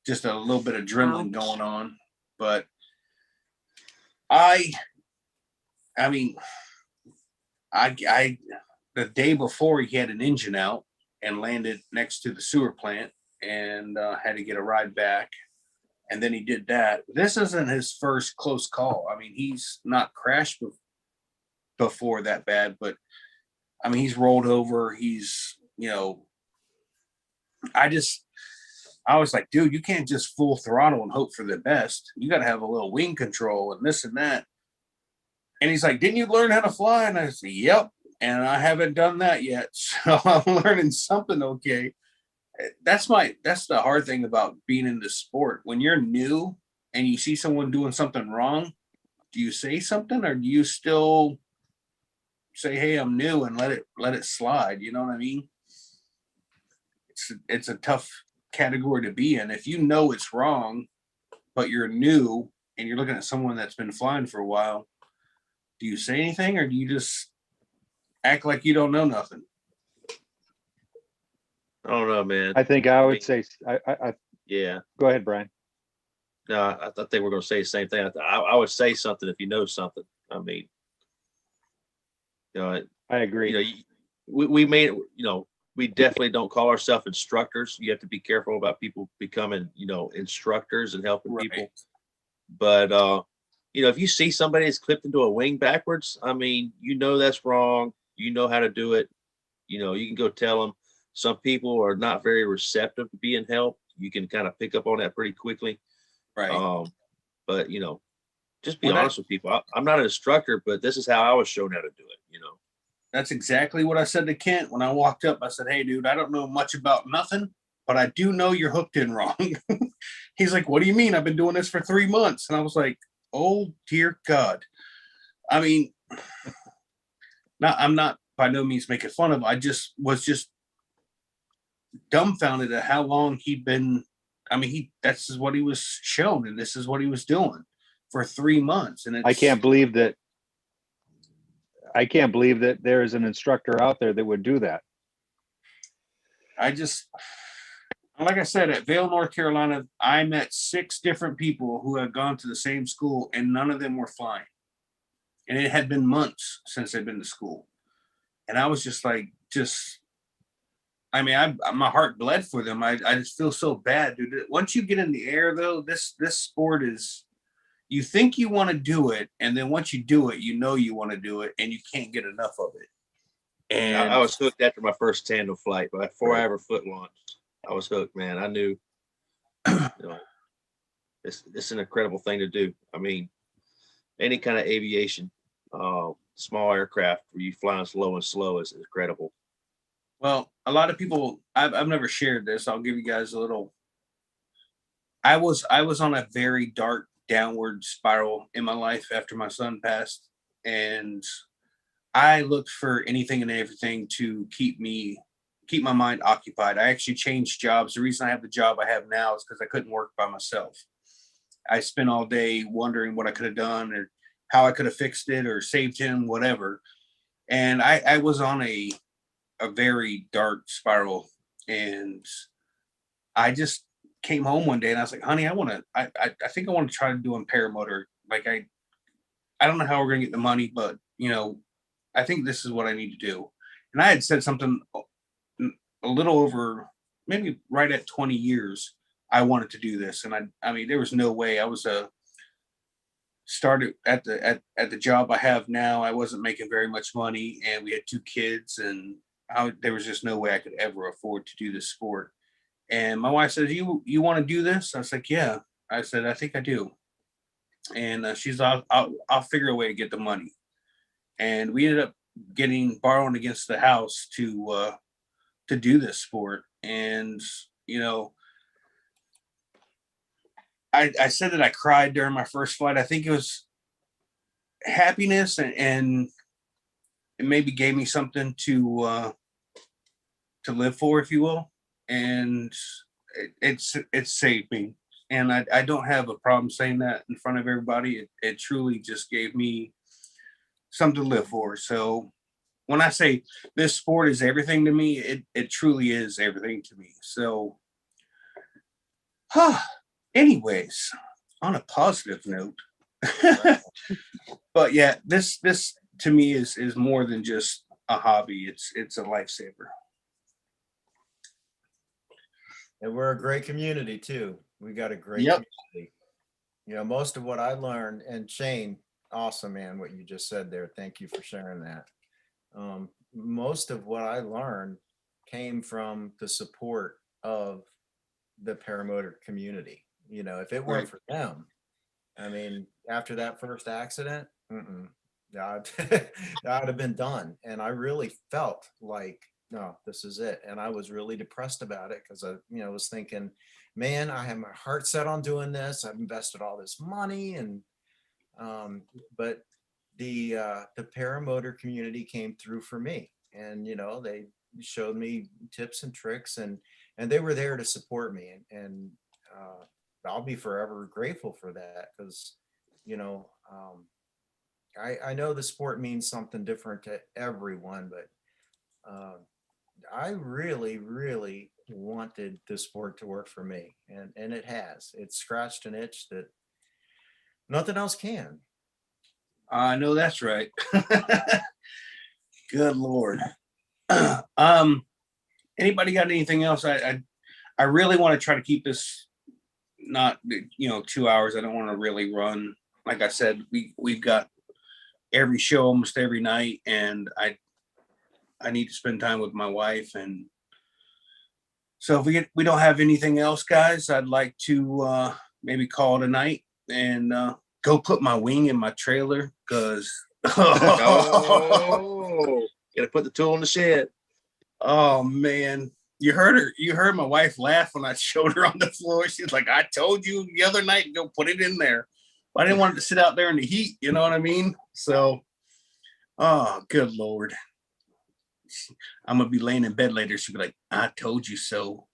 Just a little bit of adrenaline going on. But I mean, the day before he had an engine out and landed next to the sewer plant and had to get a ride back. And then he did that. This isn't his first close call. I mean, he's not crashed before that bad, but I mean, he's rolled over. He's, I was like, dude, you can't just full throttle and hope for the best. You got to have a little wing control and this and that. And he's like, didn't you learn how to fly? And I said, yep. And I haven't done that yet. So I'm learning something okay. That's the hard thing about being in this sport. When you're new and you see someone doing something wrong, do you say something or do you still say, hey, I'm new, and let it slide? You know what I mean? It's a tough category to be in. If you know it's wrong, but you're new and you're looking at someone that's been flying for a while, do you say anything or do you just act like you don't know nothing? I don't know, man. I think I would say, yeah. Go ahead, Brian. No, I thought they were going to say the same thing. I would say something if you know something. I mean, I agree. we made we definitely don't call ourselves instructors. You have to be careful about people becoming, instructors and helping people. But if you see somebody that's clipped into a wing backwards, I mean, that's wrong. You know how to do it. You can go tell them. Some people are not very receptive to being helped. You can kind of pick up on that pretty quickly. Right. But just be honest with people. I'm not an instructor, but this is how I was shown how to do it. That's exactly what I said to Kent when I walked up. I said, "Hey, dude, I don't know much about nothing, but I do know you're hooked in wrong." He's like, "What do you mean? I've been doing this for 3 months." And I was like, "Oh, dear God." I mean, I'm not by no means making fun of him. I was dumbfounded at how long he'd been. I mean, this is what he was shown, and this is what he was doing for 3 months. And I can't believe that there is an instructor out there that would do that. Like I said, at Vail, North Carolina, I met 6 different people who had gone to the same school, and none of them were flying. And it had been months since they'd been to school. And I was just like, my heart bled for them. I just feel so bad, dude. Once you get in the air, though, this sport is, you think you want to do it, and then once you do it, you want to do it, and you can't get enough of it. And I was hooked after my first tandem flight, but before I ever foot launched, I was hooked, man. I knew, it's an incredible thing to do. I mean, any kind of aviation, small aircraft where you fly slow and slow is incredible. Well, a lot of people, I've never shared this. I'll give you guys a little. I was on a very dark downward spiral in my life after my son passed, and I looked for anything and everything to keep my mind occupied. I actually changed jobs. The reason I have the job I have now is because I couldn't work by myself. I spent all day wondering what I could have done or how I could have fixed it or saved him, whatever. And I was on a very dark spiral, and I just came home one day and I was like, "Honey, I think I want to try to do a paramotor. Like I don't know how we're gonna get the money, but I think this is what I need to do." And I had said something a little over, maybe right at 20 years, I wanted to do this. And I mean, there was no way. I was started at the job I have now. I wasn't making very much money, and we had 2 kids, and there was just no way I could ever afford to do this sport. And my wife says, "You want to do this?" I was like, "Yeah." I said, "I think I do." And she's, I'll figure a way to get the money. And we ended up borrowing against the house to do this sport. And I said that I cried during my first flight. I think it was happiness, and it maybe gave me something to live for, if you will. And it's saved me. And I don't have a problem saying that in front of everybody. It truly just gave me something to live for. So when I say this sport is everything to me, it truly is everything to me. So, anyways, on a positive note, but yeah, this to me is more than just a hobby. It's a lifesaver. And we're a great community too. We got a great Yep. community. Most of what I learned, and Shane, awesome, man, what you just said there. Thank you for sharing that. Most of what I learned came from the support of the paramotor community. If it weren't for them, I mean, after that first accident, I'd have been done. And I really felt like, no, this is it. And I was really depressed about it because I was thinking, man, I have my heart set on doing this. I've invested all this money, and but the paramotor community came through for me, and they showed me tips and tricks, and they were there to support me, and I'll be forever grateful for that, because I know the sport means something different to everyone, but I really, really wanted the sport to work for me, and it has. It's scratched an itch that nothing else can. I know that's right. Good Lord. Anybody got anything else? I really want to try to keep this not 2 hours. I don't want to really run. Like I said, we've got every show almost every night, and I need to spend time with my wife. And so if we don't have anything else, guys, I'd like to maybe call it a night and go put my wing in my trailer because Oh, gotta put the tool in the shed. oh man. You heard my wife laugh when I showed her on the floor. She's like, I told you the other night to go put it in there. I didn't want it to sit out there in the heat, you know what I mean? So oh good Lord. I'm gonna be laying in bed later. She'll be like, I told you so.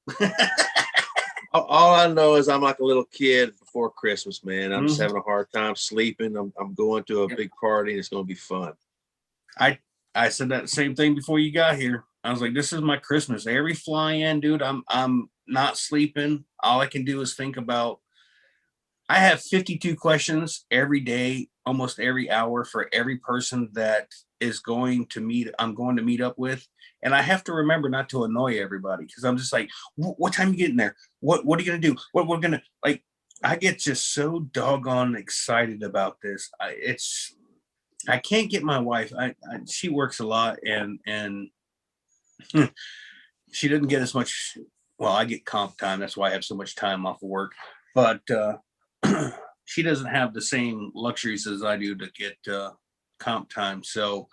All I know is I'm like a little kid before Christmas, man. I'm just Mhm. having a hard time sleeping. I'm going to a Yep. big party and it's going to be fun. I said that same thing before you got here. I was like, this is my Christmas. Every fly in, dude, I'm not sleeping. All I can do is think about. I have 52 questions every day, almost every hour for every person that is going to meet. I'm going to meet up with, and I have to remember not to annoy everybody because I'm just like, what time you getting there? What are you gonna do? What we're gonna like? I get just so doggone excited about this. I can't get my wife. She works a lot and she doesn't get as much. Well, I get comp time. That's why I have so much time off of work. But she doesn't have the same luxuries as I do to get comp time. So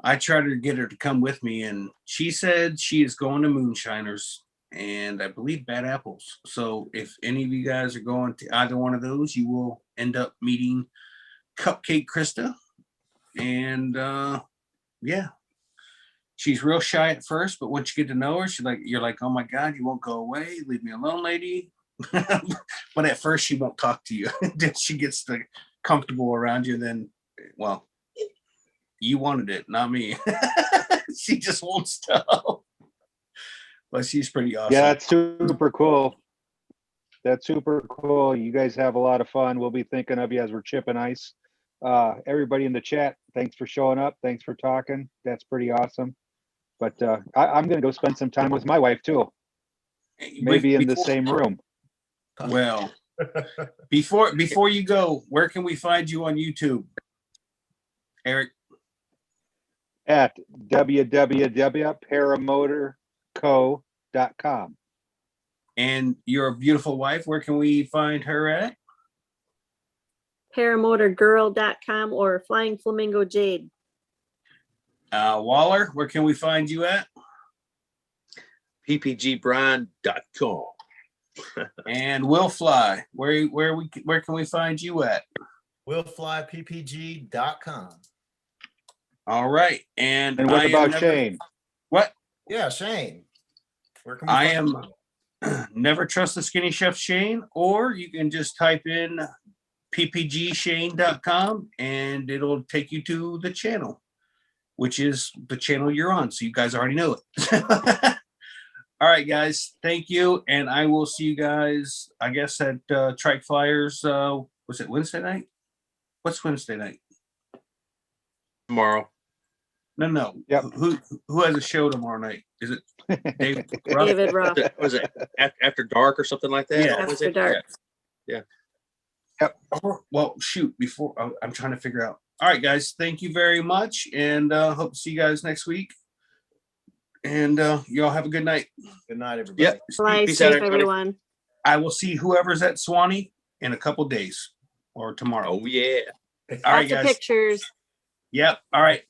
I tried to get her to come with me, and she said she is going to Moonshiners and I believe Bad Apples. So if any of you guys are going to either one of those, you will end up meeting Cupcake Krista. And yeah, she's real shy at first, but once you get to know her, you're like, oh my God, you won't go away. Leave me alone, lady. But at first she won't talk to you. Then she gets comfortable around you. Then, well, you wanted it, not me. She just won't stop. But she's pretty awesome. Yeah, that's super cool. That's super cool. You guys have a lot of fun. We'll be thinking of you as we're chipping ice. Everybody in the chat, thanks for showing up. Thanks for talking. That's pretty awesome. But I'm going to go spend some time with my wife too. Maybe in the same room. Well, before you go, where can we find you on YouTube, Eric? At www.paramotorco.com. And your beautiful wife, where can we find her at? Paramotorgirl.com or Flying Flamingo Jade. Waller, where can we find you at? ppgbrian.com. And Will Fly, where can we find you at? willflyppg.com. All right. And what about Shane? What? Yeah, Shane. Where can we I find am you? Never Trust the Skinny Chef Shane, or you can just type in ppgshane.com and it'll take you to the channel, which is the channel you're on. So you guys already know it. All right, guys. Thank you. And I will see you guys, I guess, at Trike Flyers. Was it Wednesday night? What's Wednesday night? Tomorrow. No. Yep. Who has a show tomorrow night? Is it David Ruff? David Ruff. Was it after dark or something like that? Yeah. Was After it? dark. Yeah. Well, shoot, before I'm trying to figure out. All right, guys, thank you very much. And hope to see you guys next week. And y'all have a good night. Good night, everybody. Yep. Fly Peace out, safe, everybody. everyone. I will see whoever's at Swanee in a couple days or tomorrow. Oh, yeah. All right, Lots of guys. pictures. Yep. All right. Good night.